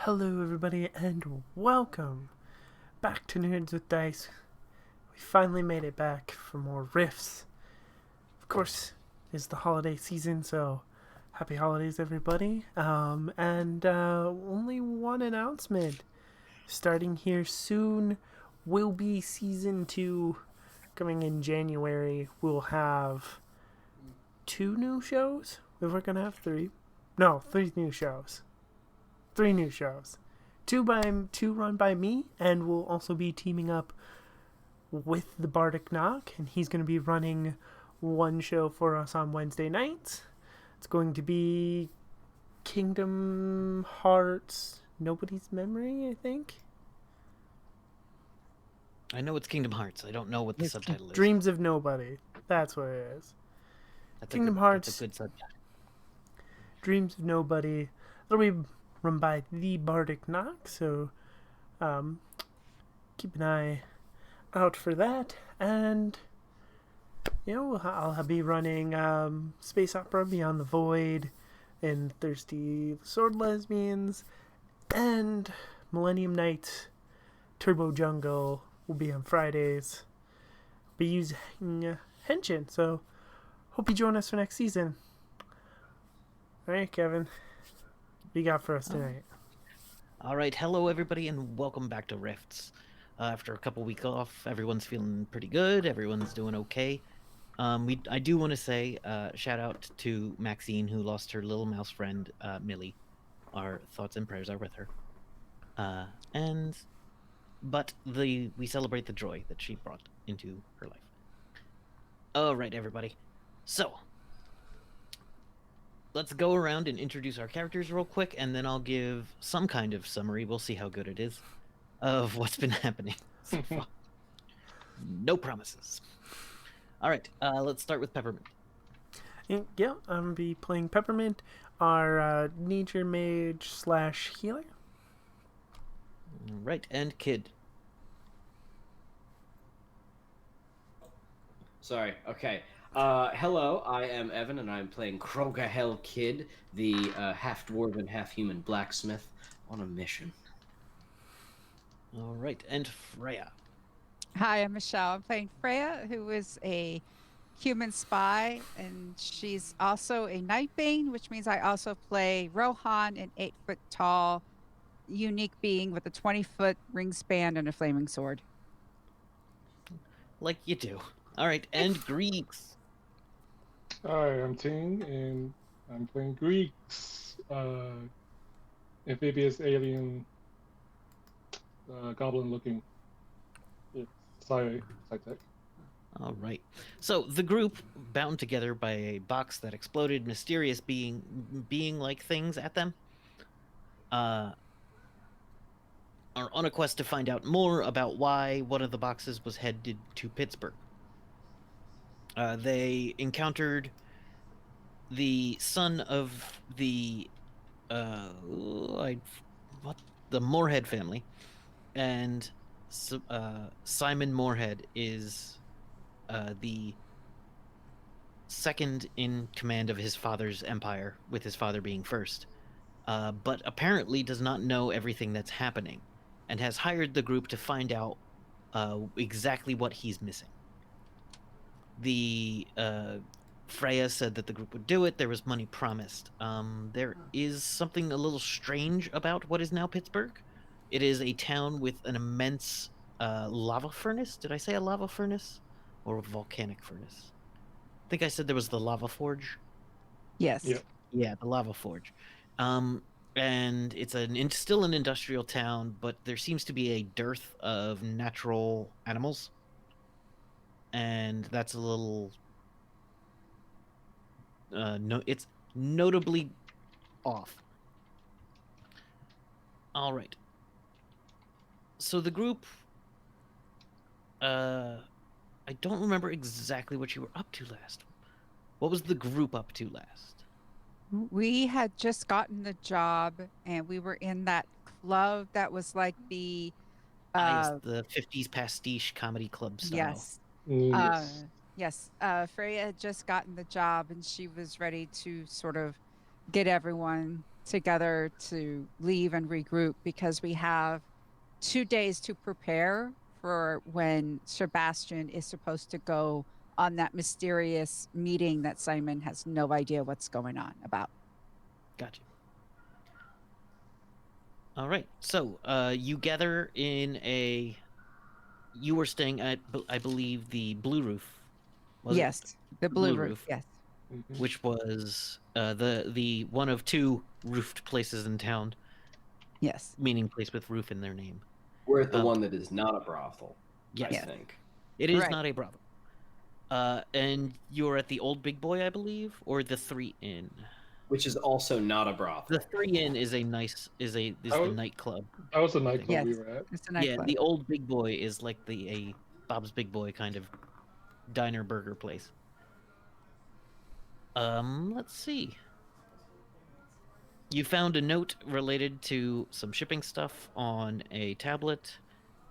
Hello everybody and welcome back to Nerds with Dice. We finally made it back for more riffs. Of course, it's the holiday season, so happy holidays everybody. Only one announcement. Starting here soon will be season 2 coming in January. We'll have 2 new shows. We're gonna have 3. No, 3 new shows. 3 new shows. Two run by me, and we'll also be teaming up with the Bardic Knock, and he's going to be running one show for us on Wednesday nights. It's going to be Kingdom Hearts Nobody's Memory, I think. I know it's Kingdom Hearts. I don't know what the subtitle is. Dreams of Nobody. That's what it is. Kingdom Hearts. That's a good subtitle. Dreams of Nobody. It'll be run by the Bardic Knock, so keep an eye out for that. And I'll be running Space Opera Beyond the Void and Thirsty Sword Lesbians, and Millennium Nights Turbo Jungle will be on Fridays. Be using Henshin, so Hope you join us for next season. All right, Kevin. What you got for us tonight? All right, hello everybody, and welcome back to Rifts. After a couple weeks off, everyone's feeling pretty good. Everyone's doing okay. I do want to say shout out to Maxine, who lost her little mouse friend Millie. Our thoughts and prayers are with her. But we celebrate the joy that she brought into her life. All right, everybody. So let's go around and introduce our characters real quick, and then I'll give some kind of summary. We'll see how good it is of what's been happening so far. No promises. All right, let's start with Peppermint. Yeah, I'm gonna be playing Peppermint, our nature mage / healer. Right, and Kid. Sorry. Okay. Hello, I am Evan, and I'm playing Krogahel Kid, the half dwarven, half human blacksmith on a mission. All right, and Freya. Hi, I'm Michelle. I'm playing Freya, who is a human spy, and she's also a Nightbane, which means I also play Rohan, an 8-foot tall, unique being with a 20-foot wingspan and a flaming sword. Like you do. All right, and Greeks. Hi, I'm Ting, and I'm playing Greeks, amphibious alien, goblin-looking sci-tech. All right. So the group, bound together by a box that exploded, mysterious being-like things at them, are on a quest to find out more about why one of the boxes was headed to Pittsburgh. They encountered the son of the Moorhead family, and Simon Moorhead is the second in command of his father's empire, with his father being first, but apparently does not know everything that's happening, and has hired the group to find out exactly what he's missing. The Freya said that the group would do it. There was money promised. There is something a little strange about what is now Pittsburgh. It is a town with an immense lava furnace. Did I say a lava furnace? Or a volcanic furnace? I think I said there was the lava forge. Yes. Yep. Yeah, the lava forge. And it's still an industrial town, but there seems to be a dearth of natural animals. And that's a little... it's notably off. All right. So the group... I don't remember exactly what you were up to last. What was the group up to last? We had just gotten the job, and we were in that club that was like the... the 50s pastiche comedy club style. Yes. Yes. Yes. Freya had just gotten the job, and she was ready to sort of get everyone together to leave and regroup, because we have 2 days to prepare for when Sebastian is supposed to go on that mysterious meeting that Simon has no idea what's going on about. Gotcha. All right. So you gather in a... You were staying at, I believe, the Blue Roof. Yes, the Blue Roof. Yes. Mhm. Which was the one of two roofed places in town. Yes. Meaning place with roof in their name. We're at the one that is not a brothel, Yes. I think. It is Right. not a brothel. And you're at the Old Big Boy, I believe, or the 3 Inn. Which is also not a brothel. The 3 Inn is the nightclub. That was the nightclub Yes. we were at. It's a Yeah, nightclub. the Old Big Boy is like a Bob's Big Boy kind of diner burger place. Let's see. You found a note related to some shipping stuff on a tablet,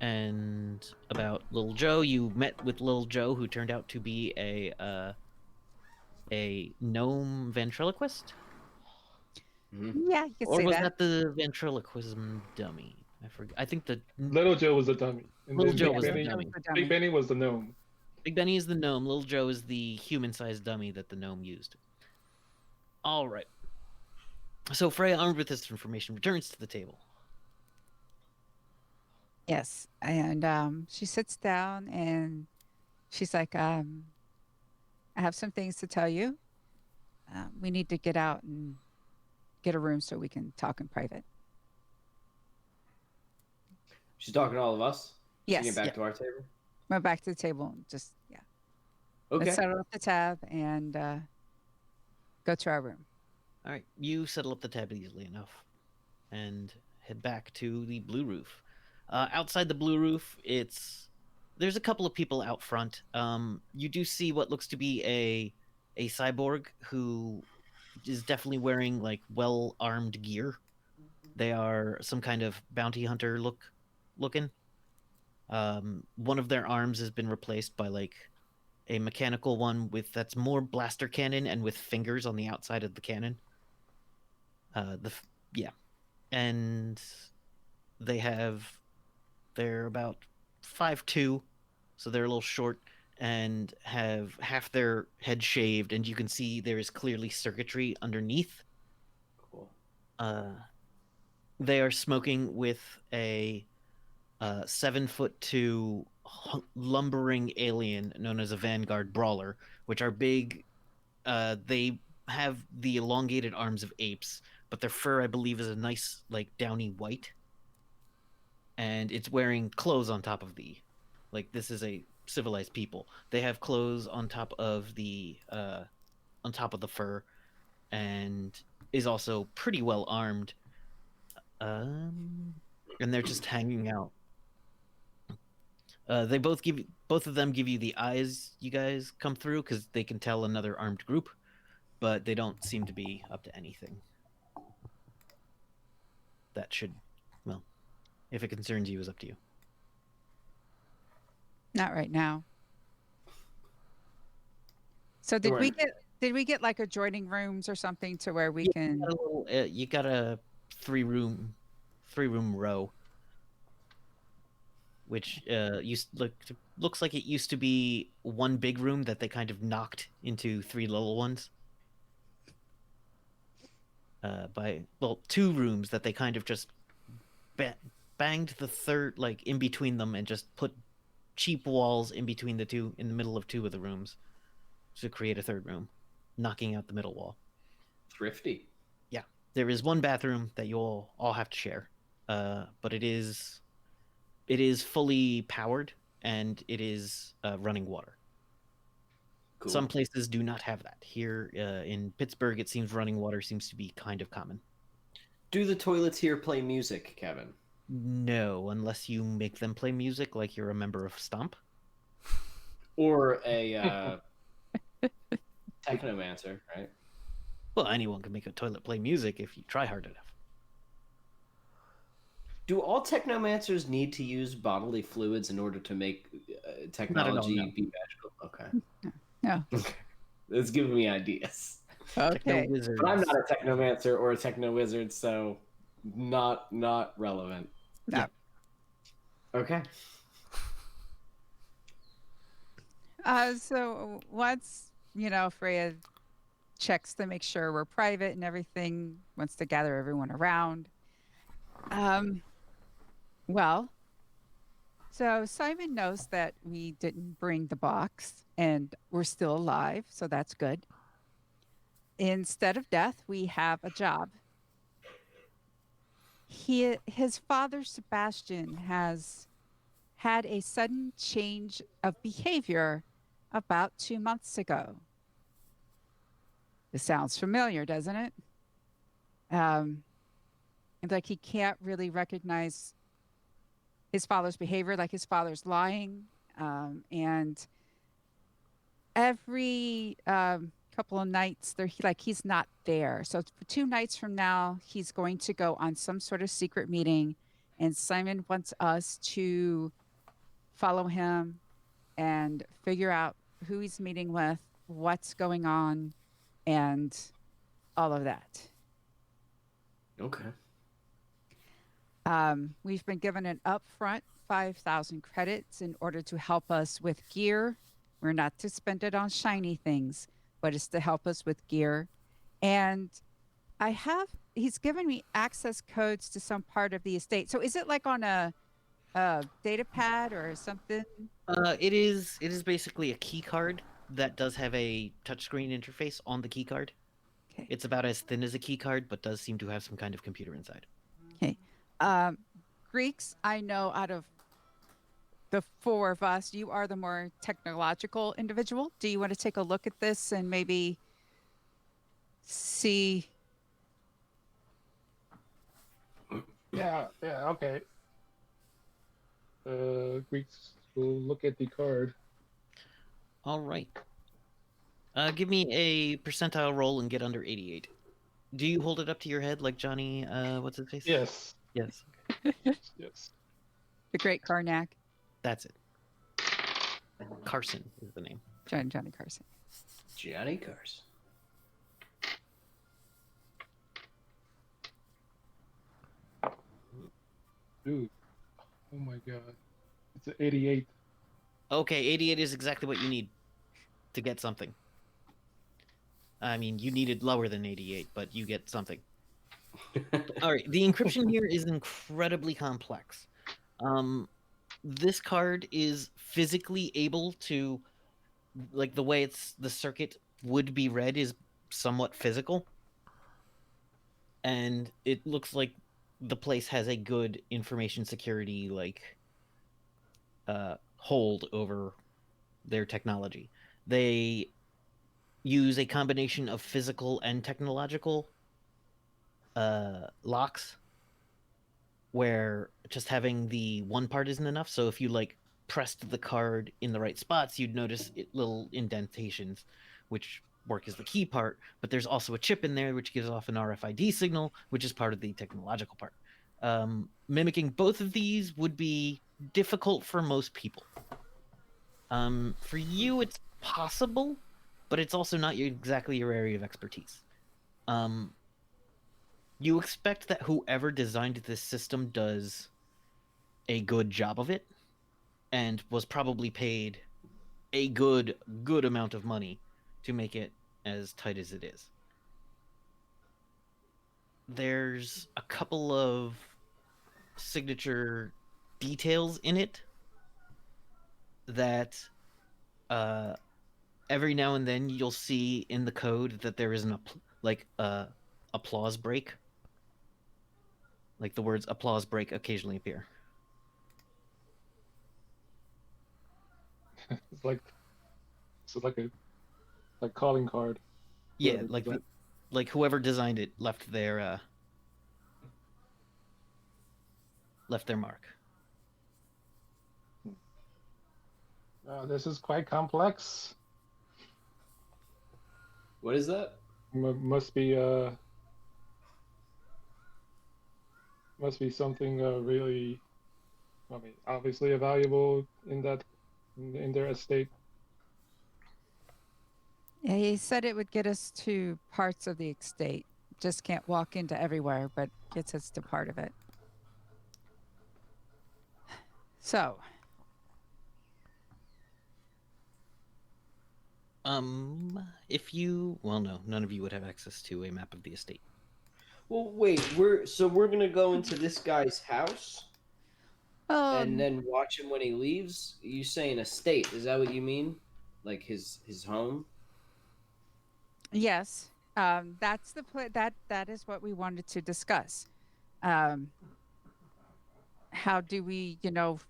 and about Little Joe. You met with Little Joe, who turned out to be a gnome ventriloquist. Mm-hmm. Yeah, you could Or say was that. that the ventriloquism dummy? I forget. I think the Little Joe was the dummy. And Little then Joe Big was the Benny, dummy. The Big Benny was the gnome. Big Benny is the gnome. Little Joe is the human-sized dummy that the gnome used. All right. So Freya, armed with this information, returns to the table. Yes. And she sits down and she's like, I have some things to tell you. We need to get out and get a room so we can talk in private. She's talking to all of us. She Yes. get back Yeah. to our table. Went back to the table and just, yeah. Okay. Let's settle up the tab and go to our room. All right, you settle up the tab easily enough and head back to the blue roof. Outside the blue roof, there's a couple of people out front. You do see what looks to be a cyborg who is definitely wearing like well-armed gear. They are some kind of bounty hunter looking. One of their arms has been replaced by like a mechanical one that's more blaster cannon and with fingers on the outside of the cannon. Yeah, and they're about 5'2", so they're a little short and have half their head shaved, and you can see there is clearly circuitry underneath. Cool. They are smoking with a 7'2" lumbering alien known as a Vanguard Brawler, which are big. They have the elongated arms of apes, but their fur, I believe, is a nice, like, downy white. And it's wearing clothes on top of this is a civilized people. They have clothes on top of the fur, and is also pretty well armed. And they're just hanging out. Both of them give you the eyes you guys come through because they can tell another armed group, but they don't seem to be up to anything. That should, well, if it concerns you, is up to you. Not right now. So did we get like adjoining rooms or something to where we can? You got a three room row, which looks like it used to be one big room that they kind of knocked into three little ones. Two rooms that they kind of just banged the third, like, in between them, and just put cheap walls in between the two, in the middle of two of the rooms, to create a third room, knocking out the middle wall. Thrifty. Yeah, there is one bathroom that you'll all have to share, but it is fully powered and it is running water. Cool. Some places do not have that. Here in Pittsburgh, it seems running water seems to be kind of common. Do the toilets here play music, Kevin? No, unless you make them play music like you're a member of Stomp. Or a technomancer, right? Well, anyone can make a toilet play music if you try hard enough. Do all technomancers need to use bodily fluids in order to make technology no. be magical? Okay. No. Okay. It's giving me ideas. Okay. But I'm not a technomancer or a techno wizard, so not relevant. No. Yeah. Okay. So once, Freya checks to make sure we're private and everything, wants to gather everyone around. So Simon knows that we didn't bring the box and we're still alive, so that's good. Instead of death, we have a job. His father, Sebastian, has had a sudden change of behavior about 2 months ago. This sounds familiar, doesn't it? Like he can't really recognize his father's behavior, like his father's lying. And every couple of nights, he's not there. So for 2 nights from now, he's going to go on some sort of secret meeting, and Simon wants us to follow him and figure out who he's meeting with, what's going on, and all of that. Okay. We've been given an upfront 5,000 credits in order to help us with gear We're not to spend it on shiny things, but it's to help us with gear. And he's given me access codes to some part of the estate. So is it like on a data pad or something? It is basically a key card that does have a touchscreen interface on the key card. Okay. It's about as thin as a key card, but does seem to have some kind of computer inside. Okay. Greeks, I know out of the four of us, you are the more technological individual. Do you want to take a look at this and maybe see? Yeah, okay. Greeks will look at the card. All right. Give me a percentile roll and get under 88. Do you hold it up to your head like Johnny? What's his face? Yes, Yes. yes. The great Karnak, That's it. Carson is the name. Johnny Carson. Johnny Carson. Dude, oh my god. It's an 88. Okay, 88 is exactly what you need to get something. I mean, you needed lower than 88, but you get something. All right, the encryption here is incredibly complex. This card is physically able to, like, the way the circuit would be read is somewhat physical, and it looks like the place has a good information security hold over their technology. They use a combination of physical and technological locks, where just having the one part isn't enough. So if you pressed the card in the right spots, you'd notice little indentations, which work as the key part. But there's also a chip in there which gives off an RFID signal, which is part of the technological part. Mimicking both of these would be difficult for most people. For you, it's possible, but it's also not exactly your area of expertise. You expect that whoever designed this system does a good job of it, and was probably paid a good amount of money to make it as tight as it is. There's a couple of signature details in it that every now and then you'll see in the code that there is an applause break. Like the words applause break occasionally appear. It's like a calling card. Yeah, Whoever did that. like whoever designed it left their mark. This is quite complex. What is that? Must be something really, I mean, obviously valuable in their estate. Yeah, he said it would get us to parts of the estate. Just can't walk into everywhere, but gets us to part of it. So, If you, well, no, none of you would have access to a map of the estate. Well, wait. We're gonna go into this guy's house and then watch him when he leaves. You saying estate? Is that what you mean? Like his home? yes, that's the that is what we wanted to discuss. How do we,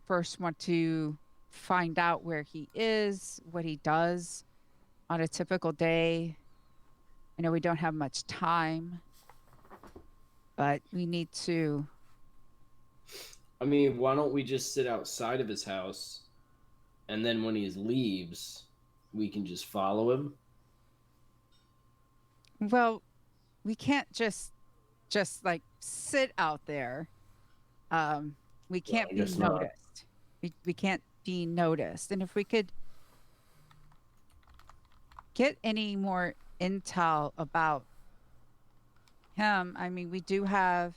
first want to find out where he is, what he does on a typical day? I know we don't have much time, but we need to. I mean, why don't we just sit outside of his house, and then when he leaves, we can just follow him? Well, we can't just like sit out there. We can't I be guess not. noticed. We can't be noticed. And if we could get any more intel about him, I mean, we do have,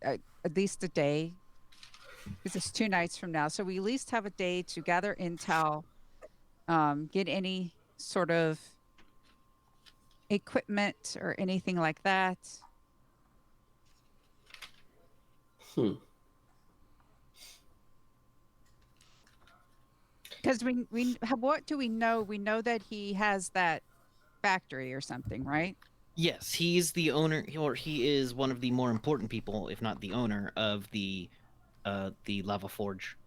at least a day because it's 2 nights from now. So we at least have a day to gather intel, get any sort of equipment or anything like that. Because what do we know? We know that he has that factory or something, right? Yes, he's the owner, or he is one of the more important people, if not the owner, of the lava forge,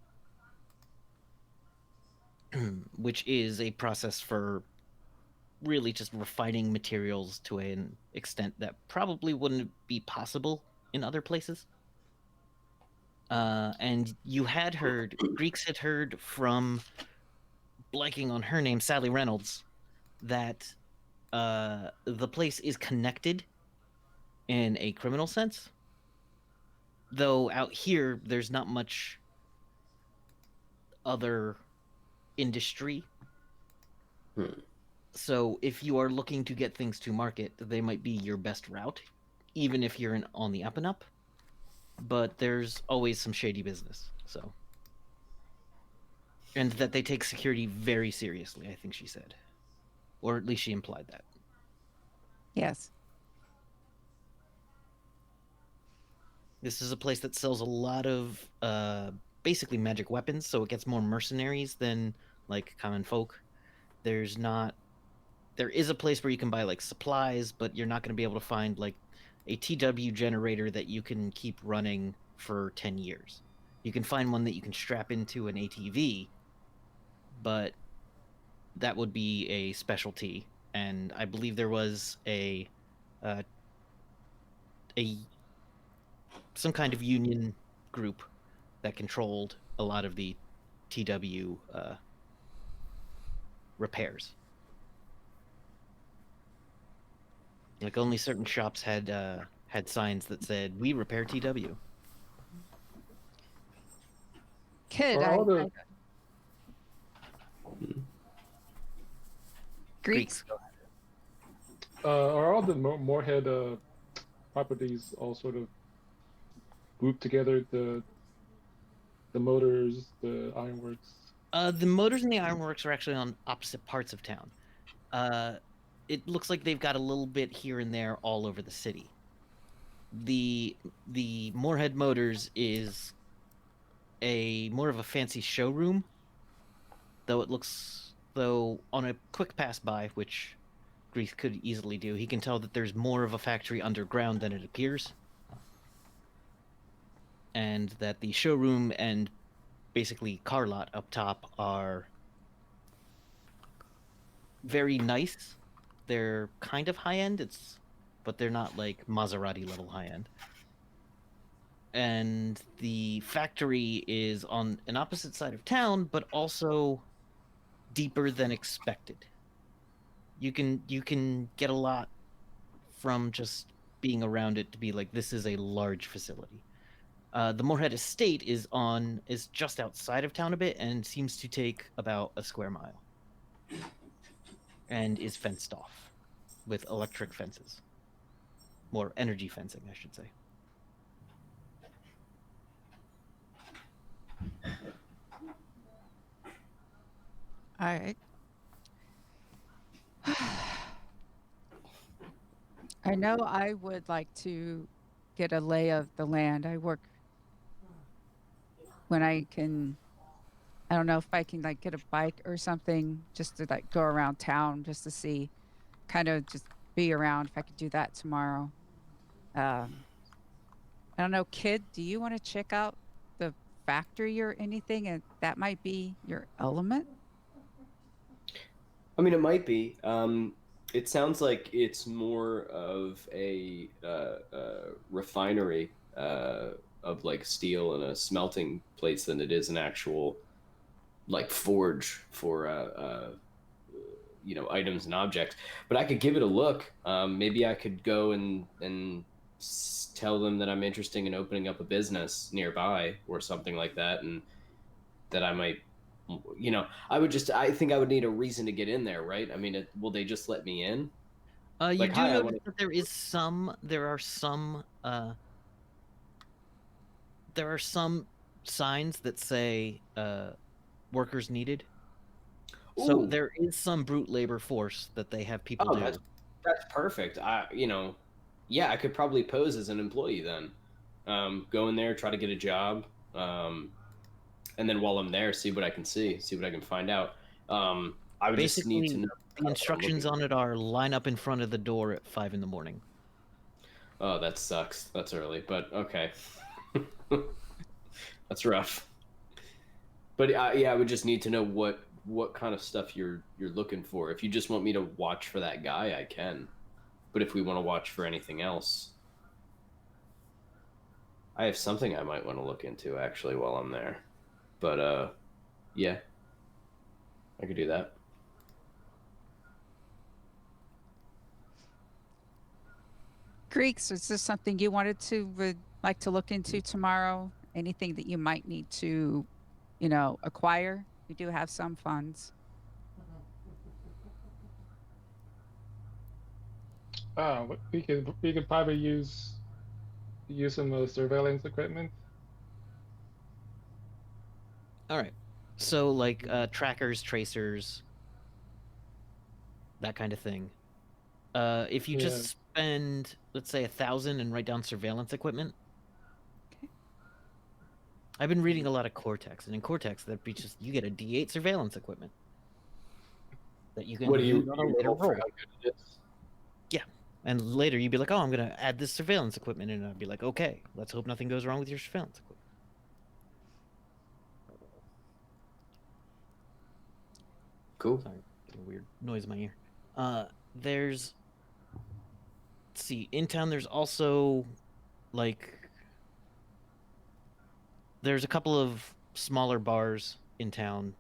which is a process for really just refining materials to an extent that probably wouldn't be possible in other places. And you had heard, Greeks had heard from, blanking on her name, Sally Reynolds, that the place is connected in a criminal sense. Though out here, there's not much other industry. So if you are looking to get things to market, they might be your best route, even if you're on the up and up. But there's always some shady business. So, and that they take security very seriously, I think she said, or at least she implied that. Yes. This is a place that sells a lot of basically magic weapons, so it gets more mercenaries than like common folk. There is a place where you can buy like supplies, but you're not going to be able to find like a TW generator that you can keep running for 10 years. You can find one that you can strap into an ATV, but that would be a specialty. And I believe there was some kind of union group that controlled a lot of the TW repairs. Like only certain shops had signs that said "We repair TW." Kid, Greeks. Are all the Moorhead properties all sort of grouped together? The motors, the ironworks. The motors and the ironworks are actually on opposite parts of town. It looks like they've got a little bit here and there all over the city. The Moorhead Motors is more of a fancy showroom, though on a quick pass by, which Greece could easily do, he can tell that there's more of a factory underground than it appears, and that the showroom and basically car lot up top are very nice. They're kind of high end, but they're not like Maserati level high end. And the factory is on an opposite side of town, but also deeper than expected. You can get a lot from just being around it to be like, this is a large facility. The Moorhead Estate is just outside of town a bit and seems to take about a square mile, and is fenced off with electric fences, more energy fencing, I should say. All right. I know I would like to get a lay of the land. I work when I can. I don't know if I can like get a bike or something just to like go around town just to see, kind of just be around. If I could do that tomorrow. I don't know, kid. Do you want to check out the factory or anything? And that might be your element. I mean, it might be. It sounds like it's more of a refinery of like steel and a smelting place than it is an actual like forge for items and objects. But I could give it a look. Maybe I could go and tell them that I'm interested in opening up a business nearby or something like that, and that I might, I think I would need a reason to get in there, right? I mean, will they just let me in? You do notice that there are some signs that say workers needed. So Ooh. there is some brute labor force that they have people Oh, do. that's perfect. Yeah, I could probably pose as an employee then. Go in there, try to get a job, and then while I'm there, see what I can see what I can find out. I would just need to Basically, know the kind of what I'm instructions looking on it are line up in front of the door at 5 in the morning. for. Oh, that sucks. That's early, but okay. That's rough. But yeah, I would just need to know what kind of stuff you're looking for. If you just want me to watch for that guy, I can. But if we want to watch for anything else, I have something I might want to look into actually while I'm there. But yeah, I could do that. Greeks, is this something you would like to look into tomorrow? Anything that you might need to, acquire? We do have some funds. We could probably use some surveillance equipment. All right. So like trackers, tracers, that kind of thing. If you Yeah. just spend, let's say, 1,000 and write down surveillance equipment. Okay. I've been reading a lot of Cortex, and in Cortex, that'd be just you get a D8 surveillance equipment that you can What do use on a later roll for roll. how good it is? Yeah, and later you'd be like, "Oh, I'm gonna add this surveillance equipment," and I'd be like, "Okay, let's hope nothing goes wrong with your surveillance equipment." Cool. Sorry, getting a weird noise in my ear. There's, let's see, in town. There's also like there's a couple of smaller bars in town,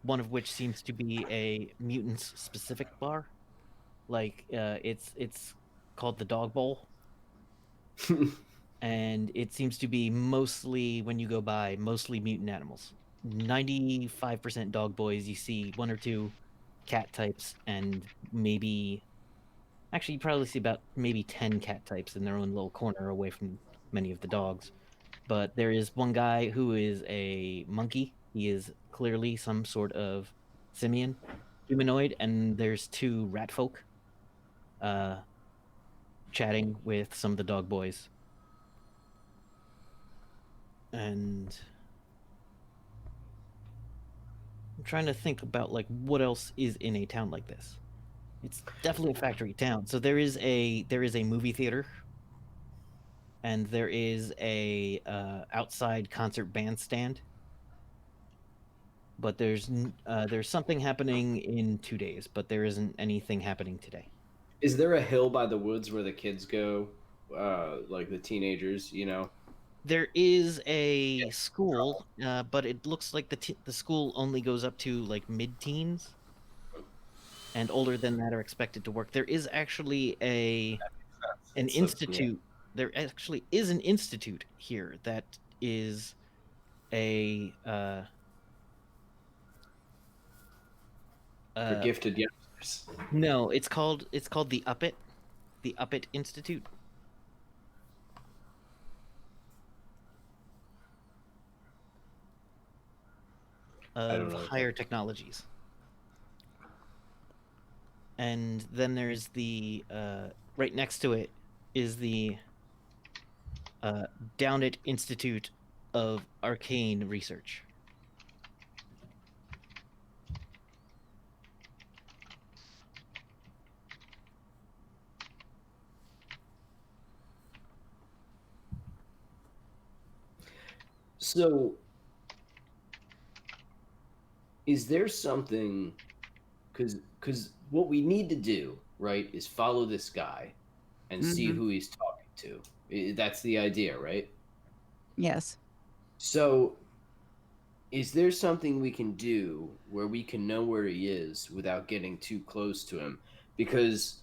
one of which seems to be a mutants specific bar. Like it's called the Dog Bowl, and it seems to be mostly, when you go by, mostly mutant animals. 95% dog boys. You see one or two cat types, and maybe actually you probably see about maybe 10 cat types in their own little corner away from many of the dogs. But there is one guy who is a monkey. He is clearly some sort of simian humanoid, and there's two rat folk uh, chatting with some of the dog boys. And I'm trying to think about like what else is in a town like this. It's definitely a factory town. So there is a movie theater, and there is a outside concert bandstand. But there's something happening in 2 days, but there isn't anything happening today. Is there a hill by the woods where the kids go, like the teenagers? There is a school, but it looks like the school only goes up to like mid-teens, and older than that are expected to work. There is actually an So, yeah. institute. There actually is an institute here that is a For gifted youngsters. no, it's called the Uppet Institute I don't of know. Higher Technologies. And then there's the right next to it is the Downit Institute of Arcane Research. So, is there something? Because what we need to do, right, is follow this guy and see Hmm. who he's talking to. That's the idea, right? Yes. So, is there something we can do where we can know where he is without getting too close to him? Because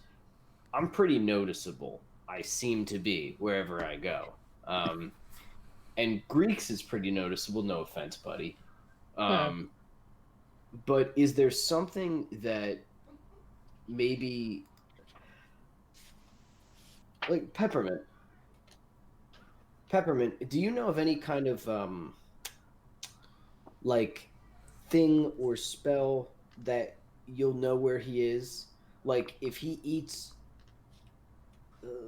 I'm pretty noticeable. I seem to be wherever I go. And Greeks is pretty noticeable. No offense, buddy. Yeah. Um, but is there something that maybe like peppermint? Peppermint. Do you know of any kind of like thing or spell that you'll know where he is? Like if he eats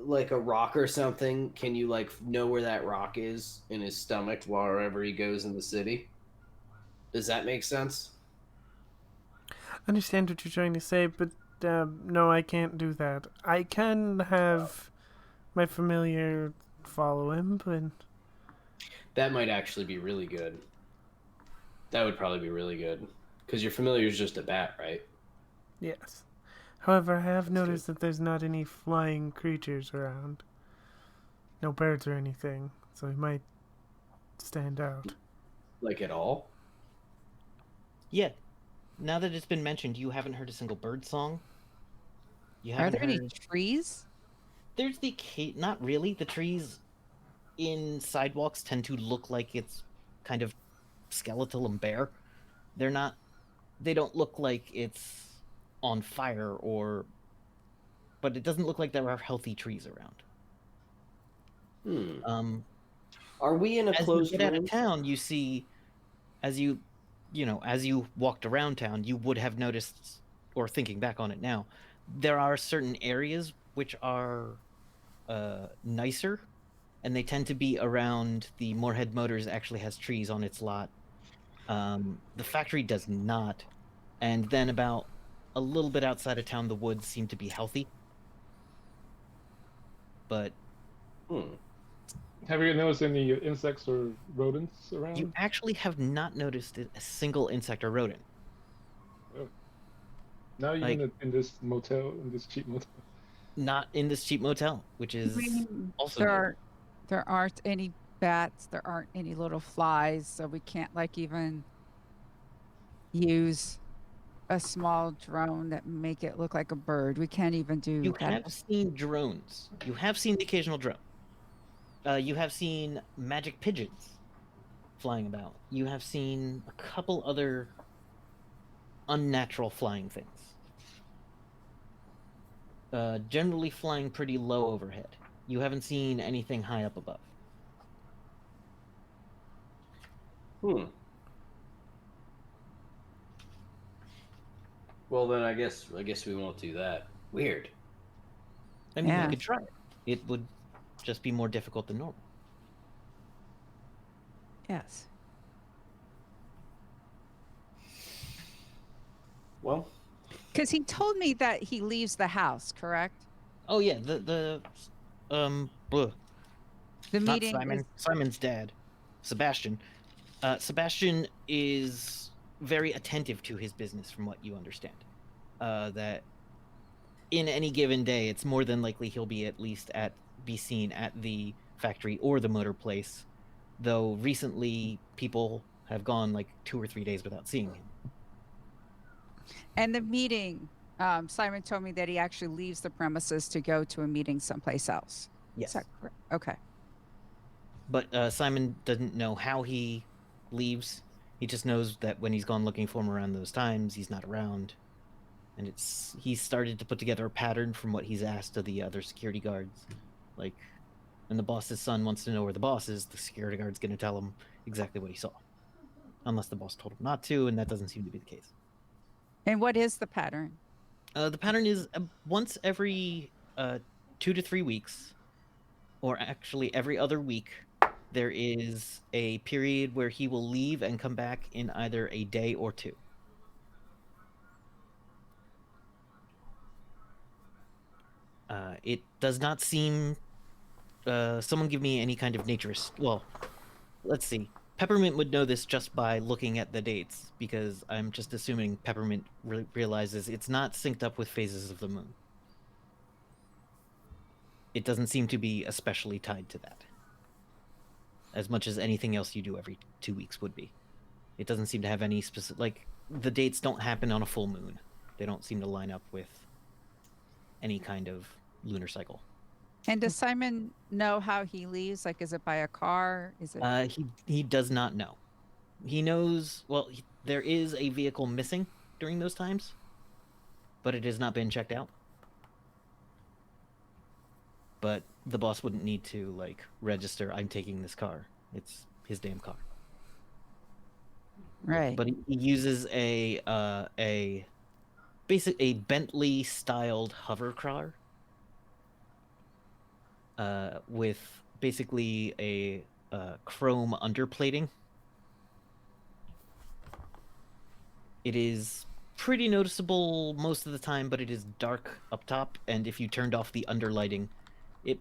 like a rock or something, can you like know where that rock is in his stomach wherever he goes in the city? Does that make sense? Understand what you're trying to say, but no, I can't do that. I can have my familiar follow him, but That might actually be really good. That would probably be really good because your familiar is just a bat, right? yes. However, I have That's good. noticed that there's not any flying creatures around. No birds or anything, so he might stand out. Like at all? Yeah. Now that it's been mentioned, you haven't heard a single bird song. You Are haven't there any heard. trees? There's the not really. The trees in sidewalks tend to look like it's kind of skeletal and bare. They're not. They don't look like it's on fire or. But it doesn't look like there are healthy trees around. Um, Are we in a as you closed get out of room? town, you see, as you walked around town, you would have noticed, or thinking back on it now, there are certain areas which are nicer, and they tend to be around the Moorhead Motors actually has trees on its lot. The factory does not, and then about a little bit outside of town, the woods seem to be healthy, but Have you noticed any insects or rodents you around? actually have not noticed a single insect or rodent. Oh. Not Like, even in this motel, in this cheap motel. not in this cheap motel, which I is mean, also there new. are there aren't any bats, there aren't any little flies, so we can't like even use a small drone that make it look like a bird. We can't even do You that. have seen drones. You have seen the occasional drone. You have seen magic pigeons flying about. You have seen a couple other unnatural flying things. Generally flying pretty low overhead. You haven't seen anything high up above. Well, then I guess we won't do that. Weird. I mean, you Yeah. could try it. It would just be more difficult than normal. Yes. Well, Because he told me that he leaves the house, correct? Oh yeah, the bleh, The not meeting Simon. is Simon's dad, Sebastian. Sebastian is very attentive to his business, from what you understand. That in any given day, it's more than likely he'll be be seen at the factory or the motor place. Though recently, people have gone like 2 or 3 days without seeing him. and the meeting. Simon told me that he actually leaves the premises to go to a meeting someplace else. Yes, Is that correct? Okay. but Simon doesn't know how he leaves. He just knows that when he's gone looking for him around those times, he's not around. And he's started to put together a pattern from what he's asked of the other security guards. Like, when the boss's son wants to know where the boss is, the security guard's going to tell him exactly what he saw, unless the boss told him not to, and that doesn't seem to be the case. And what is the pattern? The pattern is once every 2 to 3 weeks, or actually every other week, there is a period where he will leave and come back in either a day or 2. It does not seem. Someone give me any kind of naturist. Well, let's see. Peppermint would know this just by looking at the dates, because I'm just assuming Peppermint realizes it's not synced up with phases of the moon. It doesn't seem to be especially tied to that, as much as anything else you do every 2 weeks would be. It doesn't seem to have any specific, like, the dates don't happen on a full moon. They don't seem to line up with any kind of lunar cycle. And does Simon know how he leaves? Like, is it by a car? Is it? He does not know. He knows. Well, there is a vehicle missing during those times, but it has not been checked out. But the boss wouldn't need to register. I'm taking this car. It's his damn car. Right. But he uses a Bentley styled hover car with basically a chrome underplating. It is pretty noticeable most of the time, but it is dark up top, and if you turned off the underlighting, it,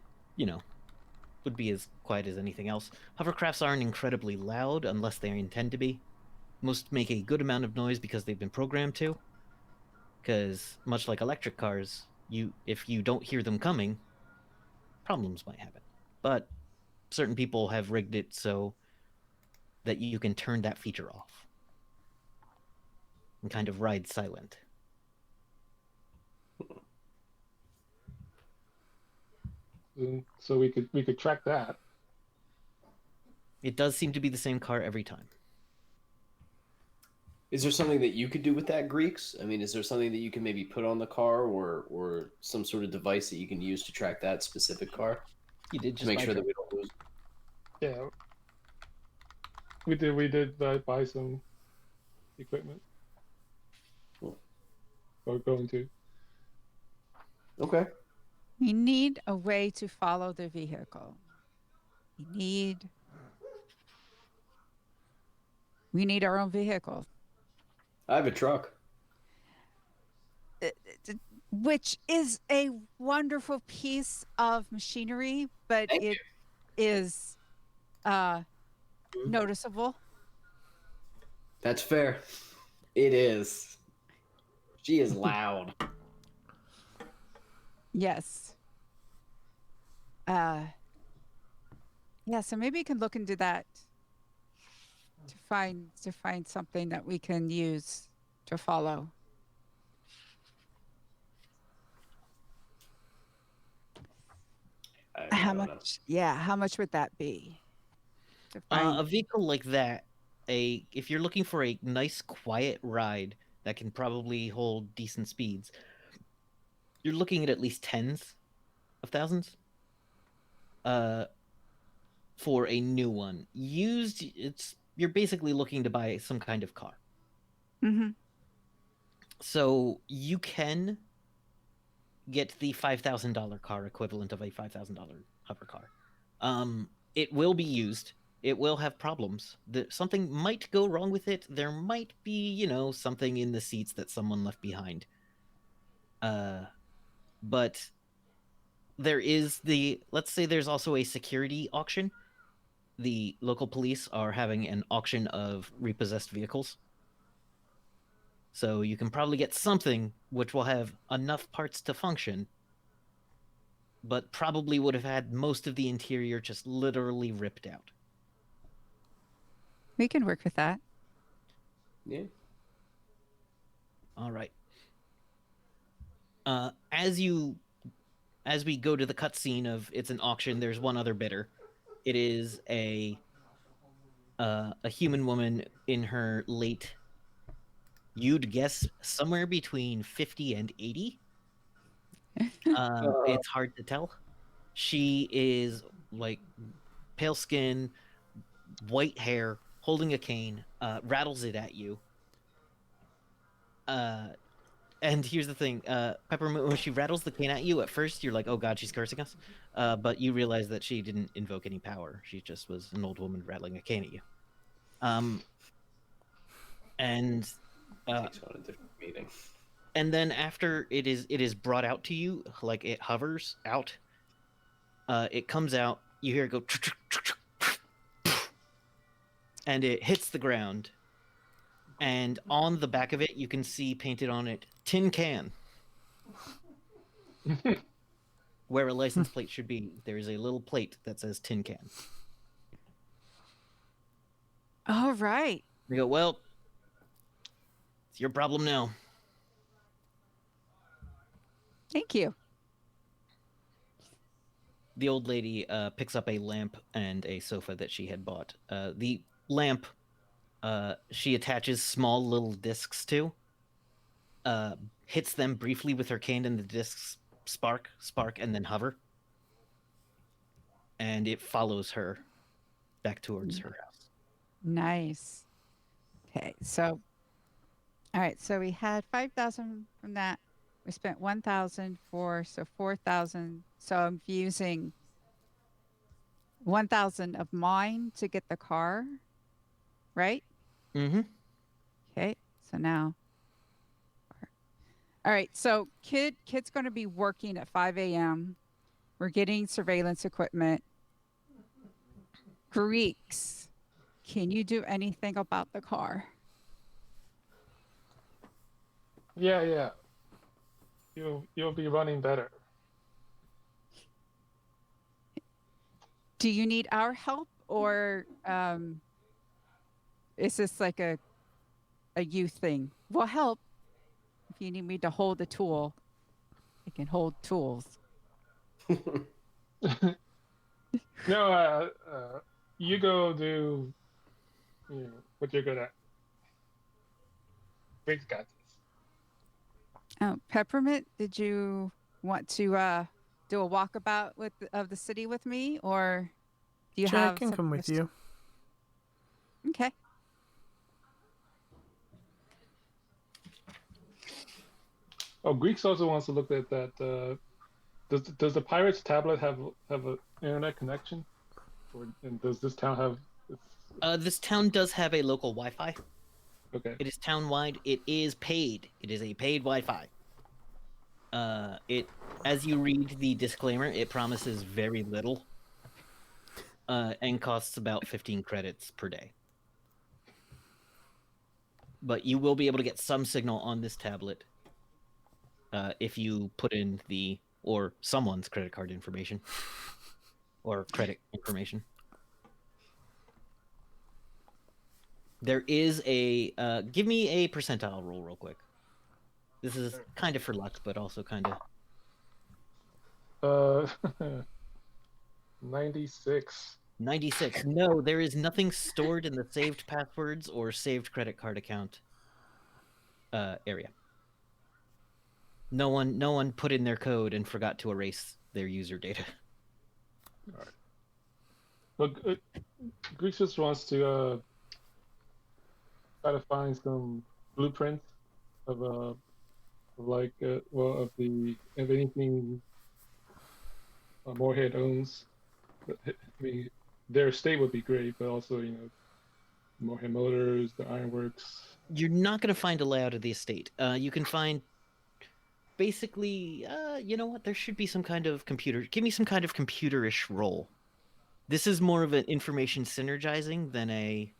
would be as quiet as anything else. Hovercrafts aren't incredibly loud unless they intend to be. Most make a good amount of noise because they've been programmed to. Because much like electric cars, if you don't hear them coming, problems might happen. But certain people have rigged it so that you can turn that feature off and kind of ride silent. So we could track that. It does seem to be the same car every time. Is there something that you could do with that, Greeks? I mean, is there something that you can maybe put on the car, or some sort of device that you can use to track that specific car You did to just make buy sure that truck. we don't lose? Yeah, we did buy some equipment. Cool. Or going to. Okay. We need a way to follow the vehicle. We need our own vehicle, I have a truck. which is a wonderful piece of machinery, but Thank it is noticeable. That's fair. It is. She is loud. Yes. Yeah, so maybe you can look into that to find something that we can use to follow. How don't know. much? Yeah, how much would that be? To find A vehicle like that, if you're looking for a nice, quiet ride that can probably hold decent speeds, you're looking at least tens of thousands. For a new one. Used, you're basically looking to buy some kind of car. Mm-hmm. So you can get the $5,000 car equivalent of a $5,000 hover car. It will be used. It will have problems. Something might go wrong with it. There might be, something in the seats that someone left behind. But there is let's say there's also a security auction. The local police are having an auction of repossessed vehicles. So you can probably get something which will have enough parts to function, but probably would have had most of the interior just literally ripped out. We can work with that. Yeah. All right. As we go to the cutscene of it's an auction, there's one other bidder. It is a human woman in her late, you'd guess somewhere between 50 and 80. It's hard to tell. She is like pale skin, white hair, holding a cane, rattles it at you. And here's the thing, Peppermint, when she rattles the cane at you, at first you're like, oh god, she's cursing us. But you realize that she didn't invoke any power. She just was an old woman rattling a cane at you. And Takes on a different meaning. and then after it is brought out to you, like it hovers out, it comes out, you hear it go, and it hits the ground. And on the back of it, you can see painted on it, tin can. Where a license plate should be, there is a little plate that says tin can. All right. They go, well, it's your problem now. Thank you. The old lady picks up a lamp and a sofa that she had bought. The lamp, she attaches small little discs to, hits them briefly with her cane, and the discs spark, and then hover. And it follows her back towards her house. Nice. Okay, so all right, so we had 5,000 from that. We spent 1,000 for, so 4,000. So I'm using 1,000 of mine to get the car, right? Mm-hmm. Okay, so now, all right, so kid's going to be working at 5 a.m. We're getting surveillance equipment. Greeks, can you do anything about the car? Yeah. You'll be running better. Do you need our help, or is this like a youth thing? We'll help if you need me to hold the tool. I can hold tools. No, you go do what you're good at. Rick's got this. Oh, Peppermint, did you want to do a walkabout of the city with me, or do you Sure, I have can come with you. Okay. Oh, Greeks also wants to look at that. Does the pirate's tablet have an internet connection, and does this town have? This town does have a local Wi-Fi. Okay. It is town-wide. It is paid. It is a paid Wi-Fi. As you read the disclaimer, it promises very little, and costs about 15 credits per day. But you will be able to get some signal on this tablet if you put in or someone's credit card information or credit information. There is a give me a percentile roll real quick. This is kind of for luck, but also kind of. 96. 96. No, there is nothing stored in the saved passwords or saved credit card account area. No one put in their code and forgot to erase their user data. All right. Well, Greeks just wants to try to find some blueprints of of anything Moorhead owns. I mean, their estate would be great, but also Moorhead Motors, the Ironworks. You're not going to find a layout of the estate. You can find basically, you know what? There should be some kind of computer. Give me some kind of computerish role. This is more of an information synergizing than a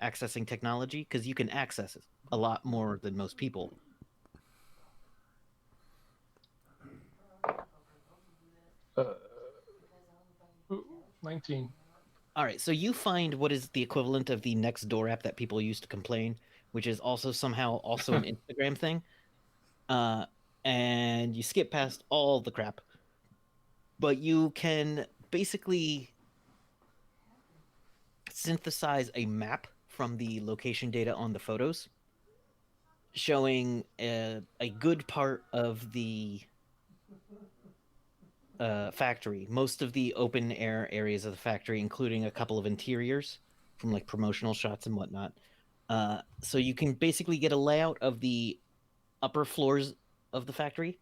accessing technology, because you can access it a lot more than most people. 19. All right, so you find what is the equivalent of the Nextdoor app that people use to complain, which is also somehow also an Instagram thing. And you skip past all the crap. But you can basically synthesize a map from the location data on the photos, showing a good part of the factory, most of the open air areas of the factory, including a couple of interiors from like promotional shots and whatnot. So you can basically get a layout of the upper floors of the factory,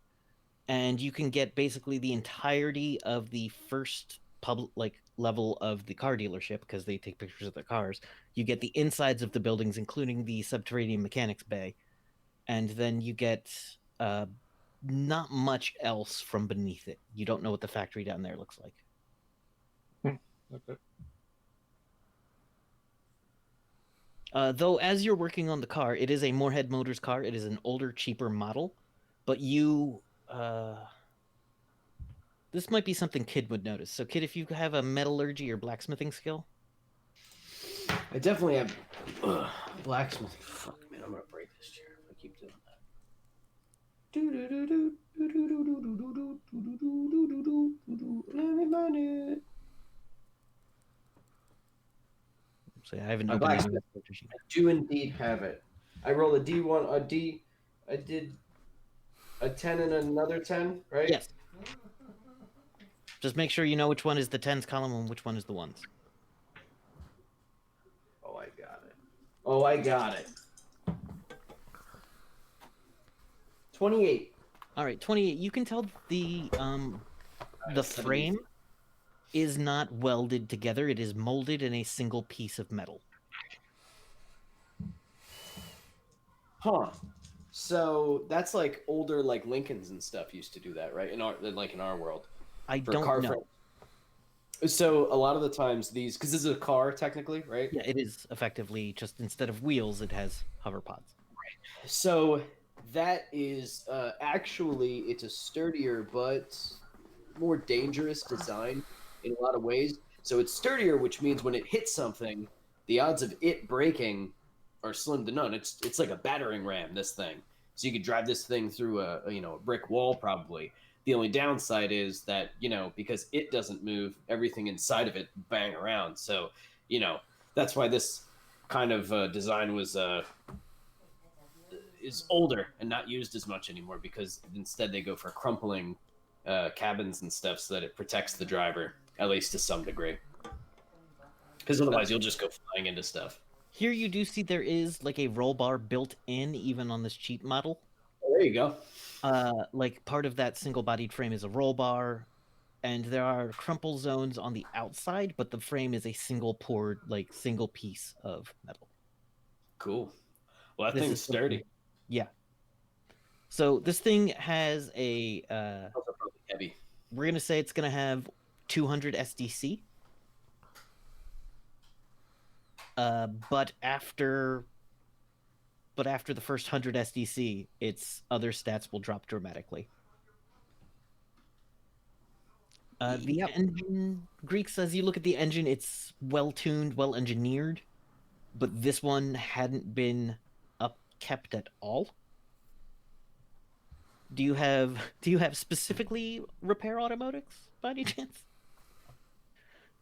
and you can get basically the entirety of the first public level of the car dealership, because they take pictures of the cars. You get the insides of the buildings, including the subterranean mechanics bay, and then you get not much else from beneath it. You don't know what the factory down there looks like. Okay. Though as you're working on the car, it is a Moorhead Motors car. It is an older, cheaper model, but you this might be something Kid would notice. So Kid, if you have a metallurgy or blacksmithing skill. I definitely have blacksmithing. Fuck, man, I'm gonna break this chair if I keep doing that. Let me money. So I haven't My opened any blacksmith. I do indeed have it. I rolled a D1, a D. I did a 10 and another 10, right? Yes. Just make sure you know which one is the tens column and which one is the ones. Oh, I got it. Oh, I got it. 28. All right, 28. You can tell the frame is not welded together. It is molded in a single piece of metal. Huh. So that's like older, like Lincolns and stuff used to do that, right? In our world, I for don't car know. frame. So a lot of the times because this is a car technically, right? Yeah, it is effectively just instead of wheels, it has hover pods. So that is actually it's a sturdier but more dangerous design in a lot of ways. So it's sturdier, which means when it hits something, the odds of it breaking are slim to none. It's like a battering ram. This thing, so you could drive this thing through a brick wall probably. The only downside is that because it doesn't move, everything inside of it bang around. So that's why this kind of design is older and not used as much anymore, because instead they go for crumpling cabins and stuff so that it protects the driver, at least to some degree. Because otherwise you'll just go flying into stuff. Here you do see there is like a roll bar built in even on this cheap model. Oh, there you go. Like part of that single-bodied frame is a roll bar, and there are crumple zones on the outside, but the frame is a single piece of metal. Cool. Well, that thing's sturdy. Yeah. So this thing has a Also probably heavy. We're gonna say it's gonna have 200 SDC. But after the first 100 SDC, its other stats will drop dramatically. The engine, Greek says, you look at the engine, it's well-tuned, well-engineered, but this one hadn't been upkept at all. Do you have specifically repair automotics by any chance?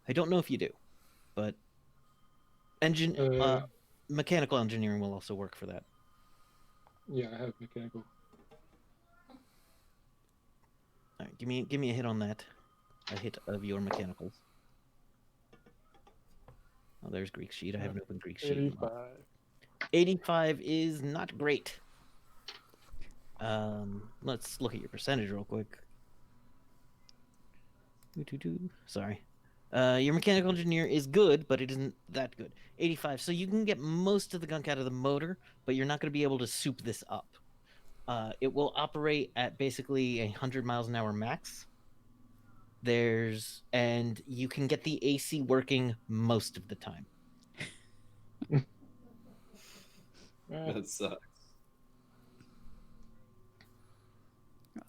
I don't know if you do, but mechanical engineering will also work for that. Yeah, I have mechanical. All right, give me a hit on that. A hit of your mechanicals. Oh, there's Greek sheet. I have an open Greek sheet. 85. 85 is not great. Let's look at your percentage real quick. Sorry. Your mechanical engineer is good, but it isn't that good. 85. So you can get most of the gunk out of the motor, but you're not going to be able to soup this up. It will operate at basically 100 miles an hour max. And you can get the AC working most of the time. That sucks.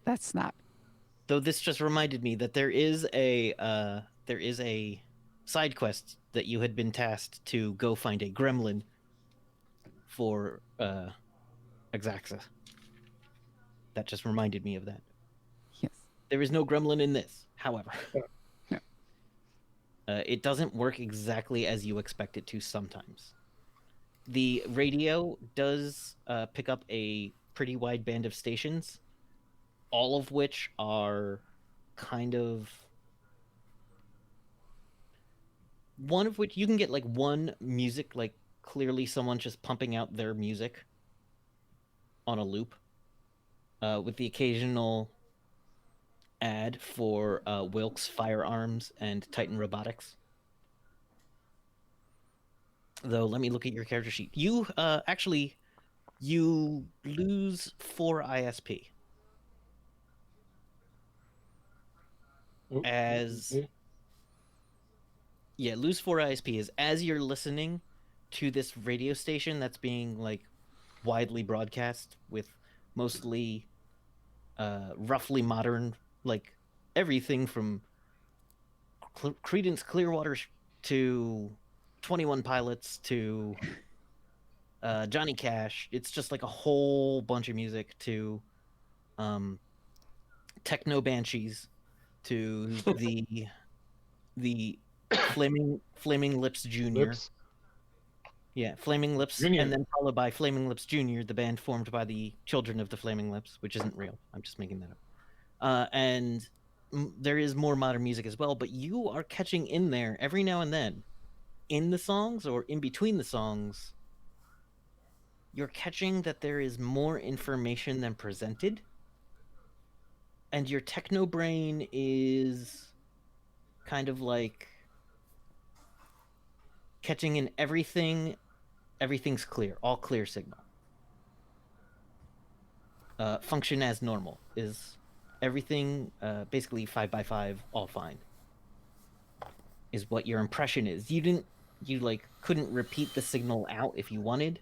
That's not. Though this just reminded me that there is a side quest that you had been tasked to go find a gremlin for Exaxa. That just reminded me of that. Yes. There is no gremlin in this, however. No. It doesn't work exactly as you expect it to sometimes. The radio does pick up a pretty wide band of stations, all of which are kind of... One of which you can get like one music, like clearly someone just pumping out their music on a loop, with the occasional ad for Wilkes Firearms and Titan Robotics. Though, let me look at your character sheet. You you lose 4 ISP. Lose 4 ISP is as you're listening to this radio station that's being like widely broadcast with mostly roughly modern, like everything from Creedence Clearwater to 21 Pilots to Johnny Cash. It's just like a whole bunch of music to Techno Banshees to the Flaming Lips Jr. Yeah, Flaming Lips, Junior. And then followed by Flaming Lips Jr., the band formed by the children of the Flaming Lips, which isn't real. I'm just making that up. And there is more modern music as well, but you are catching in there every now and then, in the songs or in between the songs, you're catching that there is more information than presented, and your techno brain is kind of like catching in everything's clear, all clear signal. Function as normal is everything, basically 5x5, all fine, is what your impression is. You couldn't repeat the signal out if you wanted,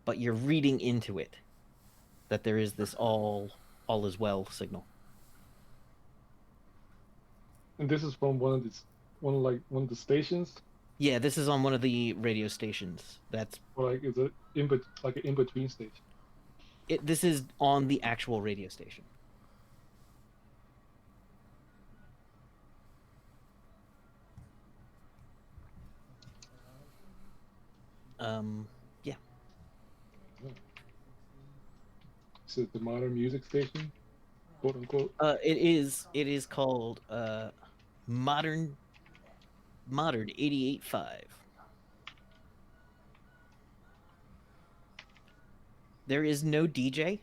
but you're reading into it that there is this all is well signal. And this is from one of the stations. Yeah, this is on one of the radio stations. That's Or like is it like an in between station? This is on the actual radio station. Yeah. Is it the modern music station, quote unquote? It is called Modern 88.5. There is no DJ,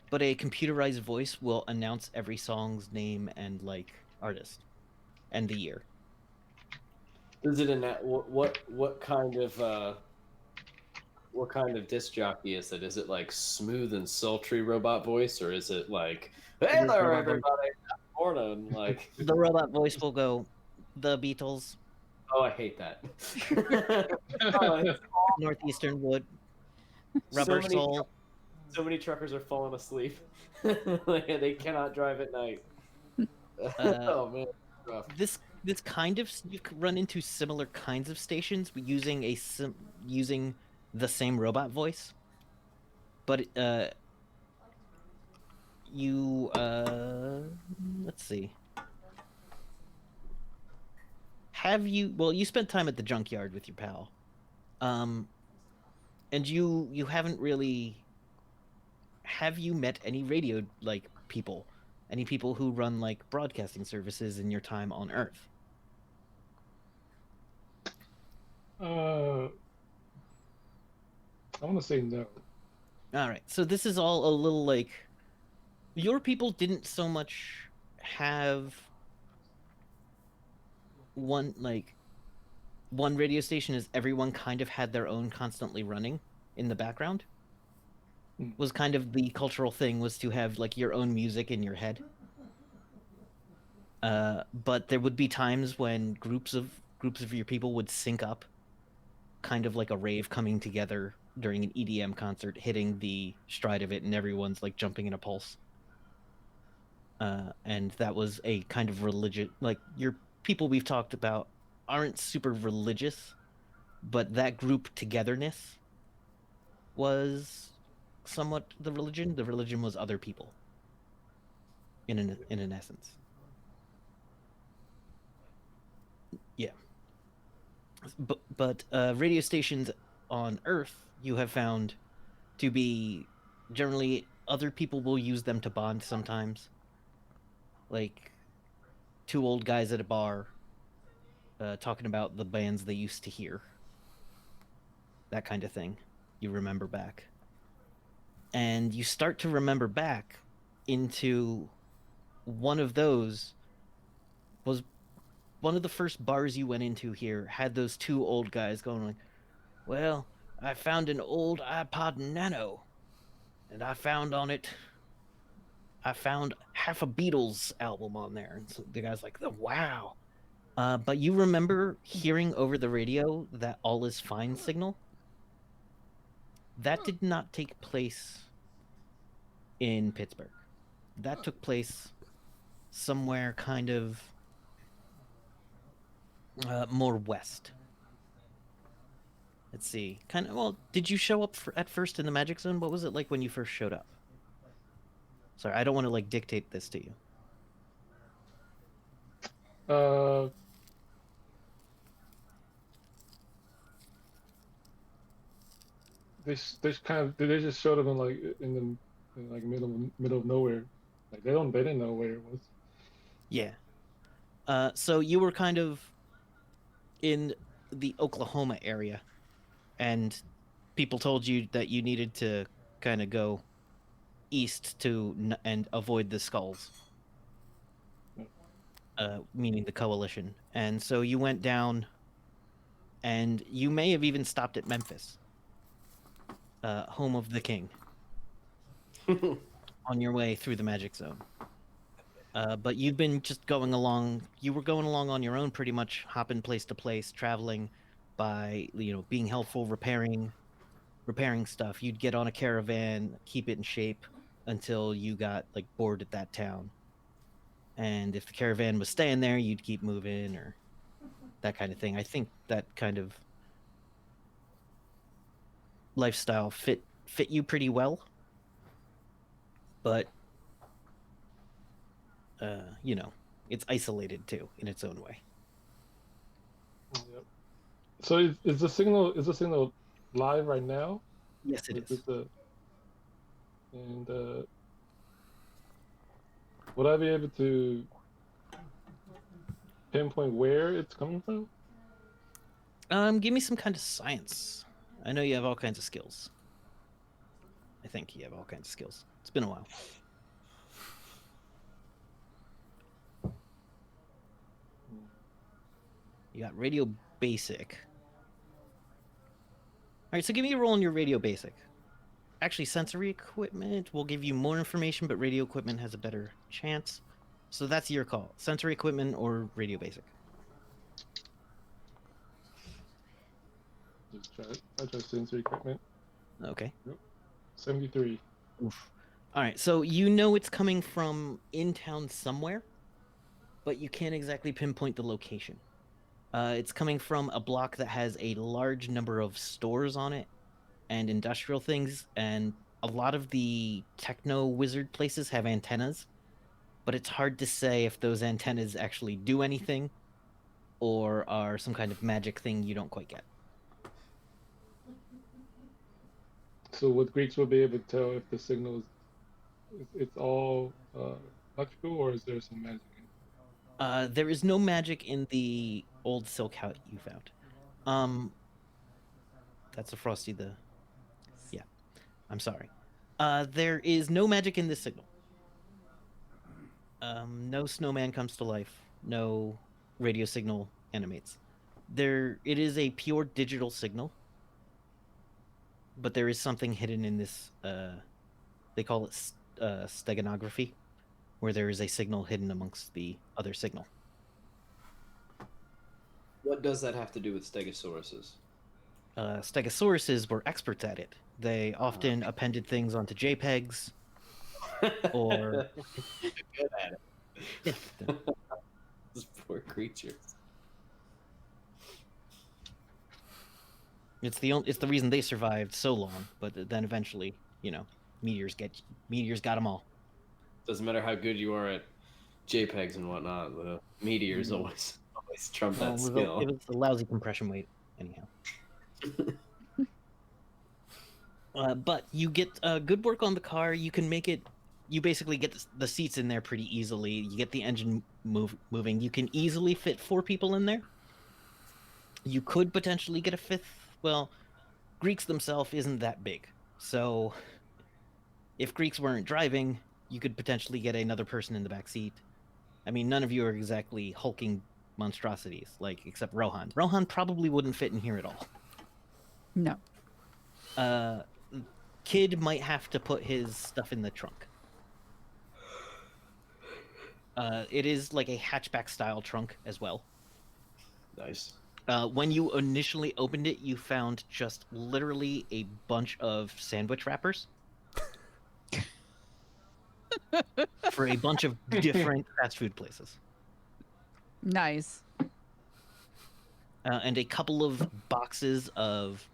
but a computerized voice will announce every song's name and like artist and the year. Does it what kind of disc jockey is it? Is it like smooth and sultry robot voice, or is it like, hey there everybody, morning? Like the robot voice will go, the Beatles. Oh, I hate that. Northeastern Wood, Rubber Soul. So many truckers are falling asleep. They cannot drive at night. Oh man, rough. This kind of, you run into similar kinds of stations using using the same robot voice, but let's see. You spent time at the junkyard with your pal, and you haven't really. Have you met any radio people? Any people who run broadcasting services in your time on Earth? I want to say no. All right, so this is all a little your people didn't so much have one radio station, as everyone kind of had their own constantly running in the background. Was kind of the cultural thing, was to have your own music in your head. But there would be times when groups of your people would sync up, kind of like a rave coming together during an EDM concert, hitting the stride of it, and everyone's jumping in a pulse. And that was a kind of religious, your people we've talked about aren't super religious, but that group togetherness was somewhat the religion. The religion was other people, in an essence. Yeah. But radio stations on Earth, you have found to be generally, other people will use them to bond sometimes. Like two old guys at a bar talking about the bands they used to hear. That kind of thing. You remember back. And you start to remember back into one of those was one of the first bars you went into here, had those two old guys going well, I found an old iPod Nano, and I found half a Beatles album on there. And so the guy's wow. But you remember hearing over the radio that all is fine signal? That did not take place in Pittsburgh. That took place somewhere kind of more west. Let's see. Did you show up at first in the Magic Zone? What was it like when you first showed up? Sorry, I don't want to dictate this to you. They just showed up in middle of nowhere. They didn't know where it was. Yeah. So you were kind of in the Oklahoma area, and people told you that you needed to kind of go east and avoid the skulls, meaning the coalition. And so you went down, and you may have even stopped at Memphis, home of the king, on your way through the magic zone. But you've been just going along. You were going along on your own, pretty much hopping place to place, traveling by being helpful, repairing stuff. You'd get on a caravan, keep it in shape until you got like bored at that town. And if the caravan was staying there, you'd keep moving or that kind of thing. I think that kind of lifestyle fit you pretty well. But it's isolated too in its own way. Yep. So is the signal live right now? Yes, it is. And would I be able to pinpoint where it's coming from? Give me some kind of science. I know you have all kinds of skills. I think you have all kinds of skills. It's been a while. You got radio basic. All right, so give me a roll on your radio basic. Actually, sensory equipment will give you more information, but radio equipment has a better chance. So that's your call. Sensory equipment or radio basic. I try sensory equipment. Okay. Yep. 73. Oof. All right, so you know it's coming from in town somewhere, but you can't exactly pinpoint the location. It's coming from a block that has a large number of stores on it and industrial things, and a lot of the techno wizard places have antennas, but it's hard to say if those antennas actually do anything or are some kind of magic thing you don't quite get. So what Greeks will be able to tell if the signal is it's all electrical, or is there some magic in it? There is no magic in the old silk hut you found. That's a Frosty the... Yeah, I'm sorry. There is no magic in this signal. No snowman comes to life. No radio signal animates. It is a pure digital signal, but there is something hidden in this, they call it steganography, where there is a signal hidden amongst the other signal. What does that have to do with stegosauruses? Stegosauruses were experts at it. They often appended things onto JPEGs, or... Good at it. Yeah. Those poor creatures. It's the reason they survived so long, but then eventually, meteors got them all. Doesn't matter how good you are at JPEGs and whatnot, the meteors always trump that skill. It was a lousy compression weight, anyhow. But you get good work on the car. You can make it. You basically get the seats in there pretty easily. You get the engine moving. You can easily fit 4 people in there. You could potentially get a 5th. Well, Greeks themselves isn't that big. So if Greeks weren't driving, you could potentially get another person in the back seat. I mean, none of you are exactly hulking monstrosities, except Rohan. Rohan probably wouldn't fit in here at all. No. Kid might have to put his stuff in the trunk. It is like a hatchback style trunk as well. Nice. When you initially opened it, you found just literally a bunch of sandwich wrappers for a bunch of different fast food places. Nice. And a couple of boxes of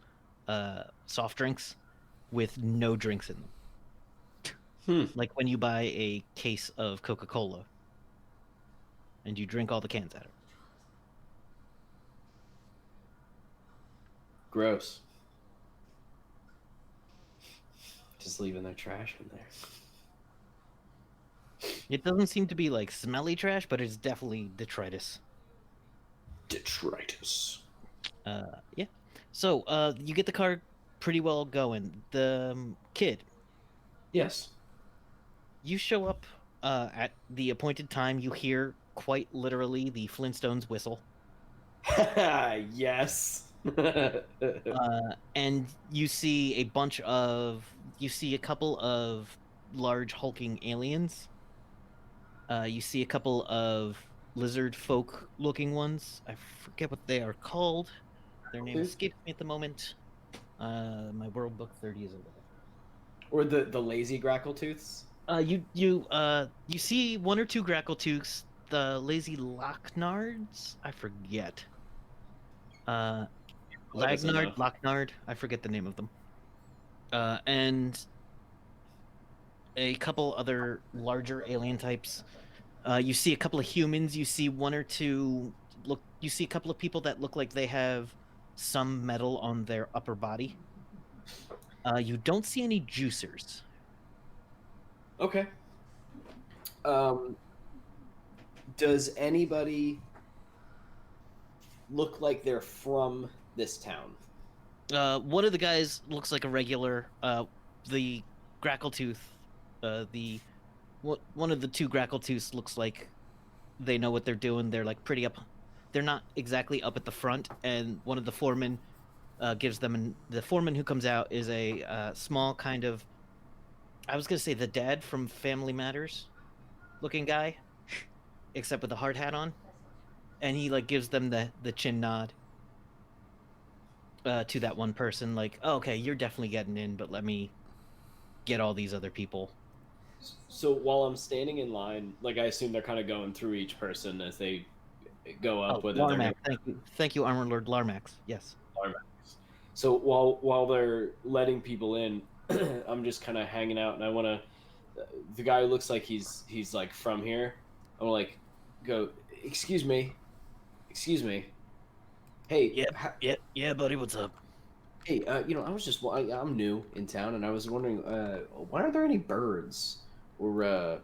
soft drinks with no drinks in them. Like when you buy a case of Coca-Cola and you drink all the cans out of it. Gross. Just leaving their trash in there. It doesn't seem to be like smelly trash, but it's definitely detritus. Detritus. Yeah. So you get the car pretty well going. The kid, Yes. you show up at the appointed time. You hear quite literally the Flintstones whistle. Yes. And you see a couple of large hulking aliens. You see a couple of lizard folk looking ones. I forget what they are called. Their name escapes me at the moment. My World Book 30 is over there. Or the lazy grackltooths. You see one or two grackltooths, the lazy Locknards. I forget. Locknard. I forget the name of them. And a couple other larger alien types. You see a couple of humans. You see one or two. You see a couple of people that look like they have some metal on their upper body. You don't see any juicers. Okay. Does anybody look like they're from this town? One of the guys looks like a regular. The Grackltooth, one of the two Grackltooths looks like they know what they're doing. They're like pretty up. They're not exactly up at the front, and one of the foremen gives them. The foreman who comes out is a small kind of. I was gonna say the dad from Family Matters, looking guy, except with a hard hat on, and he like gives them the chin nod. To that one person, like, oh, okay, you're definitely getting in, but let me get all these other people. So while I'm standing in line, like I assume they're kind of going through each person as they go up. Whether Larmax, thank you, Armor Lord Larmax. Yes. Larmax. So while they're letting people in, I'm just kind of hanging out, and I want to. The guy who looks like he's like from here. I'm like, go. Excuse me. Hey. Yeah, buddy. What's up? Hey, I was just I'm new in town, and I was wondering, why aren't there any birds or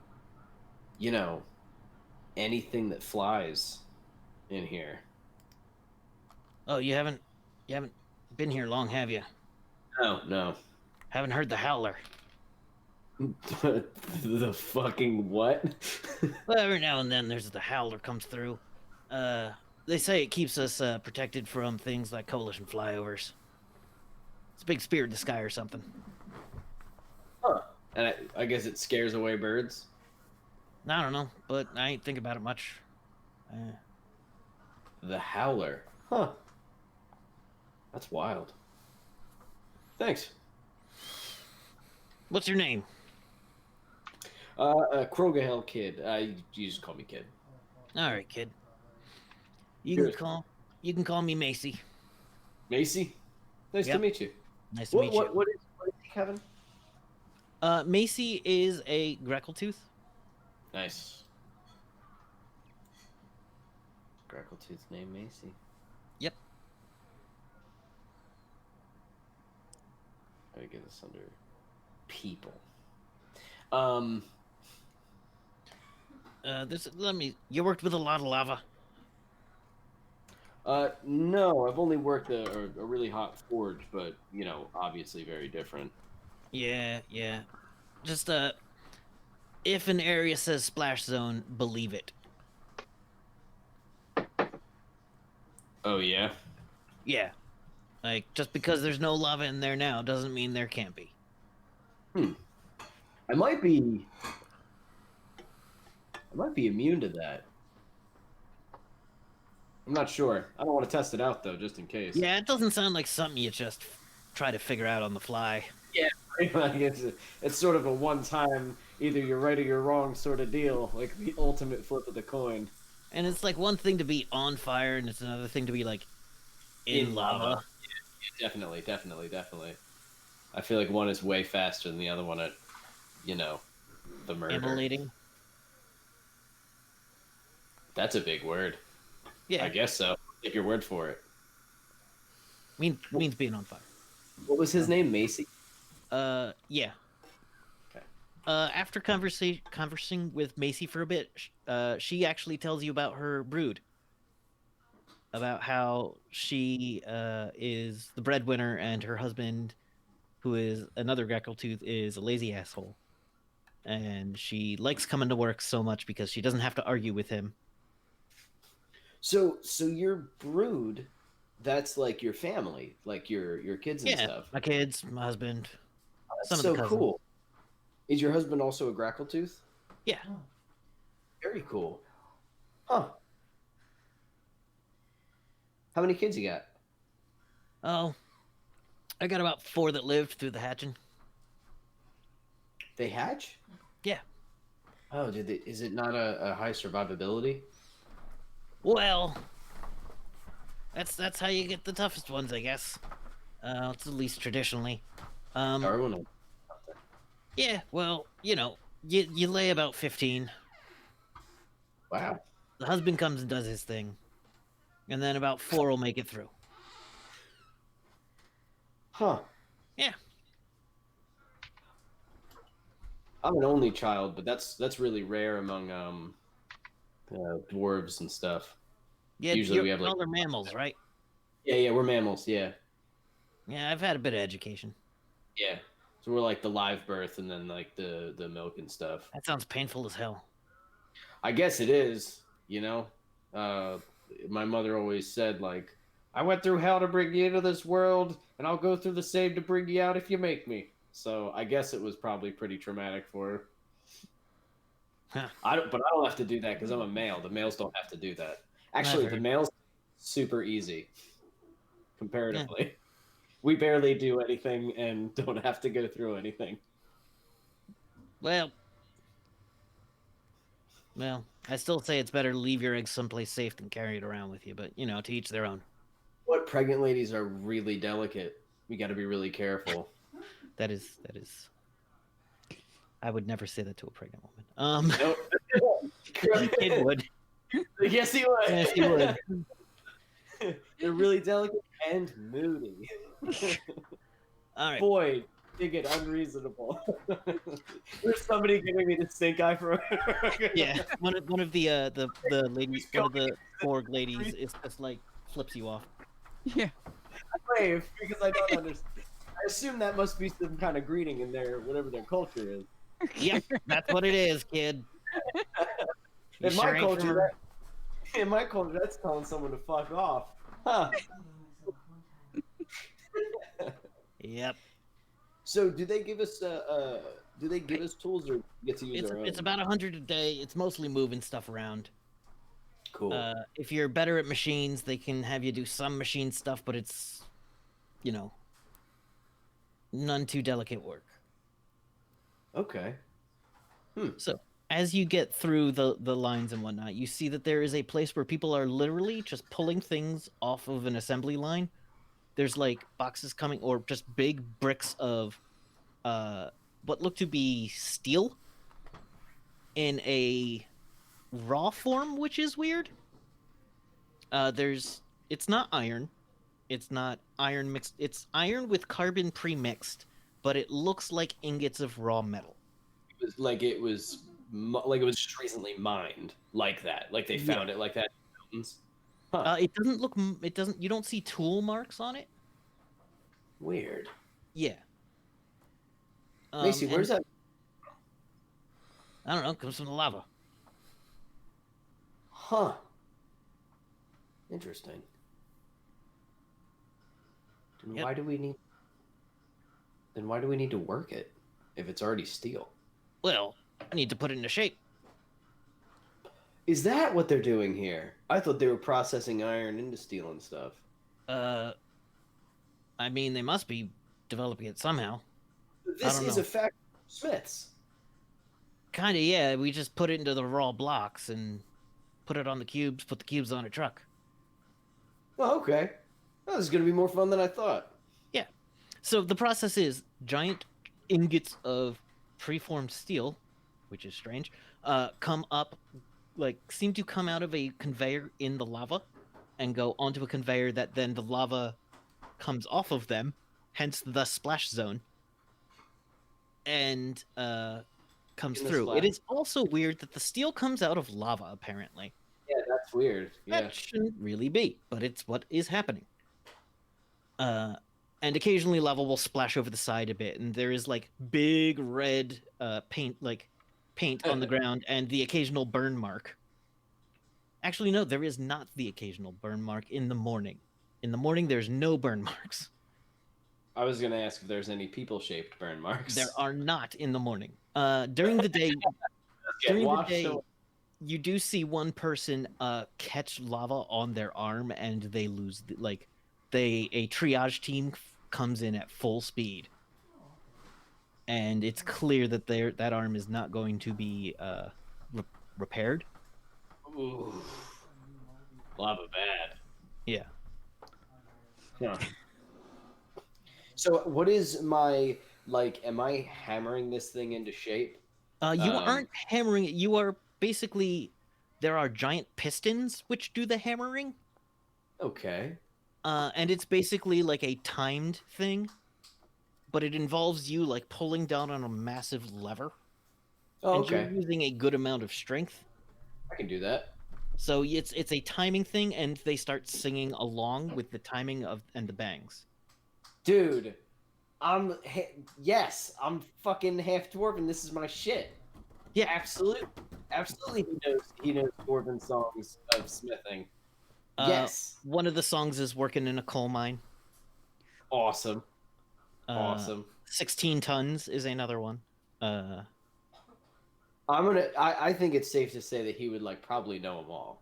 anything that flies in here? Oh, you haven't been here long, have you? No. Haven't heard the howler? The fucking what? Well, every now and then there's the howler comes through. They say it keeps us protected from things like coalition flyovers. It's a big spirit in the sky or something. Huh. And I guess it scares away birds? I don't know, but I ain't think about it much. The howler. Huh. That's wild. Thanks. What's your name? Krogahel Kid. You just call me Kid. All right, kid. You Cheers. can call me Macy. Macy? Nice to meet you. Nice to meet you. What is he, Kevin? Macy is a Grackltooth. Nice. Grackltooth's name Macy. Yep. Gotta get this under people. You worked with a lot of lava. No, I've only worked a really hot forge, but obviously very different. Yeah. Just if an area says splash zone, believe it. Oh yeah. Yeah. Like just because there's no lava in there now doesn't mean there can't be. I might be immune to that. I'm not sure. I don't want to test it out though, just in case. Yeah, it doesn't sound like something you just try to figure out on the fly. Yeah, like it's sort of a one-time, either you're right or you're wrong sort of deal, like the ultimate flip of the coin. And it's like one thing to be on fire, and it's another thing to be like in lava. Yeah, definitely. I feel like one is way faster than the other one at, the murder. Immolating. That's a big word. Yeah. I guess so. Take your word for it. Means being on fire. What was his name? Macy? Yeah. Okay. After conversing with Macy for a bit, she actually tells you about her brood. About how she is the breadwinner and her husband who is another Grackltooth, is a lazy asshole. And she likes coming to work so much because she doesn't have to argue with him. So your brood, that's like your family, like your kids and stuff. My kids, my husband, some That's of the so cousins. cool. Is your husband also a Grackltooth? Yeah. Very cool. Huh. How many kids you got? Oh, I got about 4 that lived through the hatching. They hatch? Yeah. Oh, did they, is it not a high survivability? Well, that's how you get the toughest ones, I guess. It's at least traditionally. Darwin. Yeah, well, you lay about 15. Wow. The husband comes and does his thing. And then about 4 will make it through. Huh. Yeah. I'm an only child, but that's really rare among dwarves and stuff. Yeah, Usually we have like all are mammals, right? Yeah, we're mammals, yeah. Yeah, I've had a bit of education. Yeah. So we're like the live birth and then like the milk and stuff. That sounds painful as hell. I guess it is, my mother always said, like, I went through hell to bring you into this world, and I'll go through the same to bring you out if you make me. So I guess it was probably pretty traumatic for her. Huh. But I don't have to do that because I'm a male. The males don't have to do that. Actually, the males super easy comparatively. Yeah. We barely do anything and don't have to go through anything. Well, I still say it's better to leave your eggs someplace safe than carry it around with you, but, to each their own. What pregnant ladies are really delicate. We got to be really careful. That is. I would never say that to a pregnant woman. No. Kid would. Yes, he would. Yes, he would. They're really delicate and moody. All right. Boy, they get unreasonable. There's somebody giving me the stink eye for. Yeah, one of the ladies, one of the Borg ladies, is just like flips you off. Yeah. I brave because I don't understand. I assume that must be some kind of greeting in their whatever their culture is. Yep, that's what it is, kid. In my culture, that's telling someone to fuck off. Huh. Yep. So, do they give us tools or get to use our own? It's about 100 a day. It's mostly moving stuff around. Cool. If you're better at machines, they can have you do some machine stuff, but it's, none too delicate work. Okay. So, as you get through the lines and whatnot, you see that there is a place where people are literally just pulling things off of an assembly line. There's like boxes coming, or just big bricks of what look to be steel in a raw form, which is weird. It's not iron. It's not iron mixed. It's iron with carbon pre-mixed, but it looks like ingots of raw metal. It was just recently mined like that. Like they found it like that in the mountains. Huh. It doesn't look. It doesn't. You don't see tool marks on it. Weird. Yeah. Macy, where's that? I don't know. It comes from the lava. Huh. Interesting. Then why do we need to work it if it's already steel? Well, I need to put it into shape. Is that what they're doing here? I thought they were processing iron into steel and stuff. I mean, they must be developing it somehow. This is a factory of Smiths. Kinda, yeah. We just put it into the raw blocks and put it on the cubes, put the cubes on a truck. Oh, okay. This is going to be more fun than I thought. Yeah. So the process is giant ingots of preformed steel, which is strange, come up, seem to come out of a conveyor in the lava and go onto a conveyor that then the lava comes off of them, hence the splash zone, and comes through. It is also weird that the steel comes out of lava, apparently. Yeah, that's weird. Yeah. That shouldn't really be, but it's what is happening. and occasionally lava will splash over the side a bit, and there is like big red paint on the ground and the occasional burn mark. Actually, no, there is not the occasional burn mark in the morning. In the morning, there's no burn marks. I was gonna ask if there's any people-shaped burn marks. There are not in the morning. During the day, you do see one person catch lava on their arm, and they lose. A triage team comes in at full speed, and it's clear that that arm is not going to be repaired. Ooh. Lava bad. Yeah. Yeah. So what is my am I hammering this thing into shape? You aren't hammering it. You are basically, there are giant pistons which do the hammering. Okay. And it's basically like a timed thing, but it involves you like pulling down on a massive lever. Oh, and okay. you're using a good amount of strength. I can do that. So it's a timing thing, and they start singing along with the timing and the bangs. Dude, I'm fucking half dwarf, and this is my shit. Yeah, absolutely. He knows dwarven songs of smithing. Yes. One of the songs is "Working in a Coal Mine." Awesome. Awesome. 16 tons is another one. I think it's safe to say that he would probably know them all.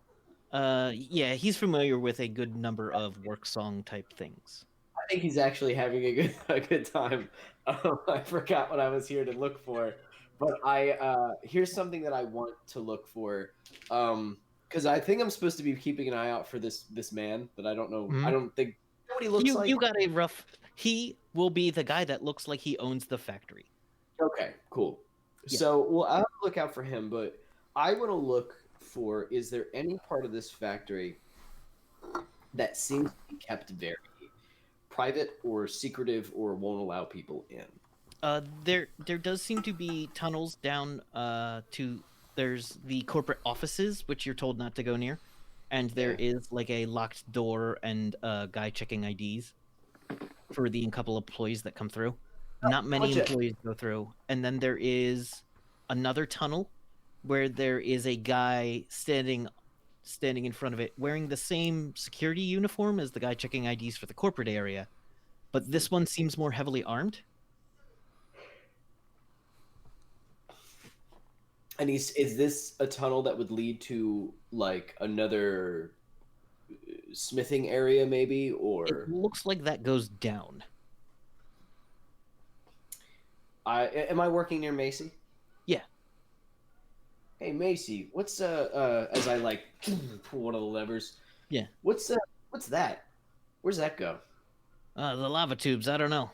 Yeah, he's familiar with a good number of work song type things. I think he's actually having a good time. I forgot what I was here to look for, but here's something that I want to look for. Because I think I'm supposed to be keeping an eye out for this man, but I don't know. Mm-hmm. I don't think what he looks like. You got a rough. He will be the guy that looks like he owns the factory. Okay, cool. Yeah. So, well, I'll look out for him, but I want to look for, is there any part of this factory that seems to be kept very private or secretive or won't allow people in? There does seem to be tunnels down there's the corporate offices, which you're told not to go near, and there is like a locked door and a guy checking IDs for the couple of employees that come through. Not many employees go through. And then there is another tunnel where there is a guy standing in front of it wearing the same security uniform as the guy checking IDs for the corporate area. But this one seems more heavily armed. And is this a tunnel that would lead to another smithing area maybe, or? It looks like that goes down. Am I working near Macy? Yeah. Hey Macy, what's as I pull one of the levers. Yeah. What's that? Where's that go? The lava tubes. I don't know.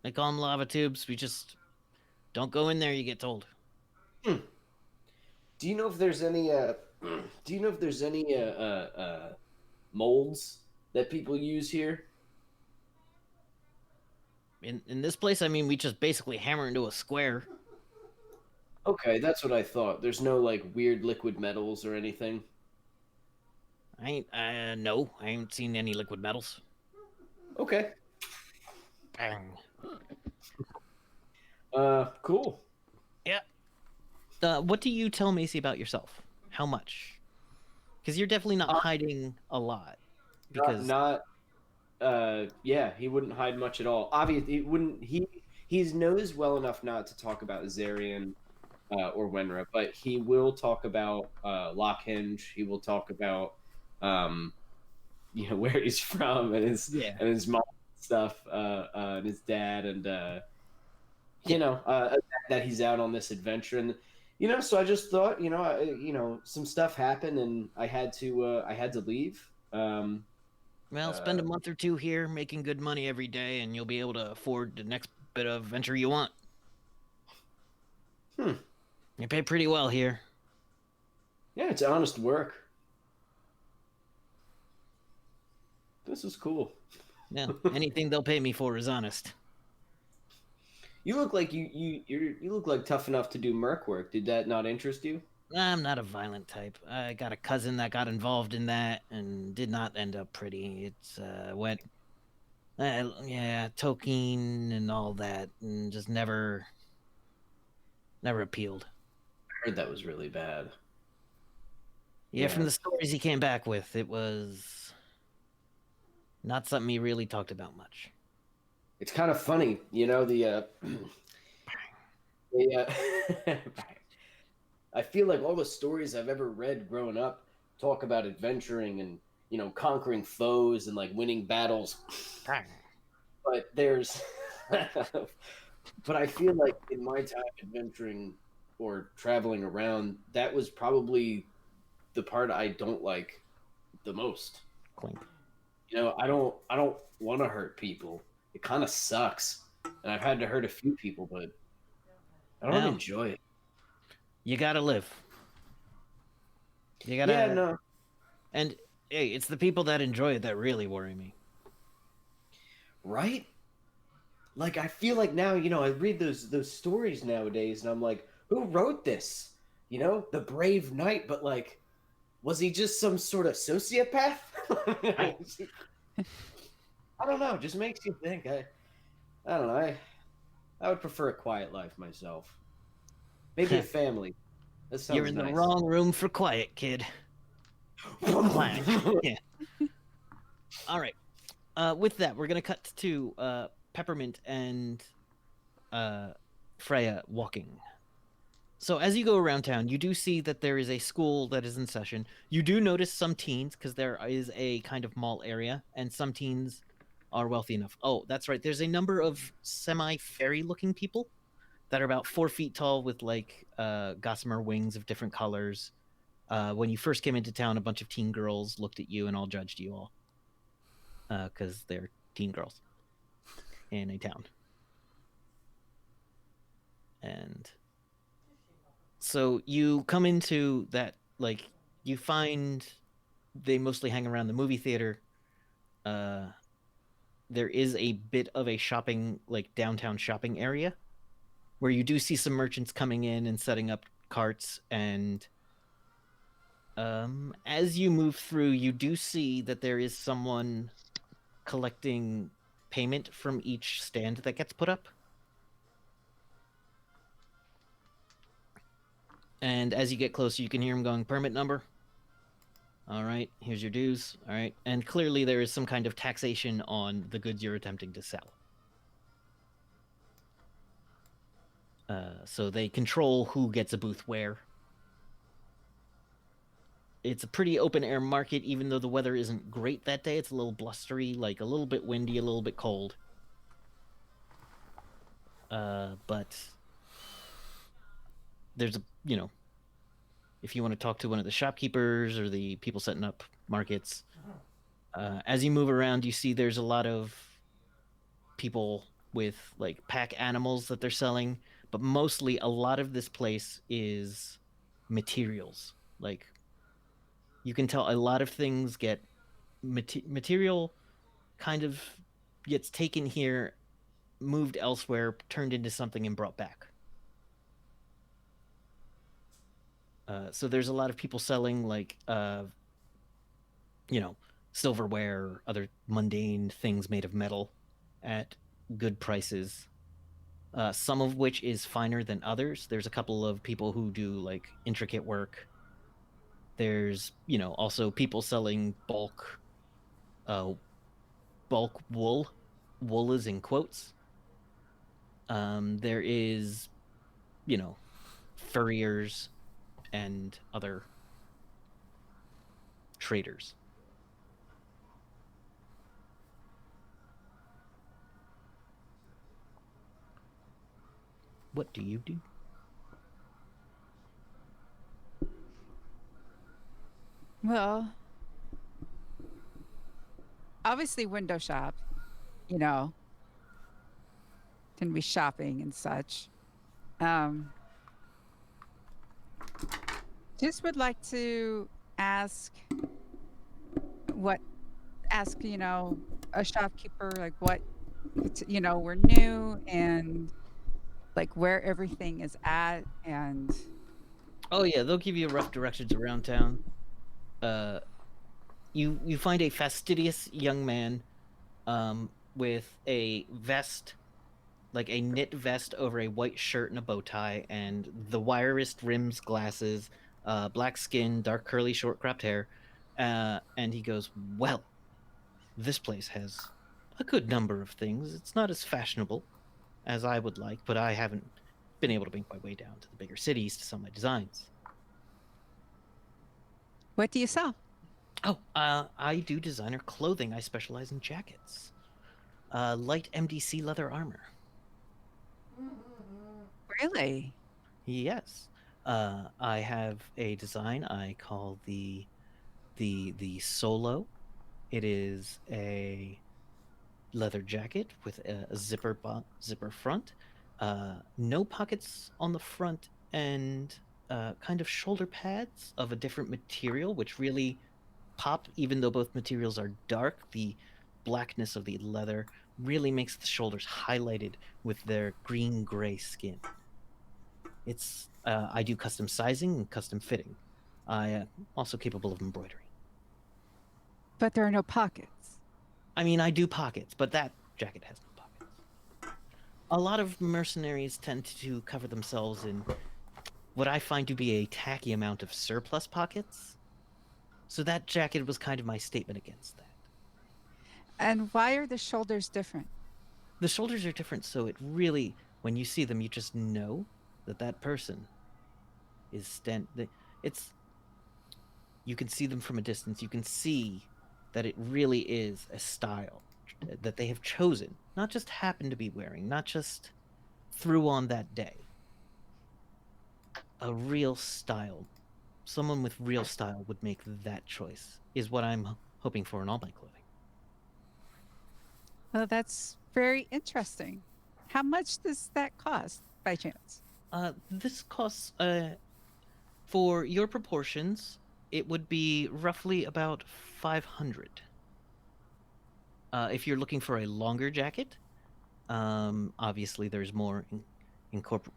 They call them lava tubes. We just don't go in there. You get told. Do you know if there's any? Molds that people use here? In this place, I mean, we just basically hammer into a square. Okay, that's what I thought. There's no weird liquid metals or anything. No, I ain't seen any liquid metals. Okay. Bang. Cool. Yeah. What do you tell Macy about yourself? How much? Because you're definitely not hiding a lot. Because yeah, he wouldn't hide much at all. Obviously, he knows well enough not to talk about Zarian or Wenra, but he will talk about Lockhinge. He will talk about where he's from and his mom stuff, and his dad, and that he's out on this adventure. And so I just thought, some stuff happened and I had to leave. Well, spend a month or two here making good money every day, and you'll be able to afford the next bit of venture you want. You pay pretty well here. Yeah, it's honest work. This is cool. Yeah, anything they'll pay me for is honest. You look like you look like tough enough to do merc work. Did that not interest you? I'm not a violent type. I got a cousin that got involved in that and did not end up pretty. It's went Yeah, Tolkien and all that, and just never appealed. I heard that was really bad. Yeah, from the stories he came back with, it was not something he really talked about much. It's kind of funny, the I feel like all the stories I've ever read growing up talk about adventuring and, conquering foes and like winning battles. But there's but I feel like in my time adventuring or traveling around, that was probably the part I don't like the most. Clink. I don't want to hurt people. It kind of sucks. And I've had to hurt a few people, but I don't enjoy it. You gotta live. You gotta. Yeah, no. And hey, it's the people that enjoy it that really worry me. Right? Like I feel like now, I read those stories nowadays, and I'm like, who wrote this? The brave knight, but like, was he just some sort of sociopath? I don't know. Just makes you think. I don't know. I would prefer a quiet life myself. Maybe a family. That sounds You're in nice. the wrong room for quiet, kid. Clack. Yeah. All right. With that, we're gonna cut to Peppermint and Freya walking. So as you go around town, you do see that there is a school that is in session. You do notice some teens, because there is a kind of mall area, and some teens are wealthy enough. Oh, that's right. There's a number of semi-fairy-looking people that are about 4 feet tall with like gossamer wings of different colors. When you first came into town, a bunch of teen girls looked at you and all judged you all because they're teen girls in a town. And so you come into that, like, you find they mostly hang around the movie theater. There is a bit of a shopping, like downtown shopping area, where you do see some merchants coming in and setting up carts. And as you move through, you do see that there is someone collecting payment from each stand that gets put up. And as you get closer, you can hear him going, permit number. All right, here's your dues. All right. And clearly there is some kind of taxation on the goods you're attempting to sell. So they control who gets a booth where. It's a pretty open air market, even though the weather isn't great that day. It's a little blustery, like a little bit windy, a little bit cold. But there's if you want to talk to one of the shopkeepers or the people setting up markets, as you move around, you see there's a lot of people with like pack animals that they're selling, but mostly a lot of this place is materials. Like, you can tell a lot of things get material kind of gets taken here, moved elsewhere, turned into something and brought back. So there's a lot of people selling like silverware, other mundane things made of metal at good prices, some of which is finer than others. There's a couple of people who do like intricate work. There's also people selling bulk wool. Wool is in quotes. There is furriers and other traders. What do you do? Well, obviously window shop, can be shopping and such. Just would like to ask a shopkeeper, like what, we're new and like where everything is at. And oh yeah, they'll give you rough directions around town. You find a fastidious young man with a vest, like a knit vest over a white shirt and a bow tie, and the wire wrist rims, glasses, black skin, dark curly, short cropped hair. And he goes, "Well, this place has a good number of things. It's not as fashionable as I would like, but I haven't been able to make my way down to the bigger cities to sell my designs." What do you sell? Oh, I do designer clothing. I specialize in jackets, light MDC leather armor. Really? Yes. I have a design I call the solo. It is a leather jacket with a zipper front, no pockets on the front, and kind of shoulder pads of a different material, which really pop. Even though both materials are dark, the blackness of the leather really makes the shoulders highlighted with their green gray skin. It's I do custom sizing and custom fitting. I am also capable of embroidery. But there are no pockets. I mean, I do pockets, but that jacket has no pockets. A lot of mercenaries tend to cover themselves in what I find to be a tacky amount of surplus pockets. So that jacket was kind of my statement against that. And why are the shoulders different? The shoulders are different, so it really, when you see them, you just know that that person is it's you can see them from a distance. You can see that it really is a style that they have chosen, not just happen to be wearing, not just threw on that day. A real style. Someone with real style would make that choice, is what I'm hoping for in all my clothing. Well, that's very interesting. How much does that cost by chance? This costs, for your proportions, it would be roughly about 500. If you're looking for a longer jacket, obviously there's more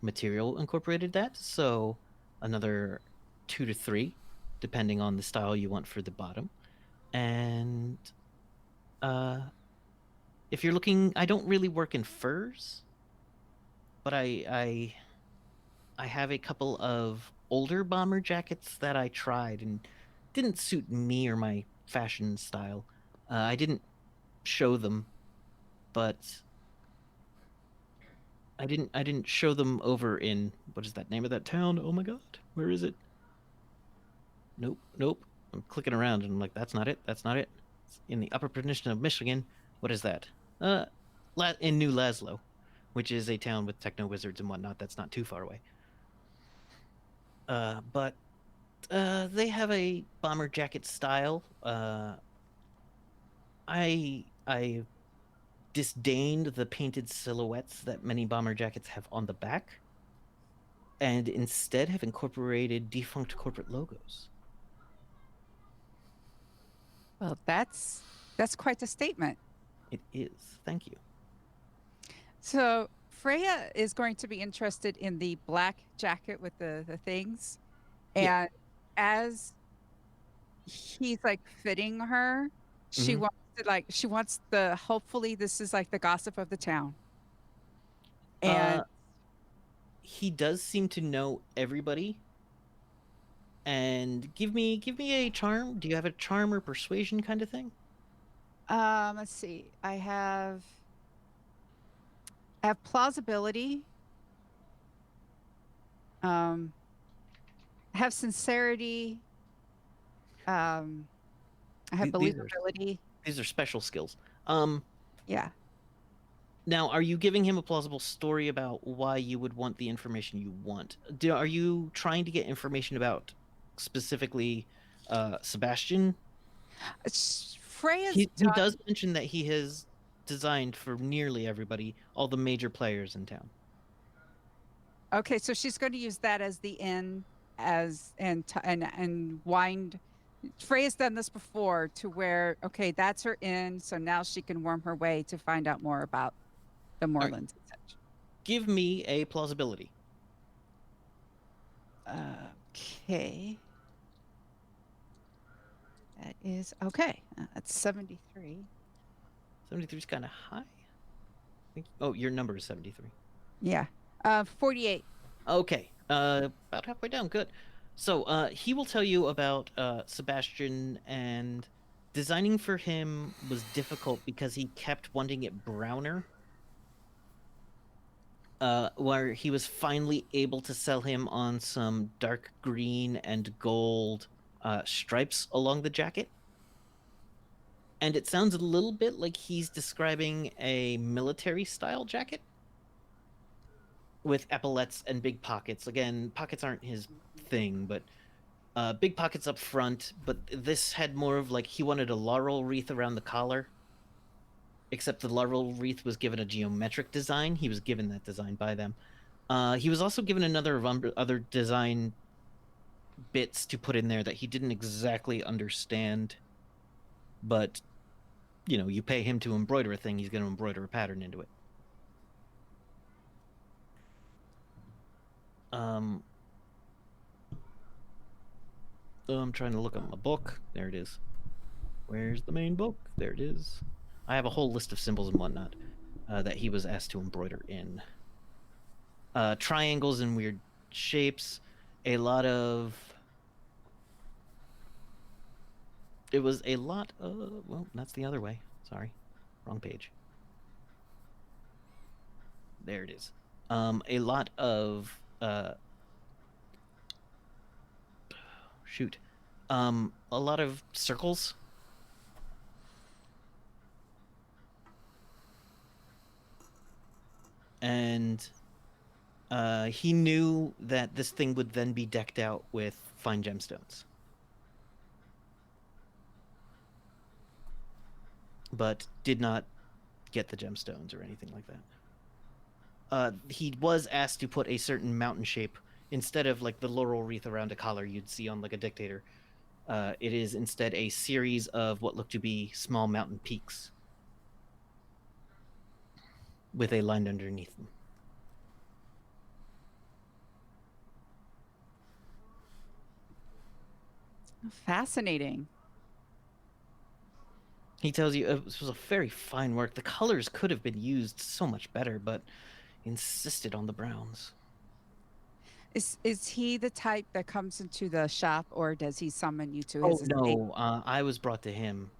material incorporated that, so another 2 to 3, depending on the style you want for the bottom. And if you're looking, I don't really work in furs, but I have a couple of older bomber jackets that I tried and didn't suit me or my fashion style. I didn't show them, but I didn't show them over in, what is that name of that town? Oh my god, where is it? Nope. I'm clicking around and I'm like, that's not it. That's not it. It's in the Upper Peninsula of Michigan. What is that? In New Laszlo, which is a town with techno wizards and whatnot. That's not too far away. But they have a bomber jacket style. I disdained the painted silhouettes that many bomber jackets have on the back, and instead have incorporated defunct corporate logos. Well, that's quite a statement. It is. Thank you. So Freya is going to be interested in the black jacket with the things. And Yeah. as he's like fitting her, she Mhm. wants to she wants hopefully this is like the gossip of the town. And He does seem to know everybody. And give me a charm. Do you have a charm or persuasion kind of thing? let's see. I have plausibility. I have sincerity. Um I have These believability. are special skills. Yeah. Now, are you giving him a plausible story about why you would want the information you want? Are you trying to get information about specifically Sebastian? Freya's He done. does mention that he has designed for nearly everybody, all the major players in town. Okay, so she's going to use that as the in as and wind. Freya's done this before to where okay, that's her in, so now she can worm her way to find out more about the Moorlands and such. Give me a plausibility. Okay. That is okay. That's 73. 73 is kind of high. Oh, your number is 73. Yeah. 48. Okay. About halfway down. Good. So, he will tell you about Sebastian, and designing for him was difficult because he kept wanting it browner. Where he was finally able to sell him on some dark green and gold stripes along the jacket. And it sounds a little bit like he's describing a military style jacket with epaulettes and big pockets. Again, pockets aren't his thing, but big pockets up front. But this had more of like he wanted a laurel wreath around the collar, except the laurel wreath was given a geometric design. He was given that design by them. He was also given another of other design bits to put in there that he didn't exactly understand, but you pay him to embroider a thing, he's going to embroider a pattern into it. I'm trying to look up my book. There it is. Where's the main book? There it is. I have a whole list of symbols and whatnot that he was asked to embroider in. Triangles and weird shapes. It was a lot of... Well, that's the other way. Sorry. Wrong page. There it is. A lot of... shoot. A lot of circles. And he knew that this thing would then be decked out with fine gemstones. But did not get the gemstones or anything like that. He was asked to put a certain mountain shape instead of like the laurel wreath around a collar you'd see on like a dictator. It is instead a series of what look to be small mountain peaks with a line underneath them. Fascinating. He tells you this was a very fine work. The colors could have been used so much better, but insisted on the browns. Is he the type that comes into the shop, or does he summon you to his estate? No, I was brought to him.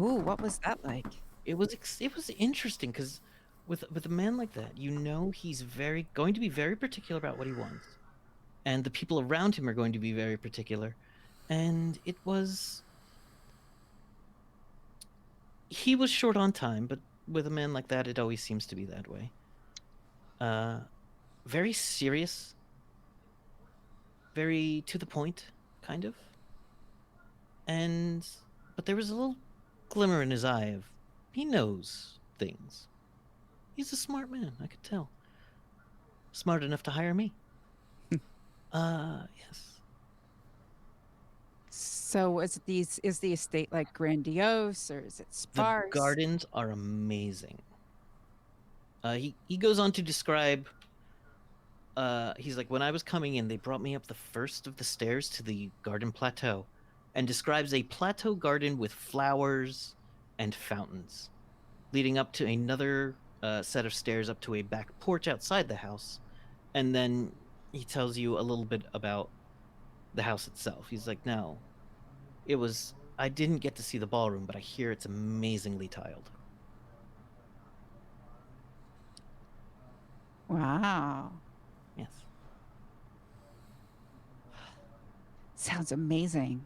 Ooh, what was that like? It was interesting because with a man like that, he's going to be very particular about what he wants, and the people around him are going to be very particular, and he was short on time, but with a man like that, it always seems to be that way. Very serious, very to the point, kind of. But there was a little glimmer in his eye of he knows things. He's a smart man, I could tell. Smart enough to hire me. Yes. So is the estate like grandiose, or is it sparse? The gardens are amazing. He goes on to describe. He's like, when I was coming in, they brought me up the first of the stairs to the garden plateau, and describes a plateau garden with flowers and fountains, leading up to another set of stairs up to a back porch outside the house, and then he tells you a little bit about the house itself. He's like, no, I didn't get to see the ballroom, but I hear it's amazingly tiled. Wow. Yes. Sounds amazing.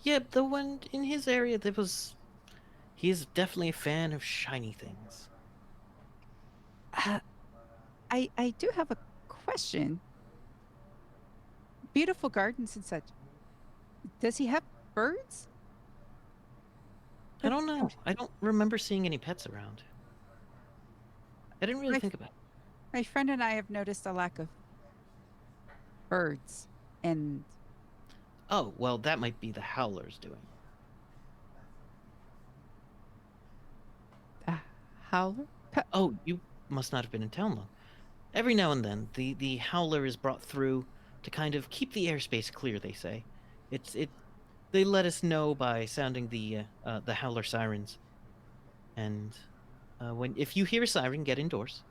Yeah, the one in his area, he's definitely a fan of shiny things. I do have a question. Beautiful gardens and such. Does he have birds? I don't know. I don't remember seeing any pets around. I didn't really think about it. My friend and I have noticed a lack of birds, and Oh, well, that might be the howlers doing. the howler. Oh, you must not have been in town long. Every now and then, the howler is brought through to kind of keep the airspace clear, they say. They let us know by sounding the howler sirens. And if you hear a siren, get indoors.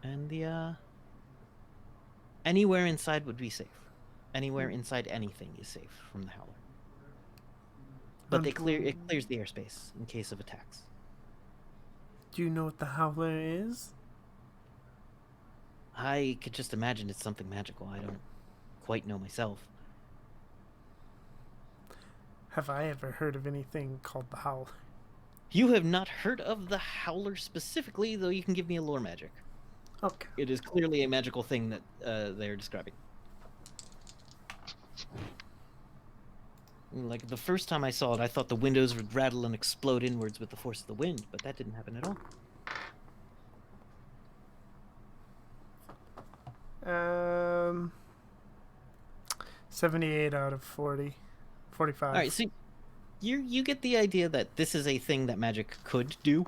And anywhere inside would be safe. Anywhere inside anything is safe from the howler. But it clears the airspace in case of attacks. Do you know what the howler is? I could just imagine it's something magical. I don't quite know myself. Have I ever heard of anything called the howler? You have not heard of the howler specifically, though you can give me a lore magic. Okay. It is clearly a magical thing that they're describing. Like, the first time I saw it, I thought the windows would rattle and explode inwards with the force of the wind, but that didn't happen at all. 78 out of 40. 45. All right, so you get the idea that this is a thing that magic could do.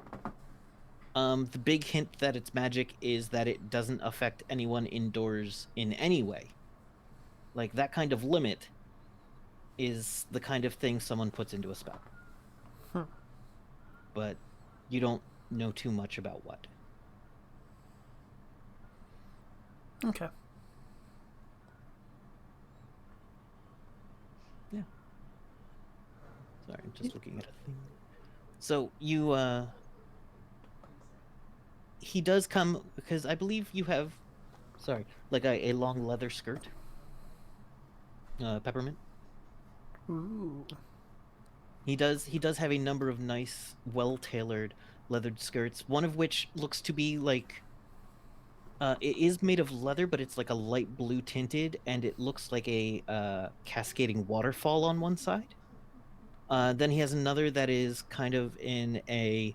The big hint that it's magic is that it doesn't affect anyone indoors in any way. Like, that kind of limit is the kind of thing someone puts into a spell. But you don't know too much about what. Okay. Yeah. Sorry, I'm just looking at a thing. So he does come because I believe you have, like a long leather skirt. Peppermint. Ooh. He does have a number of nice, well-tailored leathered skirts, one of which looks to be like it is made of leather, but it's like a light blue tinted, and it looks like a cascading waterfall on one side. Then he has another that is kind of it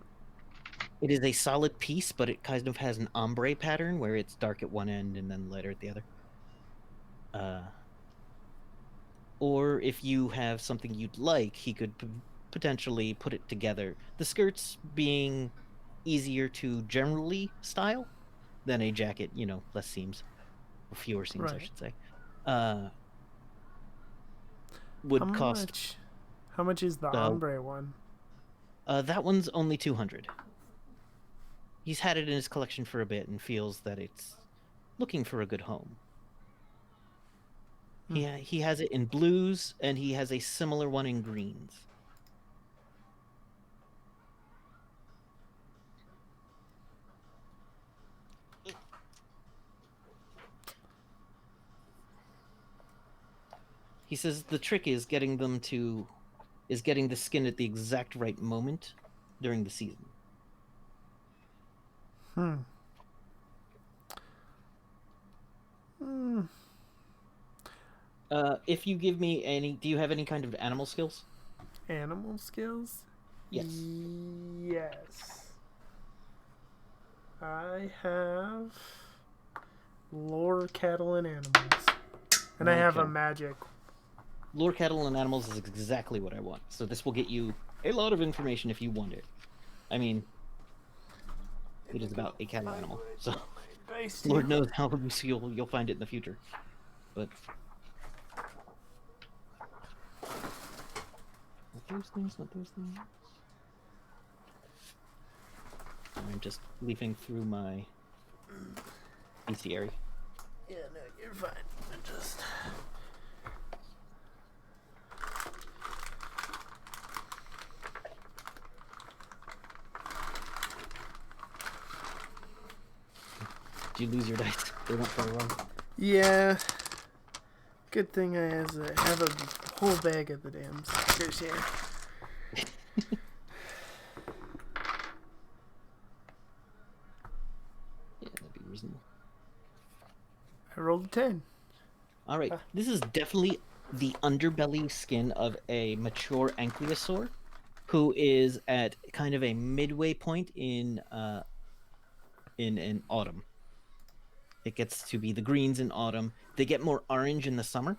is a solid piece, but it kind of has an ombre pattern where it's dark at one end and then lighter at the other. Or if you have something you'd like, he could potentially put it together. The skirts being easier to generally style than a jacket, less seams, or fewer seams, Right. I should say. Would cost. How much is the ombre one? That one's only 200. He's had it in his collection for a bit and feels that it's looking for a good home. He has it in blues, and he has a similar one in greens. He says the trick is getting the skin at the exact right moment during the season. If you give me do you have any kind of animal skills? Animal skills? Yes. Yes. I have lore, cattle, and animals. And I have a magic. Lore, cattle, and animals is exactly what I want. So this will get you a lot of information if you want it. I mean, it is about a cattle animal, so Lord knows how you'll find it in the future. But not those things. I'm just leafing through my bestiary. Yeah, no, you're fine. Did you lose your dice? They went for a run. Yeah. Good thing I have a whole bag of the damn stickers here. Yeah, that'd be reasonable. I rolled a 10. All right, this is definitely the underbelly skin of a mature ankylosaur, who is at kind of a midway point in autumn. It gets to be the greens in autumn. They get more orange in the summer.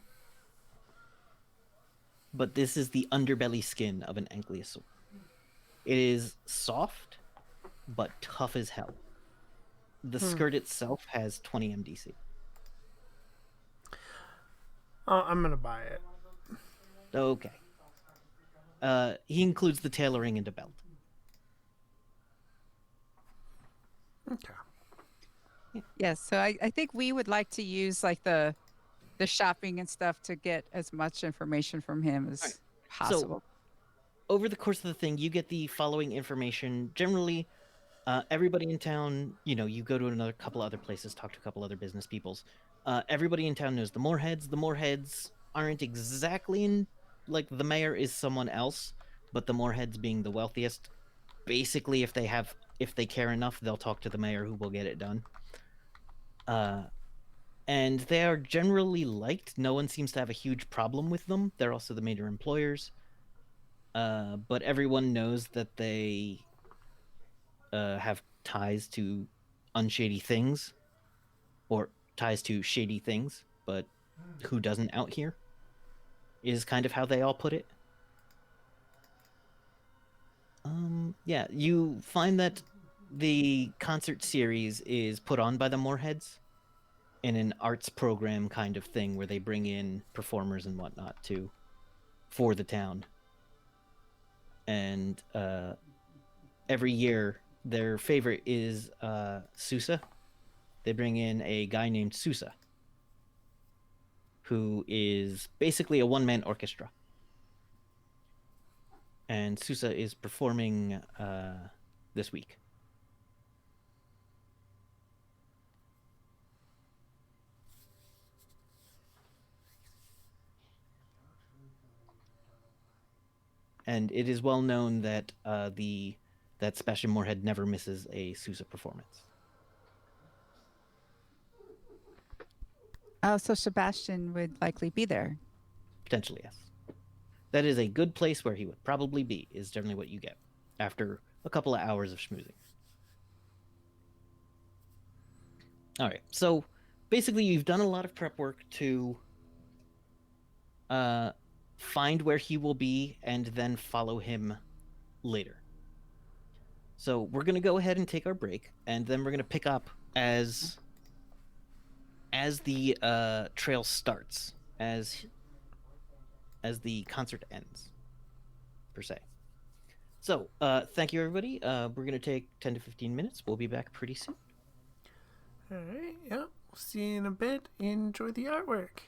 But this is the underbelly skin of an ankylosaur. It is soft, but tough as hell. The skirt itself has 20 MDC. I'm going to buy it. Okay. He includes the tailoring and a belt. Okay. Yes. So I think we would like to use like the shopping and stuff to get as much information from him as Alright. possible. Over the course of the thing, you get the following information. Generally, everybody in town, you go to another couple other places, talk to a couple other business peoples. Everybody in town knows the Moorheads. The Moorheads aren't exactly like the mayor is someone else, but the Moorheads being the wealthiest, basically if they care enough, they'll talk to the mayor who will get it done. And they are generally liked. No one seems to have a huge problem with them. They're also the major employers. But everyone knows that they have ties to unshady things, or ties to shady things, but who doesn't out here is kind of how they all put it. Yeah, you find that the concert series is put on by the Moorheads in an arts program kind of thing where they bring in performers and whatnot for the town. And every year their favorite is Sousa. They bring in a guy named Sousa, who is basically a one-man orchestra. And Sousa is performing this week. And it is well known that that Sebastian Moorhead never misses a Sousa performance. Oh, so Sebastian would likely be there. Potentially, yes. That is a good place where he would probably be, is generally what you get after a couple of hours of schmoozing. All right, so basically you've done a lot of prep work to find where he will be and then follow him later. So we're going to go ahead and take our break, and then we're going to pick up as the trail starts, as the concert ends, per se. So, thank you, everybody. We're going to take 10 to 15 minutes. We'll be back pretty soon. All right. Yep. We'll see you in a bit. Enjoy the artwork.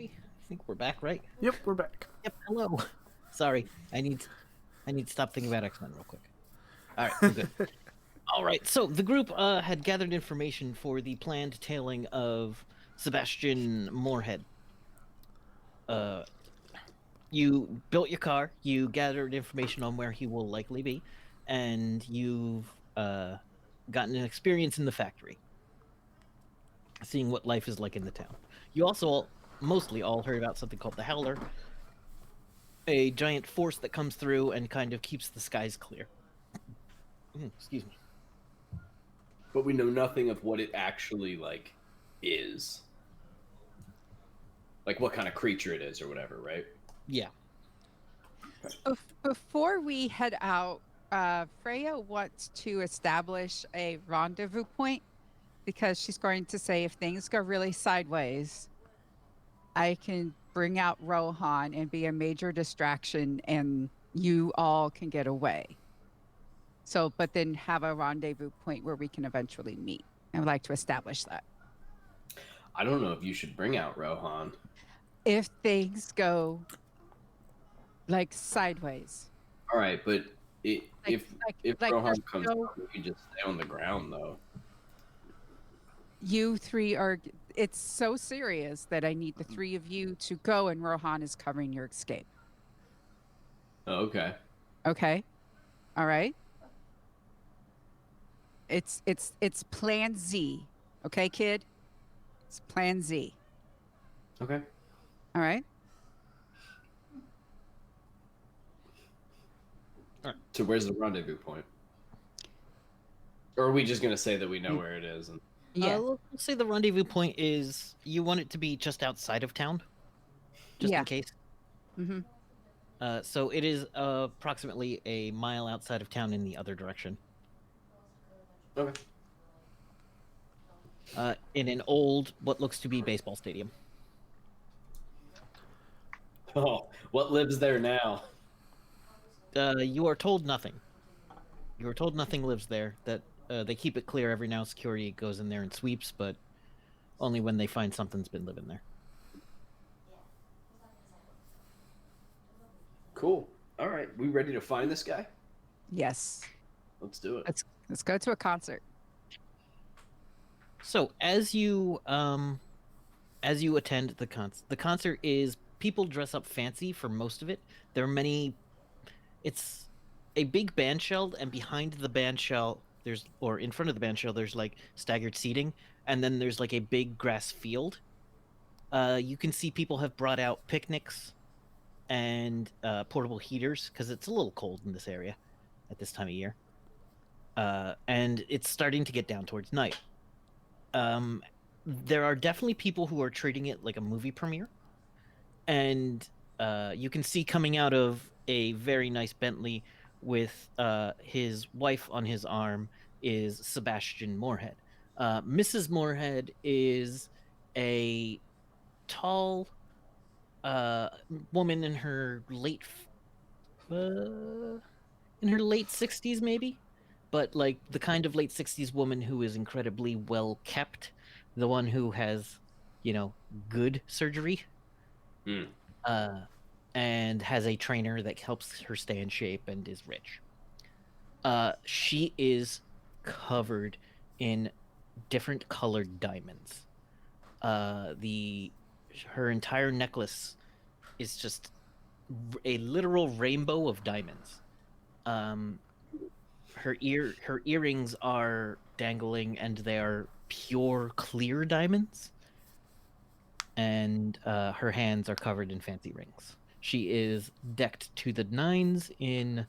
I think we're back, right? Yep, we're back. Yep. Hello. Sorry, I need to stop thinking about X-Men real quick. All right, we're good. All right, so the group had gathered information for the planned tailing of Sebastian Moorhead. You built your car, you gathered information on where he will likely be, and you've gotten an experience in the factory, seeing what life is like in the town. You also mostly all heard about something called the Howler, a giant force that comes through and kind of keeps the skies clear. Excuse me. But we know nothing of what it actually like is. Like what kind of creature it is or whatever, right? Yeah. Before we head out, Freya wants to establish a rendezvous point because she's going to say if things go really sideways, I can bring out Rohan and be a major distraction and you all can get away. So, but then have a rendezvous point where we can eventually meet. I would like to establish that. I don't know if you should bring out Rohan. If things go like sideways. All right, but if Rohan comes no, out, we can just stay on the ground though. You three are, it's so serious that I need the three of you to go and Rohan is covering your escape. Oh, okay. Okay. All right. It's plan Z. Okay, kid? It's plan Z. Okay. All right. So where's the rendezvous point? Or are we just gonna say that we know where it is? And Yeah. We'll say the rendezvous point is you want it to be just outside of town, just in case. Mm-hmm. So it is approximately a mile outside of town in the other direction. okay. In an old, what looks to be baseball stadium. Oh, what lives there now? You are told nothing. You are told nothing lives there. That they keep it clear every now. Security goes in there and sweeps, but only when they find something's been living there. Cool. All right, we ready to find this guy? Yes. Let's do it. Let's go to a concert. So as you attend the concert is people dress up fancy for most of it. There are many. It's a big band shell, and behind the band shell or in front of the band shell there's like staggered seating, and then there's like a big grass field. You can see people have brought out picnics and portable heaters because it's a little cold in this area at this time of year. And it's starting to get down towards night. There are definitely people who are treating it like a movie premiere. And you can see coming out of a very nice Bentley with his wife on his arm is Sebastian Moorhead. Mrs. Moorhead is a tall woman in her late 60s maybe, but like the kind of late 60s woman who is incredibly well kept, the one who has, good surgery. And has a trainer that helps her stay in shape and is rich. She is covered in different colored diamonds. Her entire necklace is just a literal rainbow of diamonds. Her earrings are dangling, and they are pure clear diamonds. And her hands are covered in fancy rings. She is decked to the nines in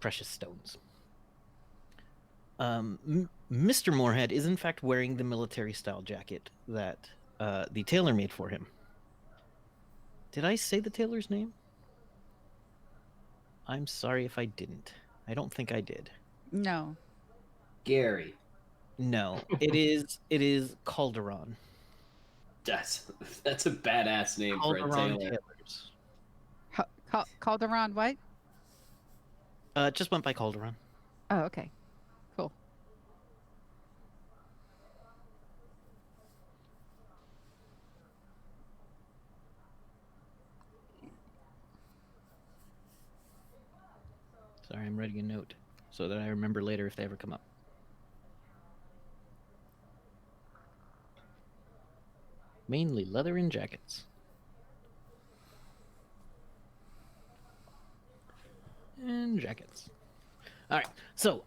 precious stones. Mr. Moorhead is in fact wearing the military-style jacket that the tailor made for him. Did I say the tailor's name? I'm sorry if I didn't. I don't think I did. No. Gary. No, it is Calderon. That's a badass name for a Calderon tailor. Tailors. Calderon, what? Just went by Calderon. Oh, okay. Cool. Sorry, I'm writing a note so that I remember later if they ever come up. Mainly leather and jackets. And jackets. All right. So,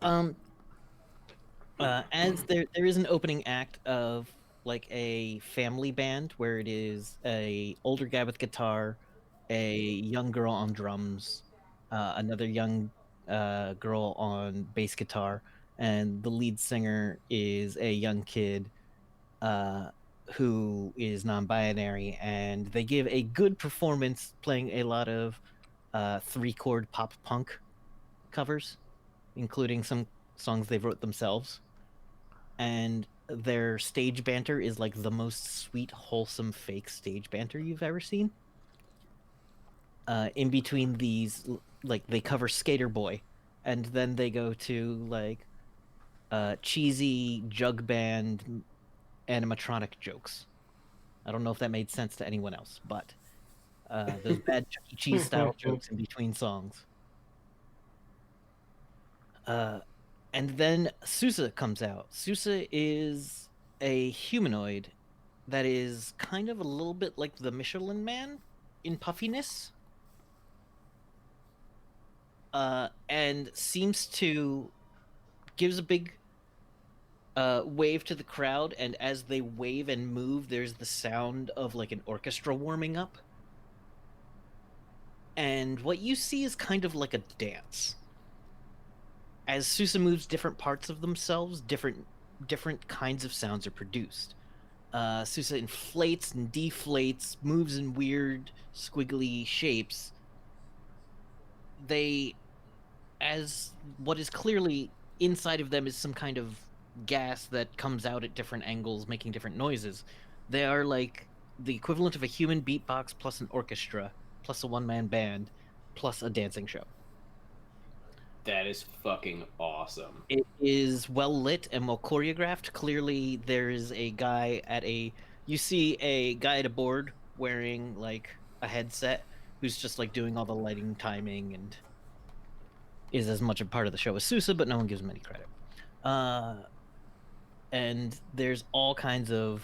as there is an opening act of like a family band where it is a older guy with guitar, a young girl on drums, another young girl on bass guitar, and the lead singer is a young kid who is non-binary, and they give a good performance playing a lot of three-chord pop punk covers, including some songs they wrote themselves. And their stage banter is like the most sweet, wholesome, fake stage banter you've ever seen. In between these, like they cover Skater Boy, and then they go to like cheesy jug band animatronic jokes. I don't know if that made sense to anyone else, but those bad Chuck E. Cheese style jokes in between songs. And then Sousa comes out. Sousa is a humanoid that is kind of a little bit like the Michelin Man in puffiness. And seems to gives a big wave to the crowd, and as they wave and move, there's the sound of like an orchestra warming up. And what you see is kind of like a dance. As Sousa moves different parts of themselves, different kinds of sounds are produced. Sousa inflates and deflates, moves in weird, squiggly shapes. They, as what is clearly inside of them is some kind of gas that comes out at different angles, making different noises. They are like the equivalent of a human beatbox plus an orchestra, plus a one-man band, plus a dancing show. That is fucking awesome. It is well lit and well choreographed. Clearly, there's a guy at a. You see a guy at a board wearing like a headset who's just like doing all the lighting, timing, and is as much a part of the show as Sousa, but no one gives him any credit. And there's all kinds of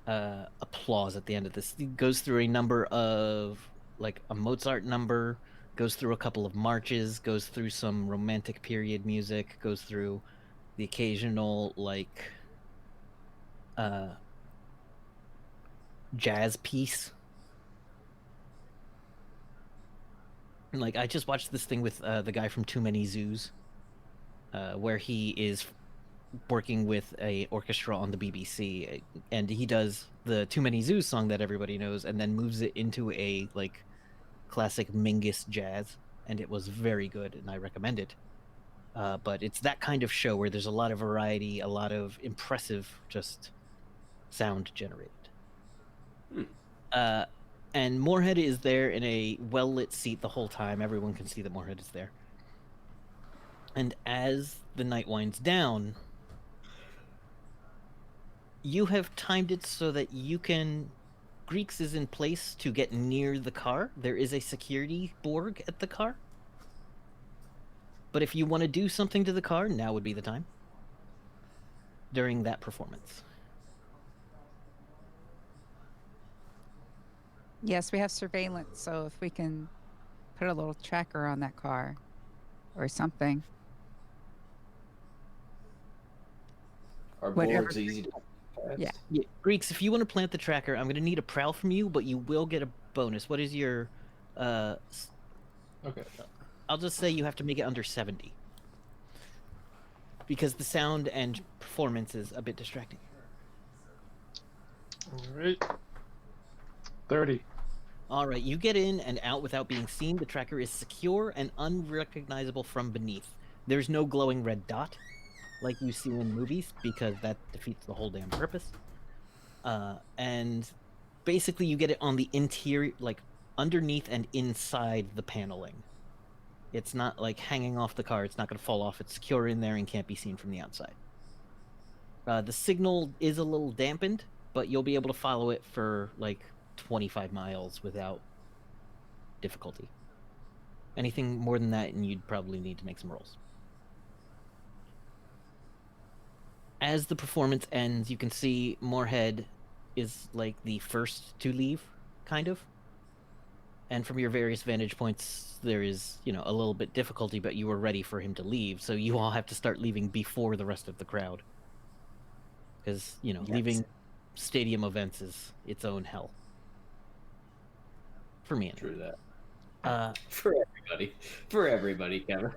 applause at the end of this. It goes through a number of like a Mozart number, goes through a couple of marches, goes through some romantic period music, goes through the occasional like jazz piece. And, like I just watched this thing with the guy from Too Many Zoos, where he is working with a orchestra on the BBC, and he does the Too Many Zoos song that everybody knows, and then moves it into a like classic Mingus jazz, and it was very good, and I recommend it. But it's that kind of show where there's a lot of variety, a lot of impressive just sound generated. And Moorhead is there in a well-lit seat the whole time. Everyone can see that Moorhead is there. And as the night winds down, you have timed it so that you can... Greeks is in place to get near the car. There is a security Borg at the car. But if you want to do something to the car, now would be the time. During that performance. Yes, we have surveillance, so if we can put a little tracker on that car or something. Are Whatever. Borgs easy to Yeah. Greeks, if you want to plant the tracker, I'm going to need a prowl from you, but you will get a bonus. What is your... Okay. I'll just say you have to make it under 70. Because the sound and performance is a bit distracting. All right. 30. All right, you get in and out without being seen. The tracker is secure and unrecognizable from beneath. There's no glowing red dot like you see in movies because that defeats the whole damn purpose. And basically, you get it on the interior, like underneath and inside the paneling. It's not like hanging off the car. It's not going to fall off. It's secure in there and can't be seen from the outside. The signal is a little dampened, but you'll be able to follow it for like 25 miles without difficulty. Anything more than that, and you'd probably need to make some rolls. As the performance ends, you can see Moorhead is like the first to leave, kind of. And from your various vantage points, there is, a little bit difficulty, but you were ready for him to leave, so you all have to start leaving before the rest of the crowd. Because, leaving stadium events is its own hell. For me, anyway. True that. For everybody, Kevin.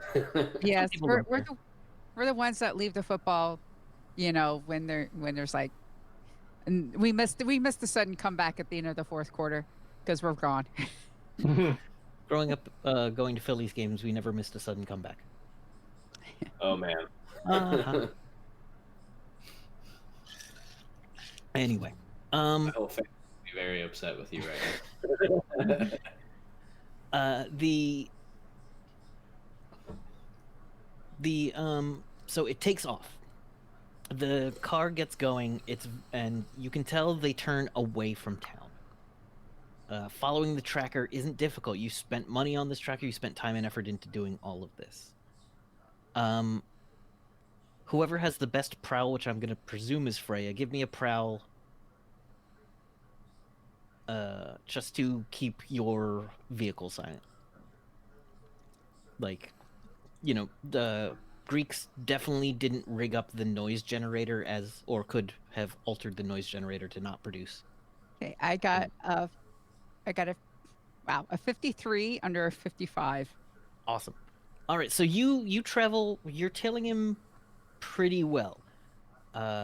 Yes, we're the ones that leave the football, when there's like, and we missed the sudden comeback at the end of the fourth quarter because we're gone. Growing up, going to Phillies games, we never missed a sudden comeback. Oh man. Anyway, my whole family would be very upset with you right now. So it takes off. The car gets going. And you can tell they turn away from town. Following the tracker isn't difficult. You spent money on this tracker. You spent time and effort into doing all of this. Whoever has the best prowl, which I'm going to presume is Freya, give me a prowl just to keep your vehicle silent. Like, the Greeks definitely didn't rig up the noise generator or could have altered the noise generator to not produce. Okay, I got a 53 under a 55. Awesome. All right, so you travel. You're tailing him pretty well.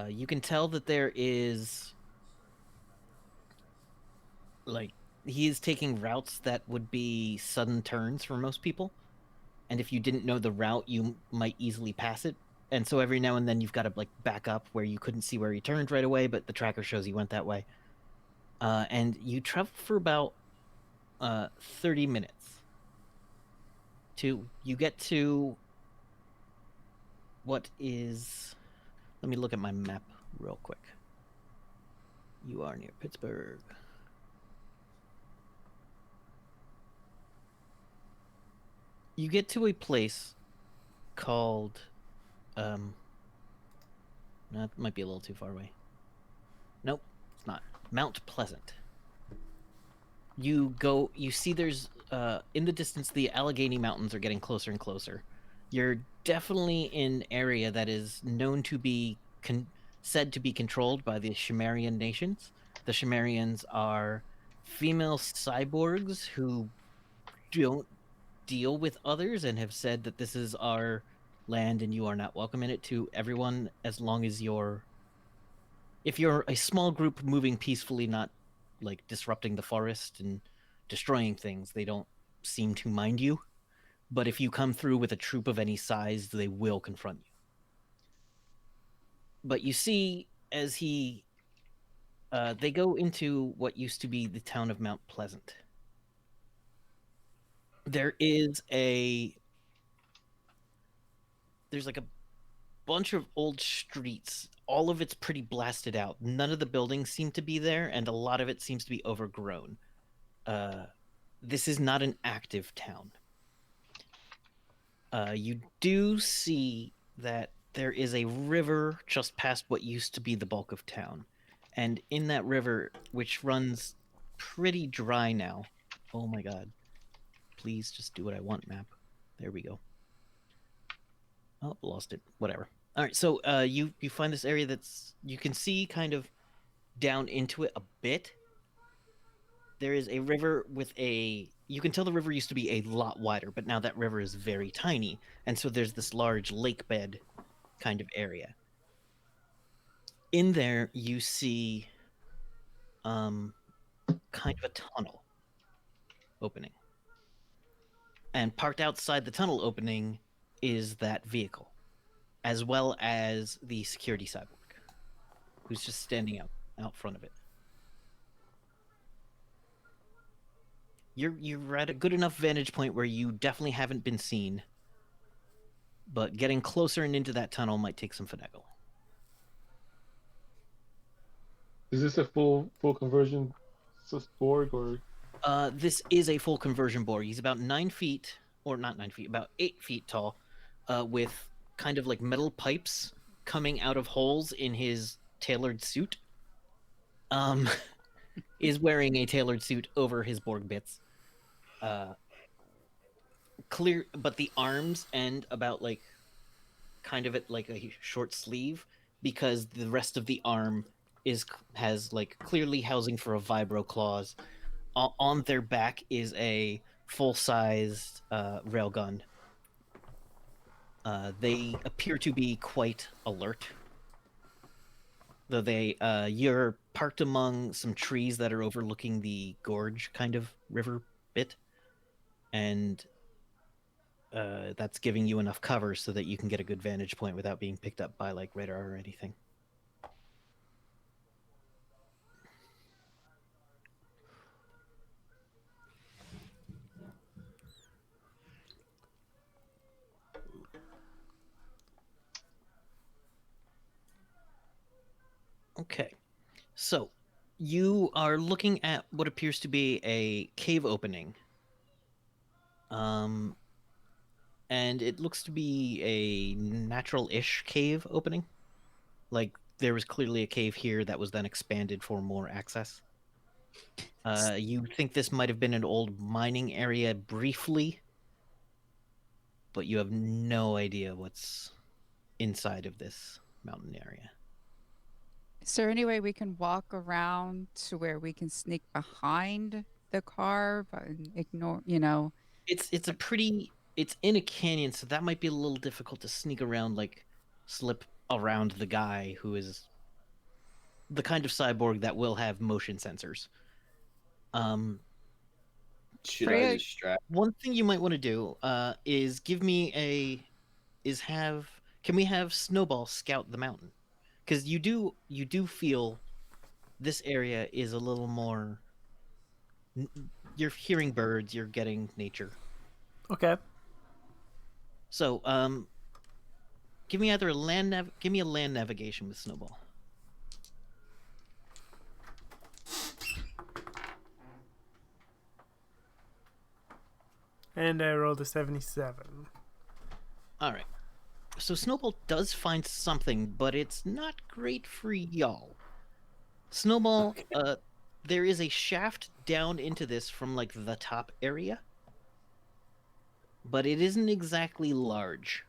You can tell that there is, like, he is taking routes that would be sudden turns for most people. And if you didn't know the route, you might easily pass it. And so every now and then you've got to like back up where you couldn't see where he turned right away, but the tracker shows he went that way. And you travel for about 30 minutes. You get to what is... Let me look at my map real quick. You are near Pittsburgh. You get to a place called, that might be a little too far away. Nope, it's not. Mount Pleasant. You see there's, in the distance, the Allegheny Mountains are getting closer and closer. You're definitely in an area that is known to be, said to be controlled by the Shimerian nations. The Shimerians are female cyborgs who don't deal with others and have said that this is our land and you are not welcome in it to everyone as long as if you're a small group moving peacefully, not like disrupting the forest and destroying things, they don't seem to mind you. But if you come through with a troop of any size, they will confront you. But you see, as they go into what used to be the town of Mount Pleasant. There's like a bunch of old streets. All of it's pretty blasted out. None of the buildings seem to be there, and a lot of it seems to be overgrown. This is not an active town. You do see that there is a river just past what used to be the bulk of town. And in that river, which runs pretty dry now... Oh my god. Please just do what I want, map. There we go. Oh, lost it. Whatever. All right, so you find this area that's... You can see kind of down into it a bit. There is a river with a... You can tell the river used to be a lot wider, but now that river is very tiny. And so there's this large lake bed kind of area. In there, you see kind of a tunnel. opening. And parked outside the tunnel opening is that vehicle, as well as the security cyborg, who's just standing out front of it. You're at a good enough vantage point where you definitely haven't been seen, but getting closer and into that tunnel might take some finagle. Is this a full conversion Borg or? This is a full conversion Borg. He's about 9 feet, or not 9 feet, about 8 feet tall, with kind of like metal pipes coming out of holes in his tailored suit. Is wearing a tailored suit over his Borg bits. Clear, but the arms end about like kind of at like a short sleeve, because the rest of the arm has like clearly housing for a vibro claws. On their back is a full-sized railgun. They appear to be quite alert, though you're parked among some trees that are overlooking the gorge kind of river bit, and that's giving you enough cover so that you can get a good vantage point without being picked up by like radar or anything. Okay, so you are looking at what appears to be a cave opening. And it looks to be a natural-ish cave opening. Like, there was clearly a cave here that was then expanded for more access. You think this might have been an old mining area briefly, but you have no idea what's inside of this mountain area. Is there any way we can walk around to where we can sneak behind the car but ignore, It's in a canyon, so that might be a little difficult to sneak around, like slip around the guy who is the kind of cyborg that will have motion sensors. Should I distract? One thing you might want to do is give me can we have Snowball scout the mountain? Because you do feel this area is a little more. You're hearing birds. You're getting nature. Okay. So, give me either give me a land navigation with Snowball. And I rolled a 77. All right. So Snowball does find something, but it's not great for y'all. Snowball, there is a shaft down into this from like the top area, but it isn't exactly large,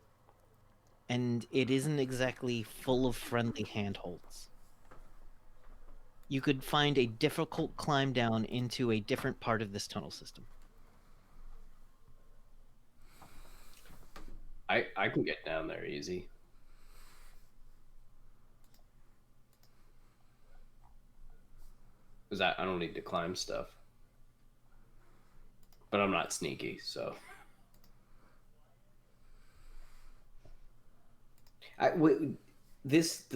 and it isn't exactly full of friendly handholds. You could find a difficult climb down into a different part of this tunnel system. I can get down there easy. Because I don't need to climb stuff. But I'm not sneaky, so. The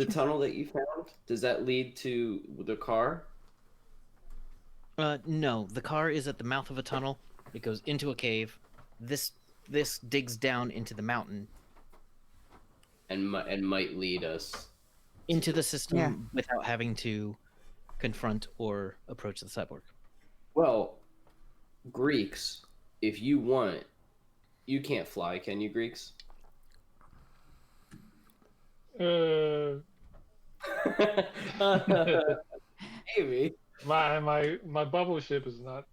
tunnel that you found, does that lead to the car? No, the car is at the mouth of a tunnel. It goes into a cave. This digs down into the mountain and might lead us into the system without having to confront or approach the cyborg. Well, Greeks, if you want, you can't fly, can you, Greeks? Maybe. My bubble ship is not.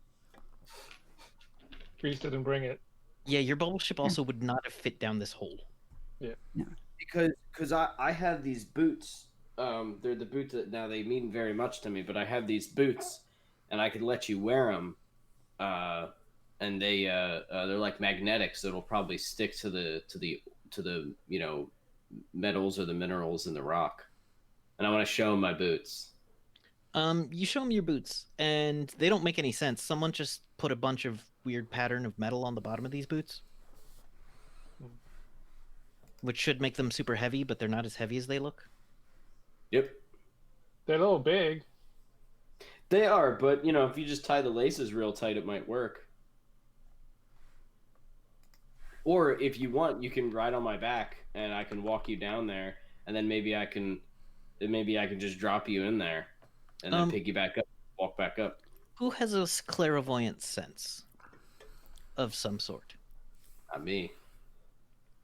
Greeks didn't bring it. Yeah, your bubble ship also would not have fit down this hole. Yeah. No. Because I have these boots. They're the boots that now they mean very much to me. But I have these boots, and I could let you wear them. And they're like magnetics that'll probably stick to the metals or the minerals in the rock. And I want to show them my boots. You show them your boots, and they don't make any sense. Someone just put a bunch of weird pattern of metal on the bottom of these boots, which should make them super heavy, but they're not as heavy as they look. Yep. They're a little big. They are, but if you just tie the laces real tight, it might work. Or if you want, you can ride on my back and I can walk you down there, and then maybe I can just drop you in there and then pick you back up, walk back up. Who has a clairvoyant sense of some sort? Not me.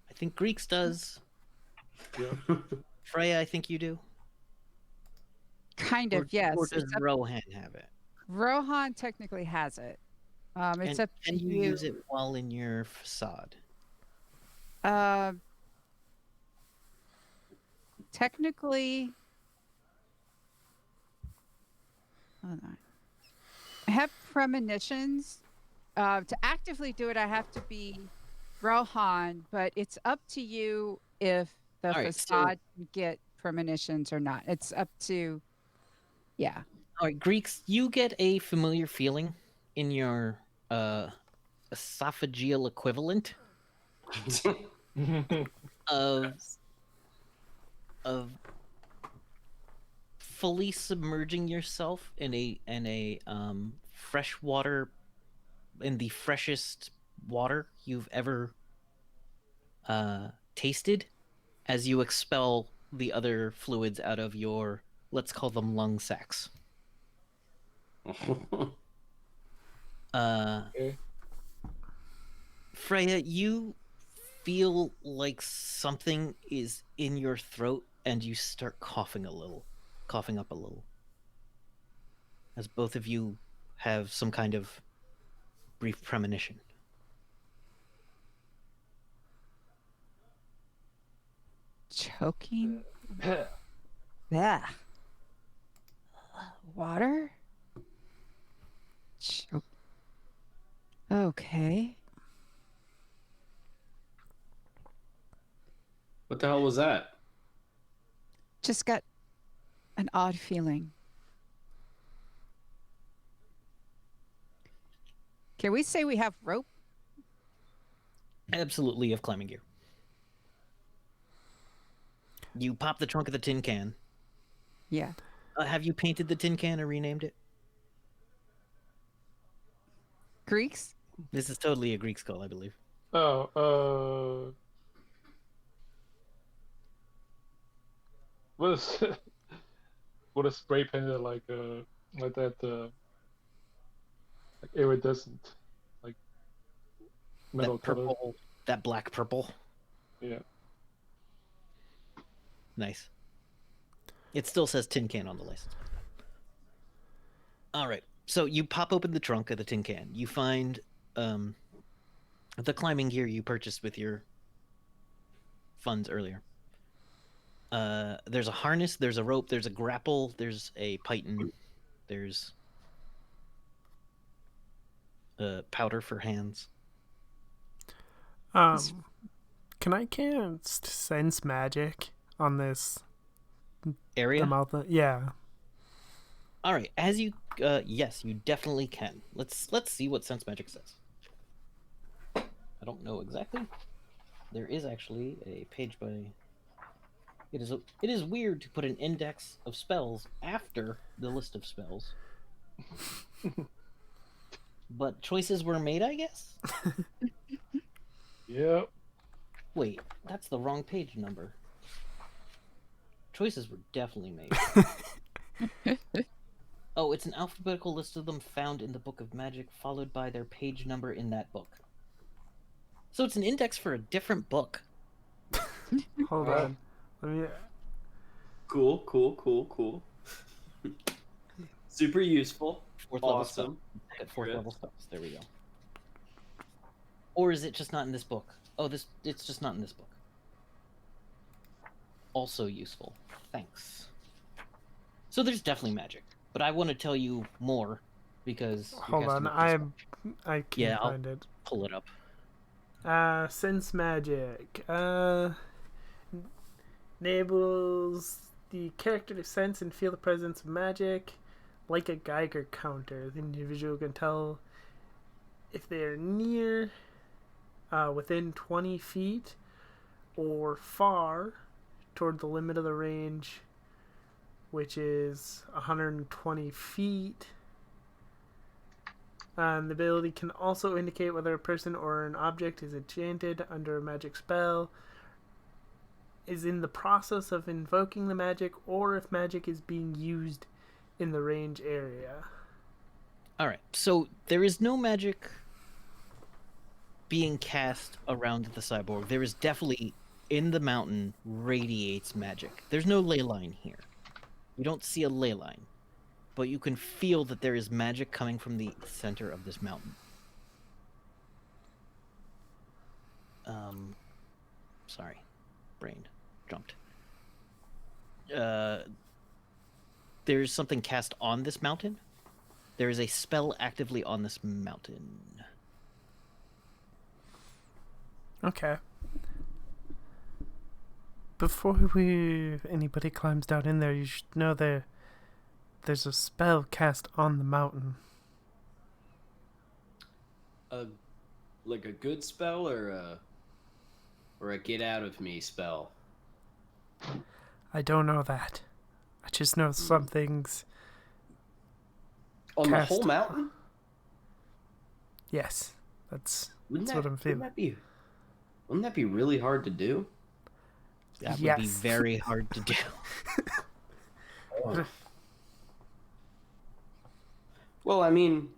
I think Greeks does. Yeah. Freya, I think you do. Kind of, yes. Or does Rohan have it? Rohan technically has it. It's up to Can you use it while in your facade? Technically, hold on. I have premonitions. To actively do it, I have to be Rohan, but it's up to you if the facade can get premonitions or not. It's up to, yeah. All right, Greeks, you get a familiar feeling in your esophageal equivalent of fully submerging yourself in a freshwater, in the freshest water you've ever tasted, as you expel the other fluids out of your, let's call them lung sacs. Okay. Freya, you feel like something is in your throat and you start coughing up a little. As both of you have some kind of brief premonition. Choking? Yeah. Water? Choke. Okay. What the hell was that? Just got an odd feeling. Can we say we have rope? Absolutely, you have climbing gear. You pop the trunk of the tin can. Yeah. Have you painted the tin can or renamed it? Greeks? This is totally a Greek skull, I believe. Oh, what is what is spray painted like that like iridescent, like metal That purple, color. that black purple. Yeah. Nice. It still says tin can on the license. All right. So you pop open the trunk of the tin can. You find the climbing gear you purchased with your funds earlier. There's a harness, there's a rope, there's a grapple, there's a python, there's powder for hands. Can I cast sense magic on this area? Yeah. All right. As you, yes, you definitely can. Let's see what sense magic says. I don't know exactly. There is actually a page by. It is weird to put an index of spells after the list of spells. But choices were made, I guess? Yep. Wait, that's the wrong page number. Choices were definitely made. Oh, it's an alphabetical list of them found in the Book of Magic, followed by their page number in that book. So it's an index for a different book. Hold on. Let me... Cool. Super useful. Awesome. Fourth level spells. There we go. Or is it just not in this book? Oh, it's just not in this book. Also useful. Thanks. So there's definitely magic, but I want to tell you more because hold on, I can't find it. Pull it up. Sense magic. Enables the character to sense and feel the presence of magic like a Geiger counter. The individual can tell if they are near, within 20 feet, or far toward the limit of the range, which is 120 feet. The ability can also indicate whether a person or an object is enchanted under a magic spell, is in the process of invoking the magic, or if magic is being used in the range area. All right. So there is no magic being cast around the cyborg. There is definitely in the mountain radiates magic. There's no ley line here. You don't see a ley line, but you can feel that there is magic coming from the center of this mountain. Sorry, brain jumped. There's something cast on this mountain. There is a spell actively on this mountain. Okay. Before anybody climbs down in there, you should know there's a spell cast on the mountain. Like a good spell or a get out of me spell? I don't know that. I just know something's On cast. the whole mountain? Yes, that's Wouldn't what I'm feeling. Wouldn't that be really hard to do? That Yes. would be very hard to do. Well, I mean,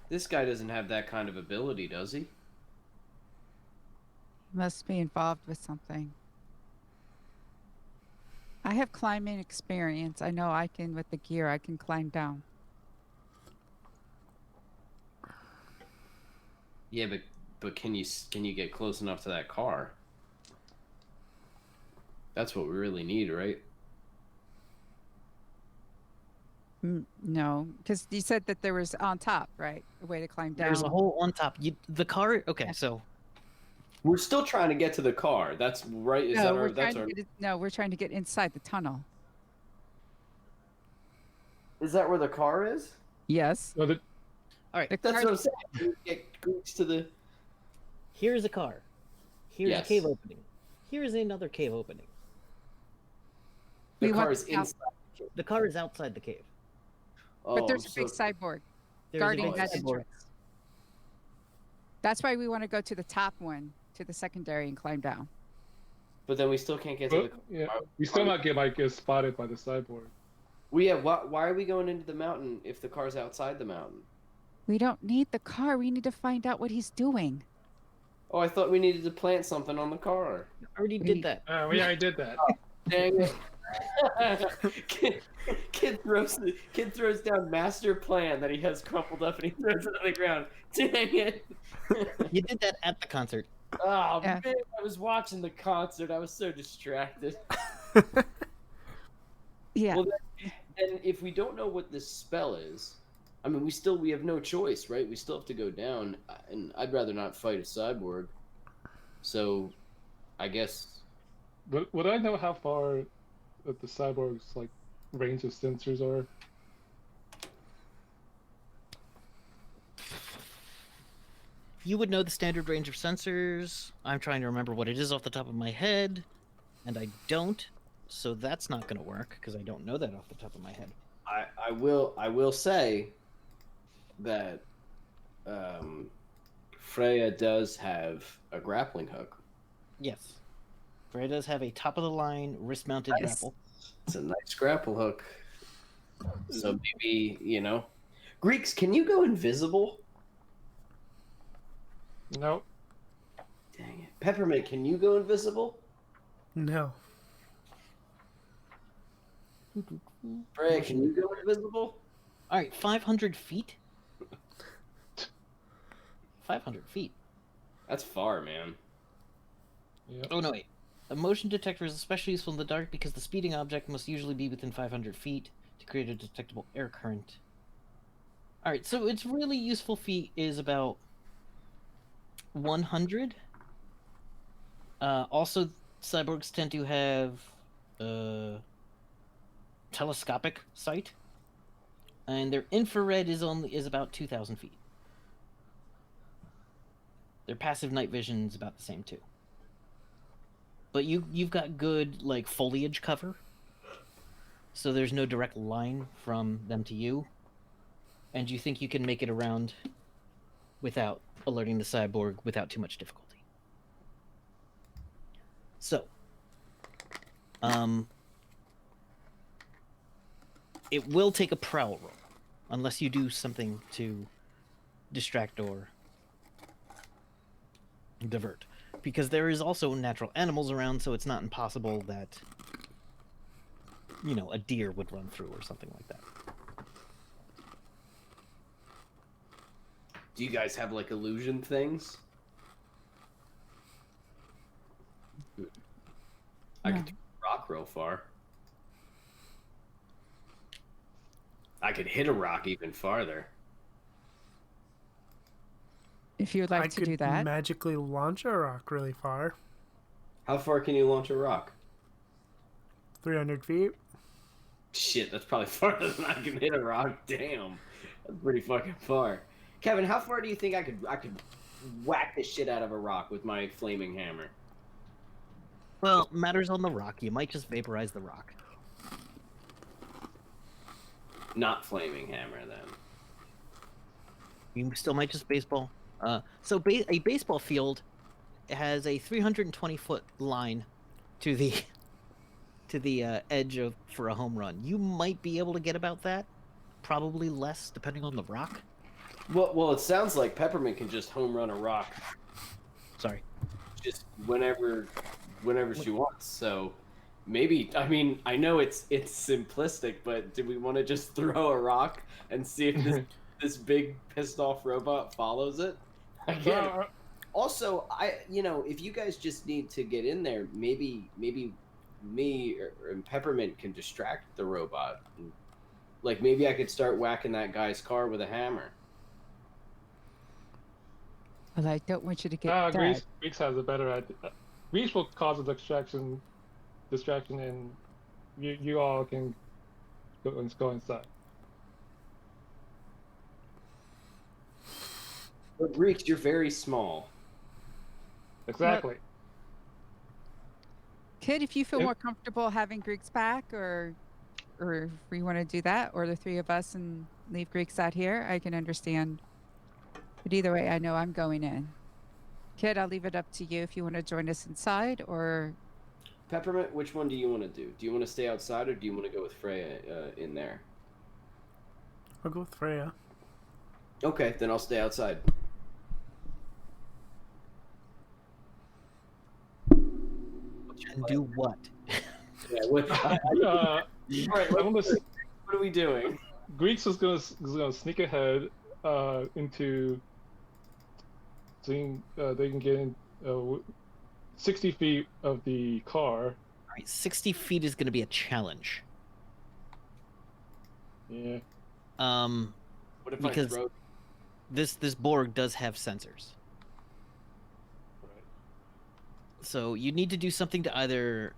this guy doesn't have that kind of ability, does he? Must be involved with something. I have climbing experience. I know I can, with the gear, I can climb down. Yeah, but can you get close enough to that car? That's what we really need, right? No, because you said that there was on top, right? A way to climb down. There's a hole on top. The car. Okay, Yeah. so We're still trying to get to the car. That's right. Is that our? That's our. No, we're trying to get inside the tunnel. Is that where the car is? Yes. all right. That's what I'm saying. Get Greeks to the. Here's a car. Here's Yes. a cave opening. Here's another cave opening. The We want car is the house. inside. The car is outside the cave. But there's Oh, a big cyborg There's guarding a big that cyborg. entrance. That's why we want to go to the top one, to the secondary, and climb down. But then we still can't get to the. Yeah, we still might get spotted by the cyborg. Well, yeah. Why are we going into the mountain if the car's outside the mountain? We don't need the car. We need to find out what he's doing. Oh, I thought we needed to plant something on the car. I already did that. We already did that. Dang it. kid throws down master plan that he has crumpled up and he throws it on the ground. Dang it. You did that at the concert. Oh, Yeah. man, I was watching the concert. I was so distracted. Yeah. Well, then if we don't know what this spell is, I mean, we have no choice, right? We still have to go down, and I'd rather not fight a cyborg. So, I guess. But would I know how far that the cyborg's like range of sensors are? You would know the standard range of sensors. I'm trying to remember what it is off the top of my head, and I don't. So that's not going to work because I don't know that off the top of my head. I will say that Freya does have a grappling hook. Yes. Freya does have a top-of-the-line wrist-mounted Nice. grapple. It's a nice grapple hook. So maybe, Greeks, can you go invisible? No. Dang it. Peppermint, can you go invisible? No. Freya, can you go invisible? All right, 500 feet? 500 feet. That's far, man. Yeah. Oh, no, wait. A motion detector is especially useful in the dark because the speeding object must usually be within 500 feet to create a detectable air current. Alright, so its really useful feat is about 100. Also, cyborgs tend to have telescopic sight. And their infrared is about 2,000 feet. Their passive night vision is about the same too. But you've got good like foliage cover, so there's no direct line from them to you, and you think you can make it around without alerting the cyborg without too much difficulty. So, it will take a prowl roll, unless you do something to distract or divert. Because there is also natural animals around, so it's not impossible that, a deer would run through or something like that. Do you guys have like illusion things? I could throw a rock real far. I could hit a rock even farther. If you would like to do that. Magically launch a rock really far. How far can you launch a rock? 300 feet. Shit, that's probably farther than I can hit a rock. Damn, that's pretty fucking far. Kevin, how far do you think I could whack the shit out of a rock with my flaming hammer? Well, matters on the rock. You might just vaporize the rock. Not flaming hammer, then. You still might just baseball. So a baseball field has a 320-foot line to the edge for a home run. You might be able to get about that. Probably less, depending on the rock. Well, it sounds like Peppermint can just home run a rock. Sorry. Just whenever she wants. So maybe, I mean, I know it's simplistic, but do we want to just throw a rock and see if this big pissed off robot follows it? Again. Also, if you guys just need to get in there, maybe me and Peppermint can distract the robot. Like maybe I could start whacking that guy's car with a hammer. Well, I don't want you to get dead. Greeks has a better idea. Greeks will cause a distraction, and you all can go inside. But Greeks, you're very small. Exactly. Kid, if you feel more comfortable having Greeks back, or if we want to do that, or the three of us and leave Greeks out here, I can understand. But either way, I know I'm going in. Kid, I'll leave it up to you if you want to join us inside, or... Peppermint, which one do you want to do? Do you want to stay outside, or do you want to go with Freya in there? I'll go with Freya. Okay, then I'll stay outside. And do what? Yeah, all right, what are we doing? Greeks is gonna sneak ahead into seeing they can get in 60 feet of the car. All right, 60 feet is going to be a challenge. Yeah. What if because I throw... this Borg does have sensors. Right. So you need to do something to either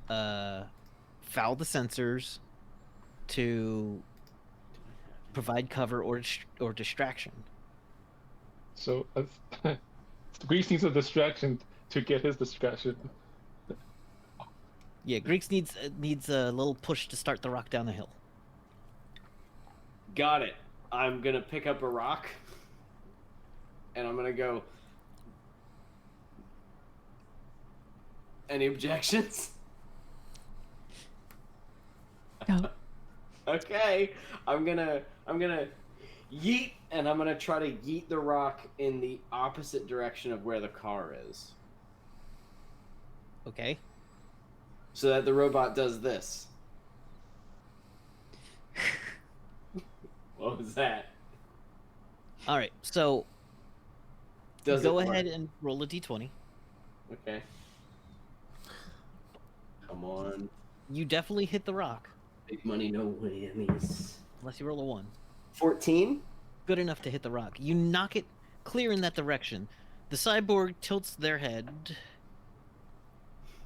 foul the sensors to provide cover or distraction. So Greeks needs a distraction to get his distraction. Yeah, Greeks needs a little push to start the rock down the hill. Got it. I'm gonna pick up a rock, and I'm gonna go. Any objections? No. Okay, I'm gonna yeet, and I'm gonna try to yeet the rock in the opposite direction of where the car is. Okay. So that the robot does this. What was that? All right. So Does go it work? ahead and roll a d20. Okay. Come on. You definitely hit the rock. Big money, no whammies. Unless you roll a 1. 14? Good enough to hit the rock. You knock it clear in that direction. The cyborg tilts their head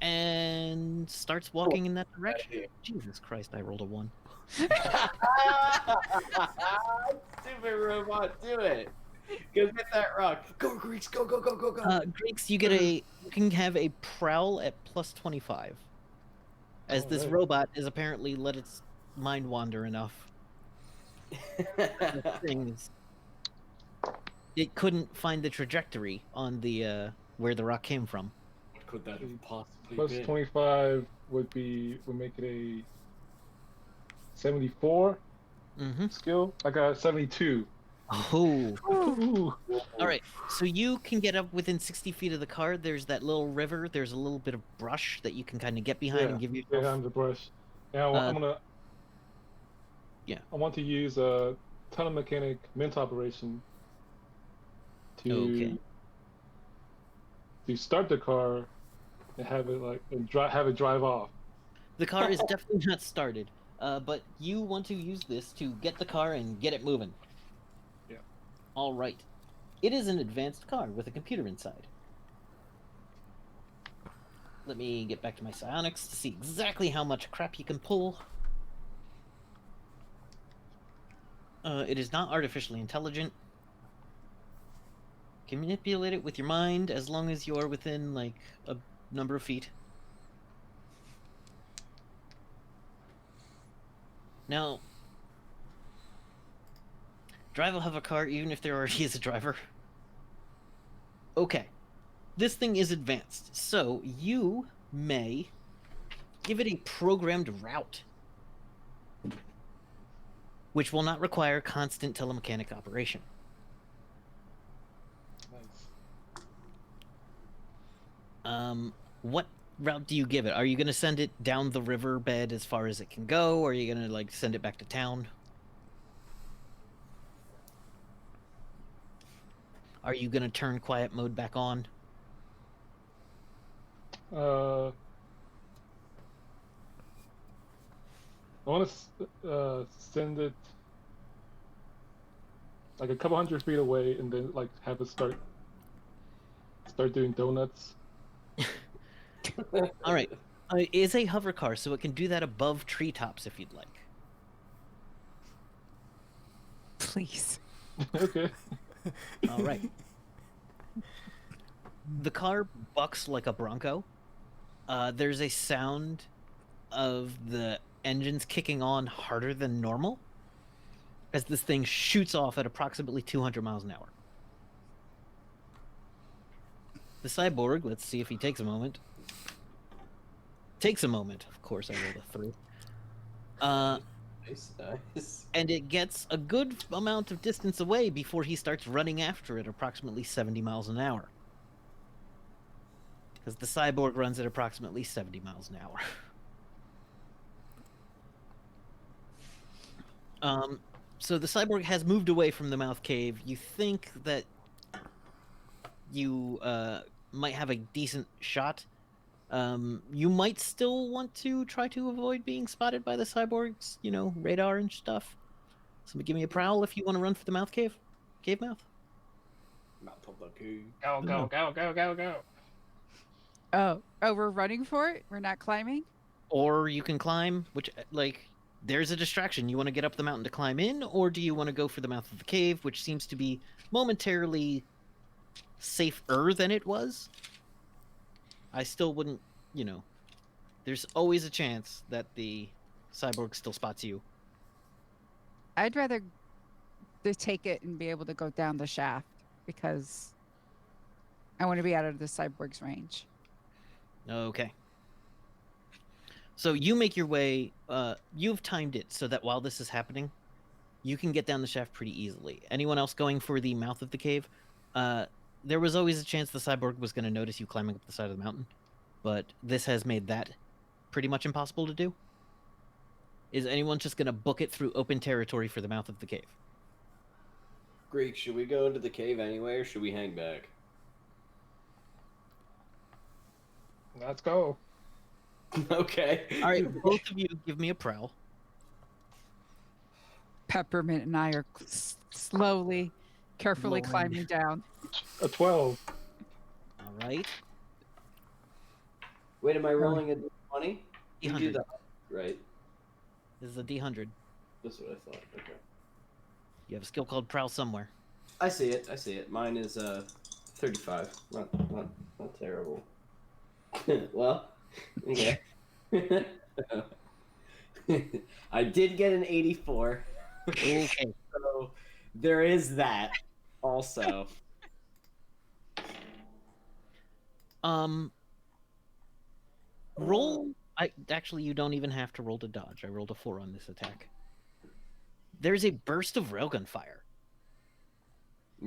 and starts walking in that direction. Jesus Christ, I rolled a 1. Stupid robot, do it. Go get that rock. Go, Greeks, go, go, go, go, go. Greeks, you can have a prowl at plus 25. As this robot is apparently let its mind wander enough. It couldn't find the trajectory on the where the rock came from. What could that have possibly Plus been? 25 would make it a 74 skill. I got 72. Oh. Ooh. All right. So you can get up within 60 feet of the car. There's that little river. There's a little bit of brush that you can kind of get behind and give yourself. Behind the brush. Now I'm gonna. Yeah. I want to use a telemechanic mint operation to start the car and have it drive off. The car is definitely not started, but you want to use this to get the car and get it moving. Yeah. All right. It is an advanced car with a computer inside. Let me get back to my psionics to see exactly how much crap you can pull. It is not artificially intelligent. You can manipulate it with your mind as long as you are within, like, a number of feet. Now, drive will have a car even if there already is a driver. Okay. This thing is advanced, so you may give it a programmed route, which will not require constant telemechanic operation. Nice. What route do you give it? Are you going to send it down the riverbed as far as it can go, or are you going to, like, send it back to town? Are you going to turn quiet mode back on? I want to send it like a couple hundred feet away, and then like have it start doing donuts. All right. It is a hover car, so it can do that above treetops if you'd like. Please. Okay. All right. The car bucks like a Bronco. There's a sound of the engines kicking on harder than normal as this thing shoots off at approximately 200 miles an hour. The cyborg, let's see if he takes a moment. Takes a moment. Of course, I rolled a 3. Nice. And it gets a good amount of distance away before he starts running after it, approximately 70 miles an hour. Because the cyborg runs at approximately 70 miles an hour. So the cyborg has moved away from the mouth cave. You think that you might have a decent shot. You might still want to try to avoid being spotted by the cyborg's, radar and stuff. Somebody give me a prowl if you want to run for the mouth cave. Cave mouth. Mouth of the cave. Go. Oh, we're running for it? We're not climbing? Or you can climb, which, there's a distraction. You want to get up the mountain to climb in, or do you want to go for the mouth of the cave, which seems to be momentarily safer than it was? I still wouldn't, there's always a chance that the cyborg still spots you. I'd rather to take it and be able to go down the shaft because I want to be out of the cyborg's range. Okay. So you make your way, you've timed it so that while this is happening, you can get down the shaft pretty easily. Anyone else going for the mouth of the cave? There was always a chance the cyborg was going to notice you climbing up the side of the mountain, but this has made that pretty much impossible to do. Is anyone just going to book it through open territory for the mouth of the cave? Greek, should we go into the cave anyway, or should we hang back? Let's go. Okay. All right, both of you give me a prowl. Peppermint and I are slowly, carefully Lowering. climbing down. A 12. All right. Wait, am I rolling a 20? You do 100. that, right? This is a D100. That's what I thought. Okay. You have a skill called Prowl somewhere. I see it. Mine is 35. Not terrible. Well, okay. I did get an 84. Okay. So there is that also. Roll. Actually, you don't even have to roll to dodge. I rolled a 4 on this attack. There's a burst of railgun fire.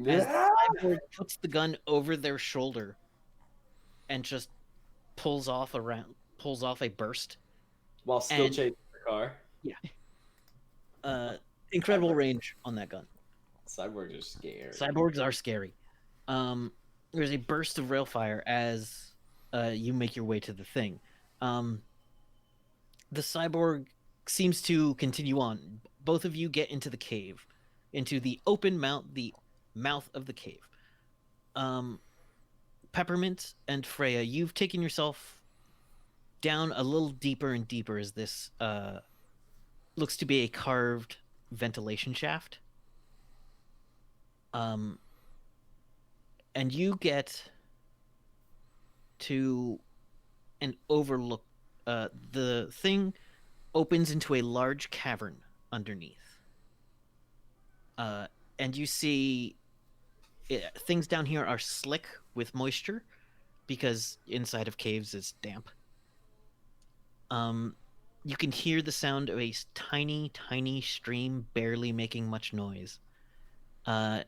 As the cyborg puts the gun over their shoulder and just pulls off a burst While still chasing the car. Yeah. Incredible range on that gun. Cyborgs are scary. Cyborgs are scary. There's a burst of railfire as you make your way to the thing. The cyborg seems to continue on. Both of you get into the cave, into the open mouth, the mouth of the cave. Peppermint and Freya, you've taken yourself down a little deeper and deeper as this looks to be a carved ventilation shaft. And you get to an overlook. The thing opens into a large cavern underneath. And you see things down here are slick with moisture because inside of caves is damp. You can hear the sound of a tiny, tiny stream barely making much noise. And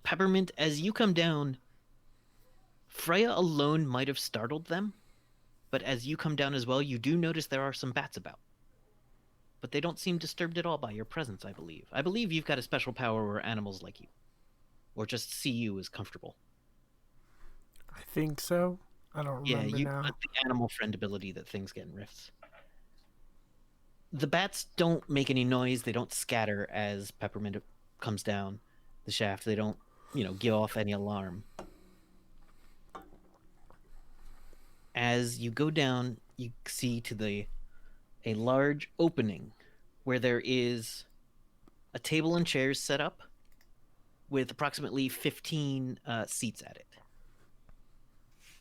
Peppermint, as you come down, Freya alone might have startled them, but as you come down as well, you do notice there are some bats about. But they don't seem disturbed at all by your presence, I believe. I believe you've got a special power where animals like you, or just see you as comfortable. I think so. I don't remember now. Got the animal friend ability that things get in rifts. The bats don't make any noise. They don't scatter as Peppermint comes down the shaft. They don't, give off any alarm. As you go down, you see a large opening where there is a table and chairs set up with approximately 15 seats at it.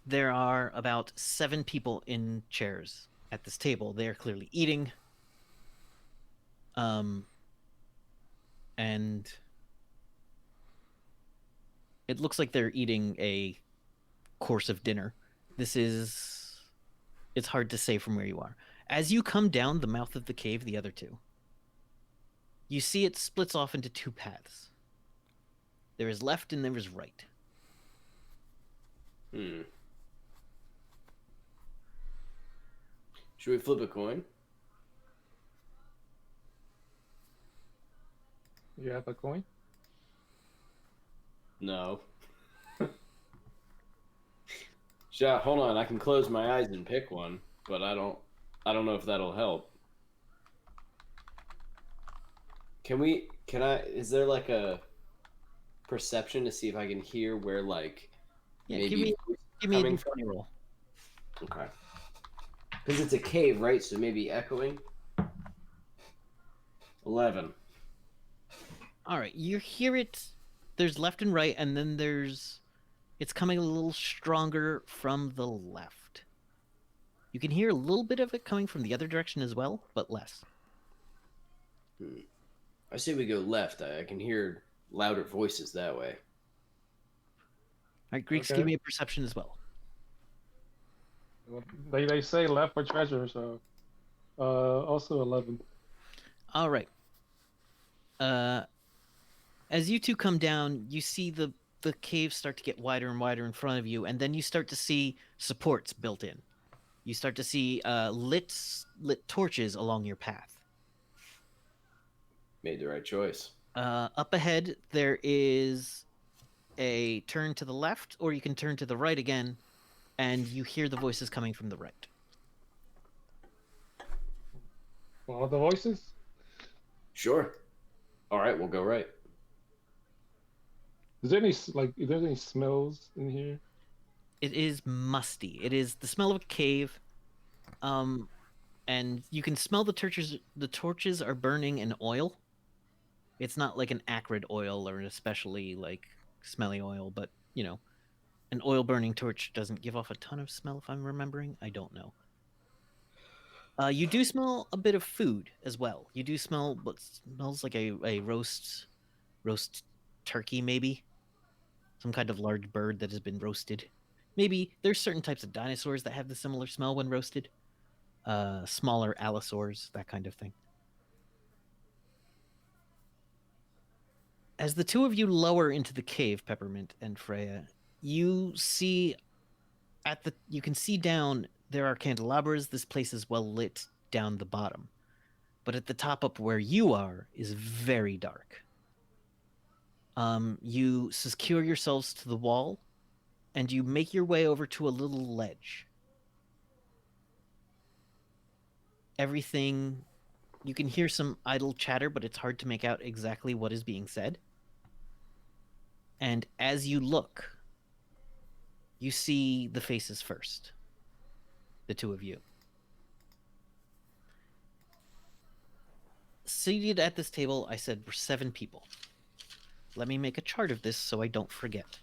There are about 7 people in chairs at this table. They are clearly eating. And it looks like they're eating a course of dinner. It's hard to say from where you are. As you come down the mouth of the cave, the other two, you see it splits off into 2 paths. There is left and there is right. Should we flip a coin? You have a coin? No. Hold on, I can close my eyes and pick one, but I don't know if that'll help. Is there like a perception to see if I can hear where maybe give me a d20 roll. Okay. Because it's a cave, right? So maybe echoing. 11. All right, you hear it. There's left and right, and then it's coming a little stronger from the left. You can hear a little bit of it coming from the other direction as well, but less. I say we go left. I can hear louder voices that way. All right, Greeks, Okay. give me a perception as well. Well, they say left for treasure, so also 11. All right. As you two come down, you see the caves start to get wider and wider in front of you, and then you start to see supports built in. You start to see lit torches along your path. Made the right choice. Up ahead, there is a turn to the left, or you can turn to the right again, and you hear the voices coming from the right. Follow the voices? Sure. All right, we'll go right. Is there any smells in here? It is musty. It is the smell of a cave, and and you can smell the torches. The torches are burning in oil. It's not like an acrid oil or an especially like smelly oil, but you know, an oil burning torch doesn't give off a ton of smell. If I'm remembering, I don't know. You do smell a bit of food as well. You do smell what smells like a roast turkey, maybe some kind of large bird that has been roasted. Maybe there's certain types of dinosaurs that have the similar smell when roasted. Smaller allosaurs, that kind of thing. As the two of you lower into the cave, Peppermint and Freya, you see you can see down there are candelabras. This place is well lit down the bottom. But at the top up where you are is very dark. You secure yourselves to the wall and you make your way over to a little ledge. Everything, you can hear some idle chatter, but it's hard to make out exactly what is being said. And as you look, you see the faces first. The two of you. Seated at this table, I said we're 7 people. Let me make a chart of this so I don't forget.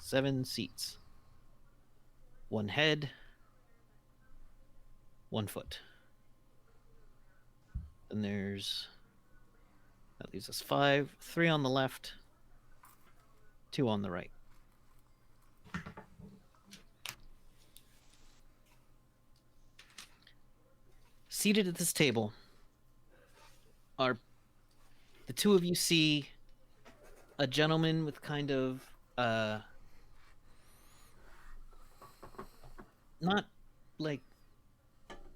7 seats. 1 head. 1 foot. Then that leaves us 5. 3 on the left. 2 on the right. Seated at this table are the two of you see a gentleman with kind of not like,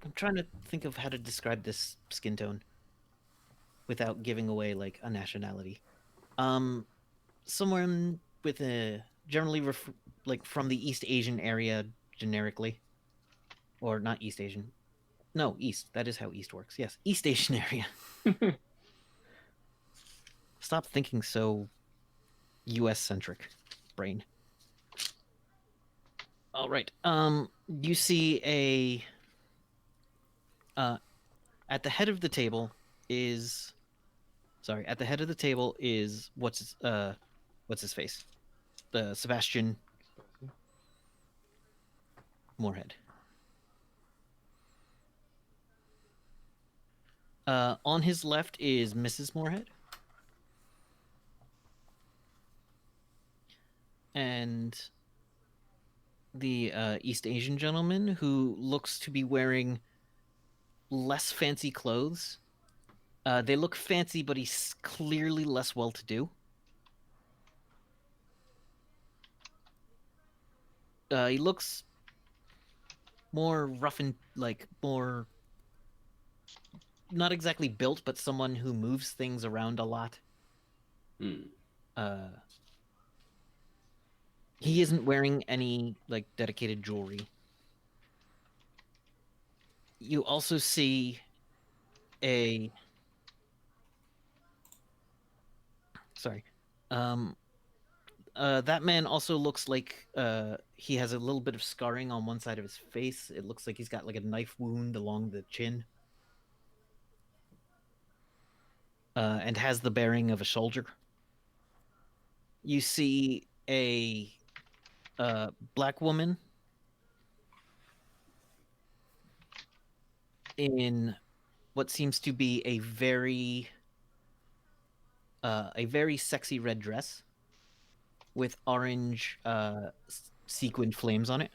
I'm trying to think of how to describe this skin tone without giving away like a nationality. Someone with a generally like from the East Asian area generically, or not East Asian. No, East. That is how East works. Yes, East Asian area. Stop thinking so U.S. centric, brain. All right. You see at the head of the table is what's his face? The Sebastian Moorhead. On his left is Mrs. Moorhead. And the East Asian gentleman who looks to be wearing less fancy clothes. They look fancy, but he's clearly less well-to-do. He looks more rough and more not exactly built, but someone who moves things around a lot. He isn't wearing any like dedicated jewelry. You also see that man also looks like he has a little bit of scarring on one side of his face. It looks like he's got like a knife wound along the chin. And has the bearing of a soldier. You see a black woman in what seems to be a very sexy red dress with orange sequined flames on it.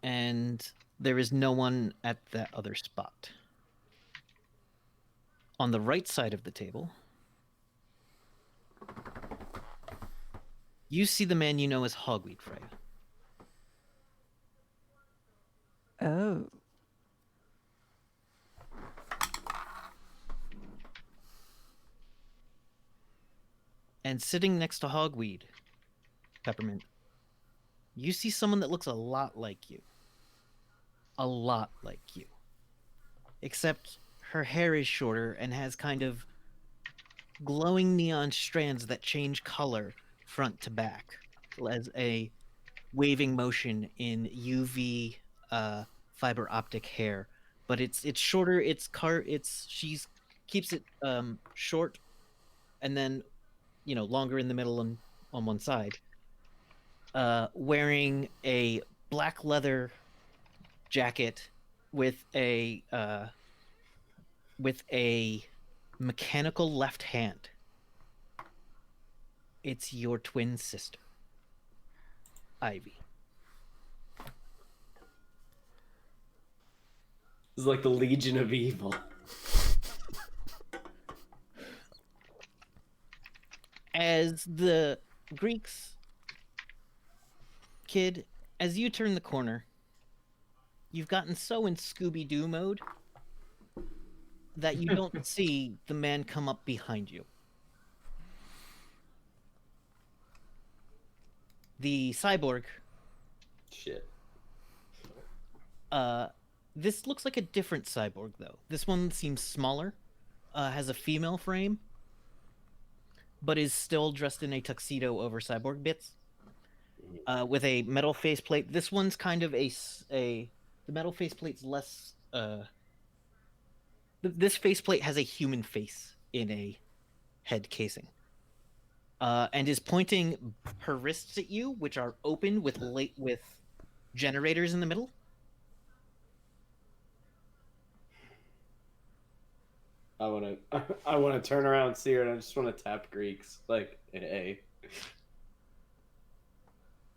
And there is no one at that other spot. On the right side of the table, you see the man you know as Hogweed, Freya. Oh. And sitting next to Hogweed, Peppermint, you see someone that looks a lot like you. A lot like you. Except her hair is shorter and has kind of glowing neon strands that change color front to back as a waving motion in UV fiber optic hair. But it's shorter. She's keeps it short, and then longer in the middle and on one side. Wearing a black leather jacket with a mechanical left hand. It's your twin sister, Ivy. It's like the Legion of Evil. As the Greeks kid, as you turn the corner, you've gotten so in Scooby-Doo mode that you don't see the man come up behind you. The cyborg. Shit. This looks like a different cyborg, though. This one seems smaller, has a female frame, but is still dressed in a tuxedo over cyborg bits, with a metal faceplate. This one's kind of the metal faceplate's less. This faceplate has a human face in a head casing, and is pointing her wrists at you, which are open with generators in the middle. I wanna turn around and see her, and I just wanna tap Greeks like, hey.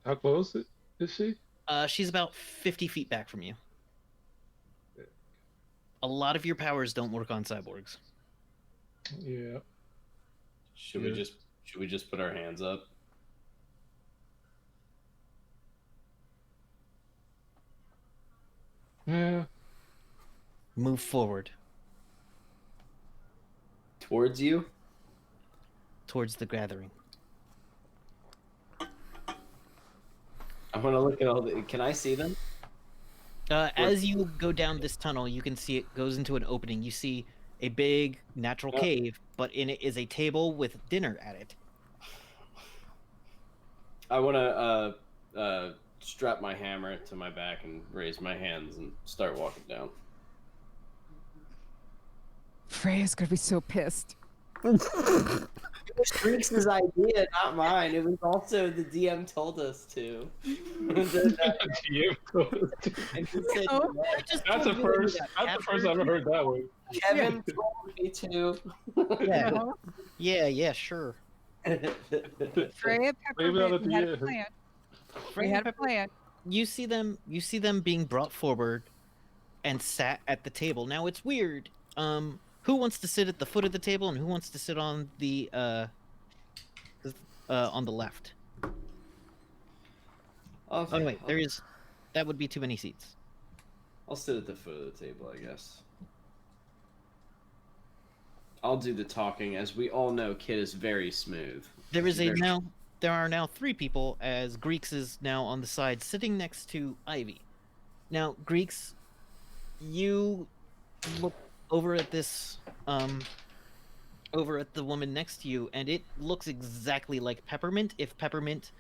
How close is she? She's about 50 feet back from you. A lot of your powers don't work on cyborgs. Yeah. Should we just put our hands up? Yeah. Move forward. Towards you? Towards the gathering. I want to look at all the... Can I see them? As you go down this tunnel, you can see it goes into an opening. You see a big natural cave, but in it is a table with dinner at it. I want to strap my hammer to my back and raise my hands and start walking down. Freya's gonna be so pissed. It was Greeks' idea, not mine. It was also the DM told us to. That's the first I've ever heard that one. Kevin told me to. Yeah, sure. Freya Peppermint had a plan. Freya had a plan. You see them being brought forward and sat at the table. Now it's weird. Who wants to sit at the foot of the table and who wants to sit on the left? Oh wait, that would be too many seats. I'll sit at the foot of the table, I guess. I'll do the talking. As we all know, Kid is very smooth. There are now 3 people, as Greeks is now on the side sitting next to Ivy. Now, Greeks, you look over at this over at the woman next to you, and it looks exactly like Peppermint if Peppermint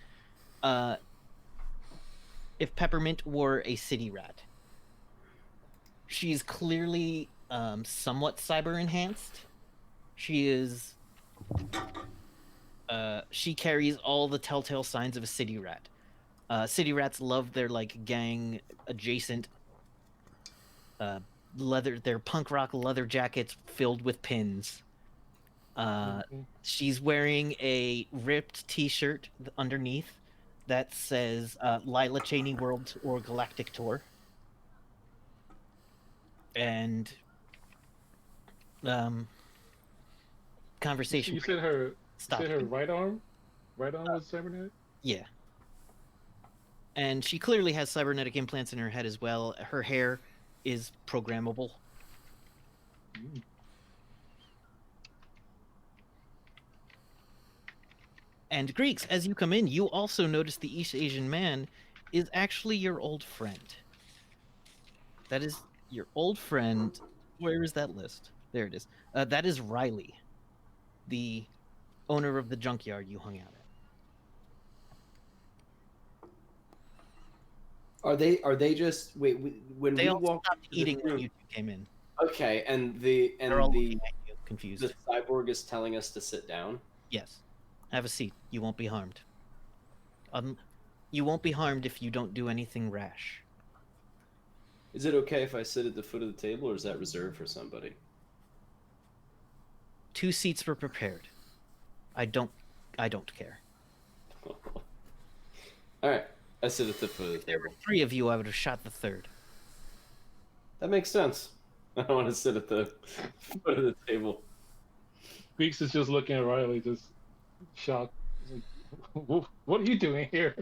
were a city rat. She's clearly somewhat cyber enhanced. She carries all the telltale signs of a city rat. City rats love their gang adjacent their punk rock leather jackets filled with pins. She's wearing a ripped t-shirt underneath that says Lila Cheney World or Galactic Tour. And conversation. You said her right arm was cybernetic? Yeah. And she clearly has cybernetic implants in her head as well. Her hair is programmable. And Greeks, as you come in, you also notice the East Asian man is actually your old friend. That is your old friend, Where is that list? There it is. That is Riley, the owner of the junkyard you hung out at. Are they just when They we all walked stopped into eating this when room? you two came in. Okay, and They're all looking at you, confused. the cyborg is telling us to sit down. Yes. Have a seat. You won't be harmed. You won't be harmed if you don't do anything rash. Is it okay if I sit at the foot of the table, or is that reserved for somebody? 2 seats were prepared. I don't care. All right, I sit at the foot of the If there were table. 3 of you, I would have shot the 3rd. That makes sense. I don't want to sit at the foot of the table. Greeks is just looking at Riley, just shocked. He's like, what are you doing here?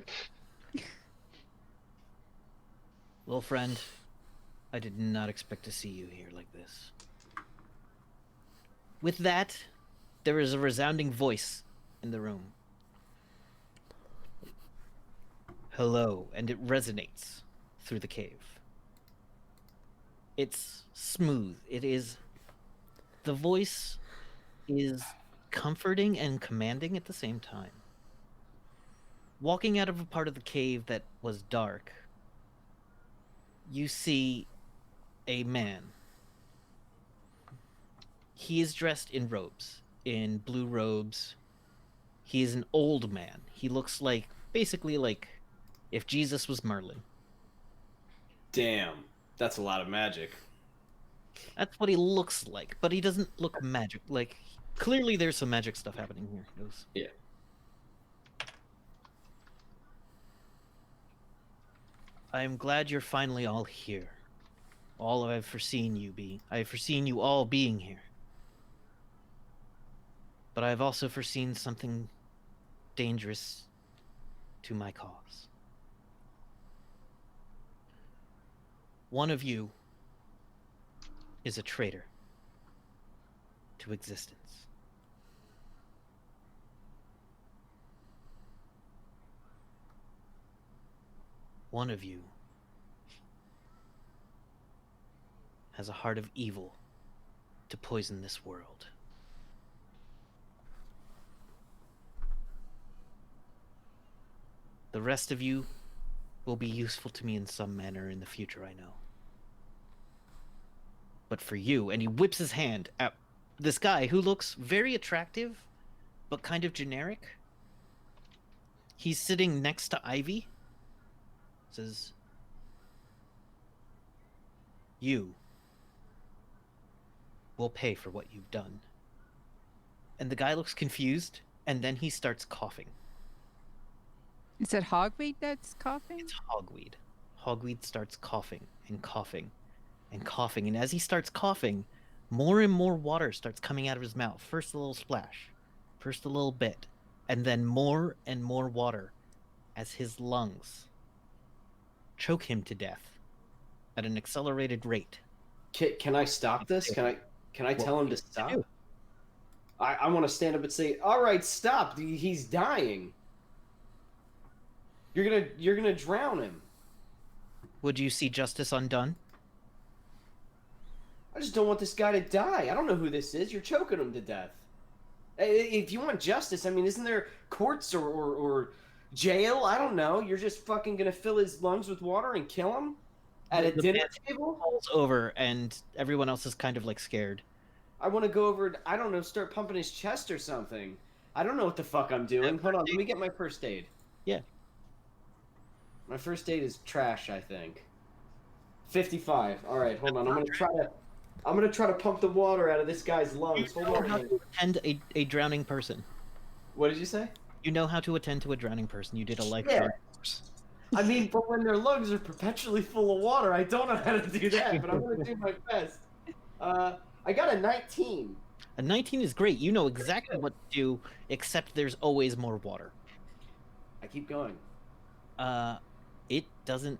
Little friend, I did not expect to see you here like this. With that, there is a resounding voice in the room. Hello, and it resonates through the cave. It's smooth. The voice is comforting and commanding at the same time. Walking out of a part of the cave that was dark, you see a man. He is dressed in robes, in blue robes. He is an old man. He looks basically like if Jesus was Merlin. Damn, that's a lot of magic. That's what he looks like, but he doesn't look magic. Clearly there's some magic stuff happening here. Yeah. I am glad you're finally all here. I have foreseen you all being here. But I have also foreseen something dangerous to my cause. One of you is a traitor to existence. One of you has a heart of evil to poison this world. The rest of you will be useful to me in some manner in the future, I know. But for you, and he whips his hand at this guy who looks very attractive, but kind of generic. He's sitting next to Ivy. Says, you will pay for what you've done. And the guy looks confused, and then he starts coughing. Is it Hogweed that's coughing? It's Hogweed. Hogweed starts coughing and coughing and coughing. And as he starts coughing, more and more water starts coming out of his mouth. First a little splash, first a little bit, and then more and more water as his lungs choke him to death at an accelerated rate. Can I stop this? Can I tell him to stop? I want to stand up and say, "All right, stop. He's dying. You're gonna drown him." Would you see justice undone? I just don't want this guy to die. I don't know who this is. You're choking him to death. If you want justice, I mean, isn't there courts or jail? I don't know. You're just fucking gonna fill his lungs with water and kill him at a dinner table? Falls over, and everyone else is kind of scared. I want to go over and, I don't know, start pumping his chest or something. I don't know what the fuck I'm doing. Hold on, let me get my first aid. Yeah. My first aid is trash, I think. 55. All right, hold on. I'm gonna try to pump the water out of this guy's lungs. You Hold know on. how to attend a drowning person. What did you say? You know how to attend to a drowning person. You did a Yeah. course. I mean, but when their lungs are perpetually full of water, I don't know how to do that, but I'm gonna do my best. I got a 19. A 19 is great. You know exactly what to do, except there's always more water. I keep going. It doesn't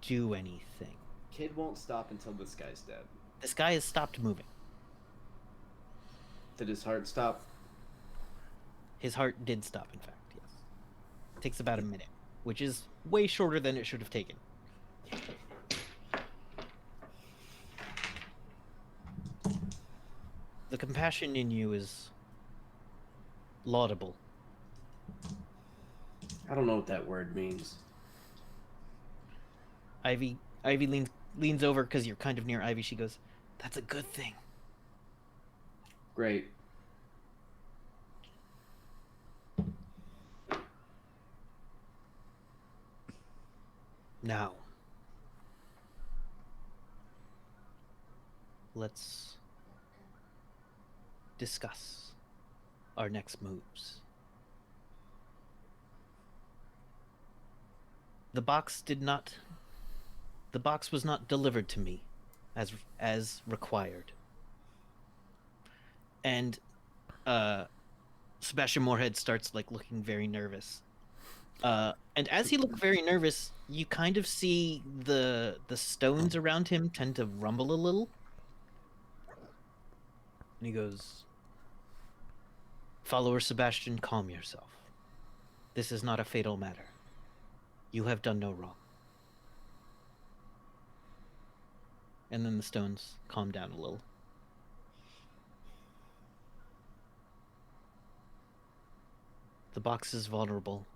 do anything. Kid won't stop until this guy's dead. This guy has stopped moving. Did his heart stop? His heart did stop, in fact, yes. It takes about a minute, which is way shorter than it should have taken. The compassion in you is laudable. I don't know what that word means. Ivy leans over because you're kind of near Ivy. She goes, "That's a good thing." Great. Now, let's discuss our next moves. The box was not delivered to me as required. And Sebastian Moorhead starts like looking very nervous. And as he looks very nervous, you kind of see the stones around him tend to rumble a little. And he goes, "Follower Sebastian, calm yourself. This is not a fatal matter. You have done no wrong." And then the stones calm down a little. The box is vulnerable.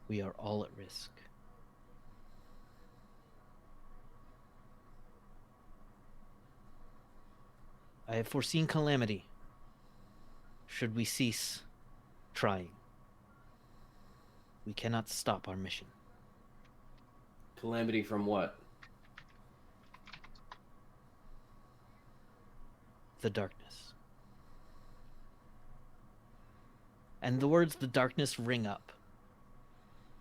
We are all at risk. I have foreseen calamity should we cease trying. We cannot stop our mission. Calamity from what? The darkness. And the words "the darkness" ring up.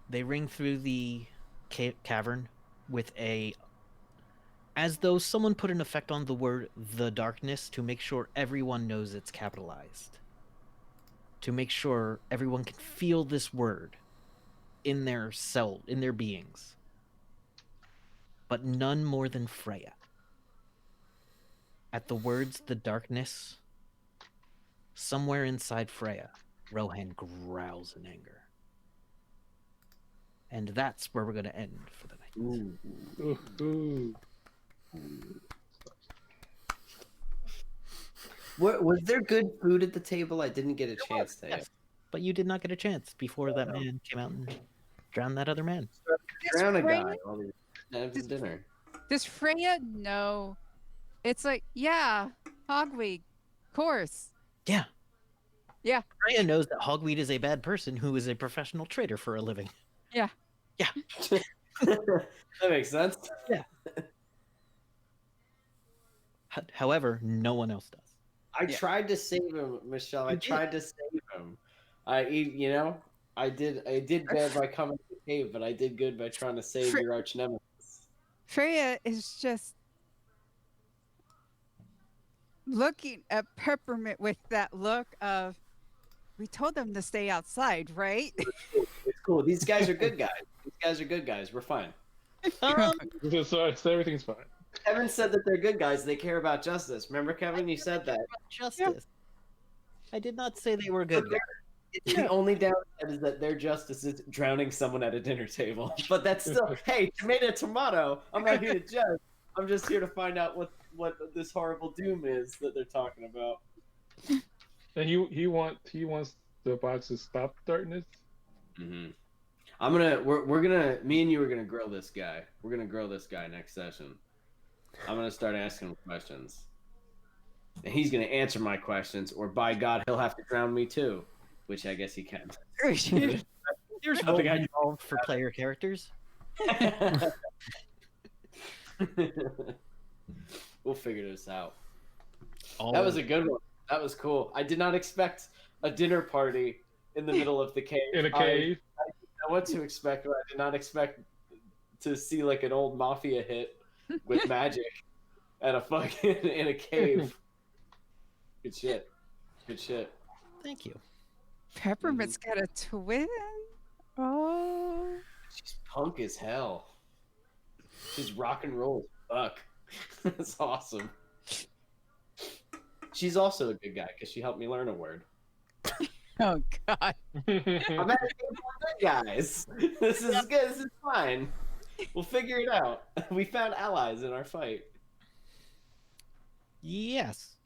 They ring through the cavern with as though someone put an effect on the word "the darkness" to make sure everyone knows it's capitalized. To make sure everyone can feel this word in their beings. But none more than Freya. At the words "the darkness," somewhere inside Freya, Rohan growls in anger. And that's where we're going to end for the night. Ooh. Was there good food at the table? I didn't get a chance to. Yes, but you did not get a chance before that man came out and drowned that other man. Drown a guy while he was having dinner. Does Freya know? It's like, yeah, hogweed, of course. Yeah. Yeah. Freya knows that Hogweed is a bad person who is a professional trader for a living. Yeah. Yeah. That makes sense. Yeah. However, no one else does. I tried to save him, Michelle. I tried to save him. I did bad by coming to the cave, but I did good by trying to save your arch nemesis. Freya is just looking at Peppermint with that look of, we told them to stay outside, right? It's cool. These guys are good guys. We're fine. So everything's fine. Kevin said that they're good guys. They care about justice. Remember, Kevin? You said that. Justice. Yeah. I did not say they were good guys. The only downside is that their justice is drowning someone at a dinner table. But that's still, hey, tomato. I'm not here to judge. I'm just here to find out what this horrible doom is that they're talking about. And he wants the box to stop darkness. Mm-hmm. We're gonna me and you are gonna grill this guy. We're gonna grill this guy next session. I'm gonna start asking him questions, and he's gonna answer my questions, or by God, he'll have to drown me too, which I guess he can. There's no involved for player characters. We'll figure this out. That was a good one. That was cool. I did not expect a dinner party in the middle of the cave. In a cave. I didn't know what to expect, but I did not expect to see like an old mafia hit with magic at a fucking in a cave. Good shit. Good shit. Thank you. Peppermint's got a twin. Oh. She's punk as hell. She's rock and roll as fuck. That's awesome. She's also a good guy because she helped me learn a word. Oh God. I'm at good guys. This is good. This is fine. We'll figure it out. We found allies in our fight. Yes.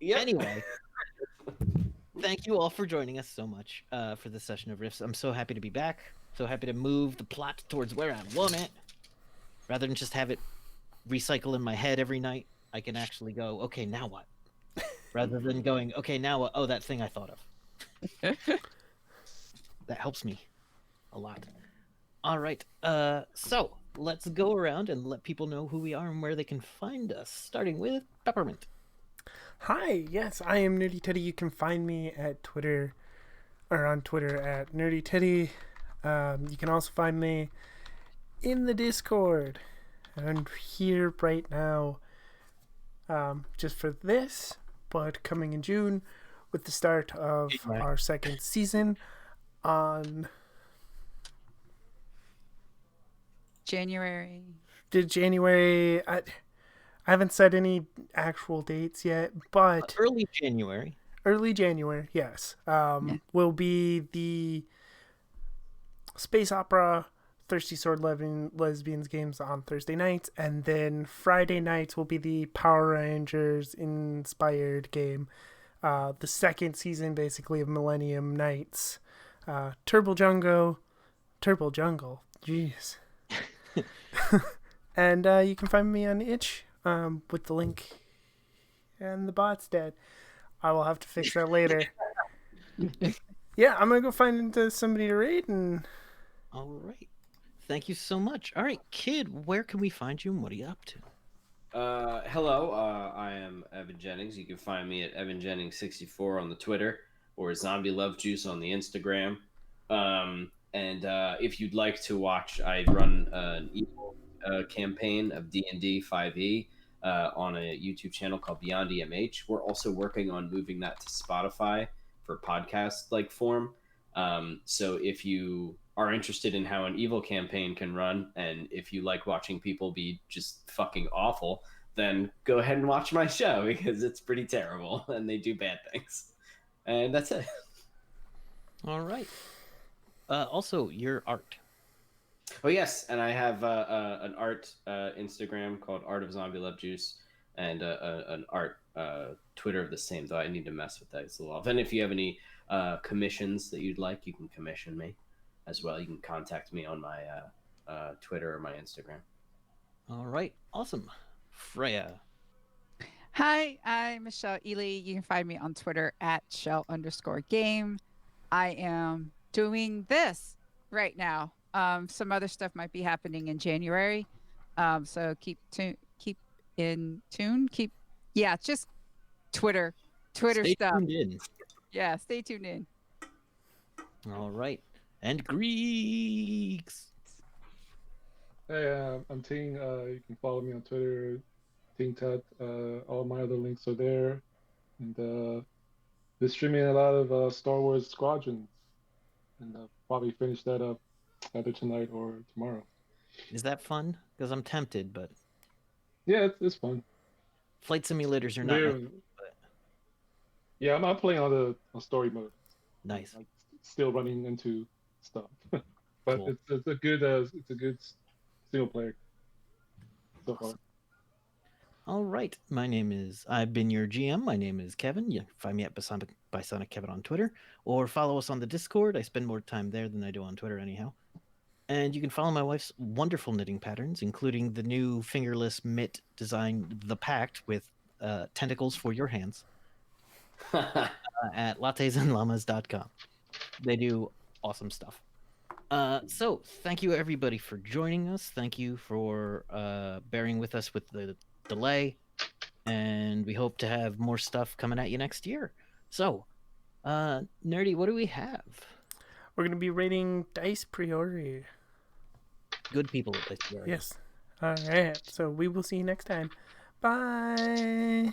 Yep. Anyway, thank you all for joining us so much for this session of Riffs. I'm so happy to be back. So happy to move the plot towards where I want it. Rather than just have it recycle in my head every night, I can actually go, okay, now what? Rather than going, okay, now what? Oh, that thing I thought of. That helps me a lot. All right. So let's go around and let people know who we are and where they can find us, starting with Peppermint. Hi, yes, I am Nerdy Teddy. You can find me at Twitter, or on Twitter at Nerdy Teddy. You can also find me in the Discord. I'm here right now just for this, but coming in June with the start of our second season on January. January. I haven't set any actual dates yet, but Early January. Early January, yes. Will be the space opera Thirsty Sword Lesbians games on Thursday nights, and then Friday nights will be the Power Rangers inspired game. The second season, basically, of Millennium Nights. Turbo Jungle. Jeez. And you can find me on Itch with the link. And the bot's dead. I will have to fix that later. Yeah, I'm going to go find somebody to raid. And all right. Thank you so much. All right, Kid, where can we find you and what are you up to? Hello, I am Evan Jennings. You can find me at Evan Jennings64 on the Twitter or Zombie Love Juice on the Instagram. And if you'd like to watch, I run an evil campaign of D&D 5e on a YouTube channel called Beyond EMH. We're also working on moving that to Spotify for podcast-like form. So if you are interested in how an evil campaign can run, and if you like watching people be just fucking awful, then go ahead and watch my show because it's pretty terrible and they do bad things. And that's it. All right. Also, your art. Oh yes, and I have an art Instagram called Art of Zombie Love Juice, and an art Twitter of the same. Though I need to mess with that. It's a little off. And if you have any commissions that you'd like, you can commission me as well. You can contact me on my Twitter or my Instagram. All right. Awesome. Freya. Hi, I'm Michelle Ely. You can find me on Twitter at Shell_game. I am doing this right now. Some other stuff might be happening in January. So keep in tune. Just Twitter Stay stuff. tuned in. Yeah, stay tuned in. All right. And Greeks. Hey, I'm Ting. You can follow me on Twitter, TingTat. All my other links are there. And been streaming a lot of Star Wars Squadrons. And I'll probably finish that up either tonight or tomorrow. Is that fun? Because I'm tempted, but Yeah, it's fun. flight simulators are not. Yeah, I'm playing on story mode. Nice. I'm still running into stuff, but Cool. it's a good single player so far. All right. I've been your GM. My name is Kevin. You can find me at Bisonic Kevin on Twitter, or follow us on the Discord. I spend more time there than I do on Twitter anyhow. And you can follow my wife's wonderful knitting patterns, including the new fingerless mitt design, The Pact, with tentacles for your hands, at lattesandllamas.com. They do awesome stuff. So thank you everybody for joining us. Thank you for bearing with us with the delay, and we hope to have more stuff coming at you next year. So, Nerdy, what do we have? we're going to be rating Dice Priori. Good people at Dice Priori. Yes. All right. So we will see you next time. Bye.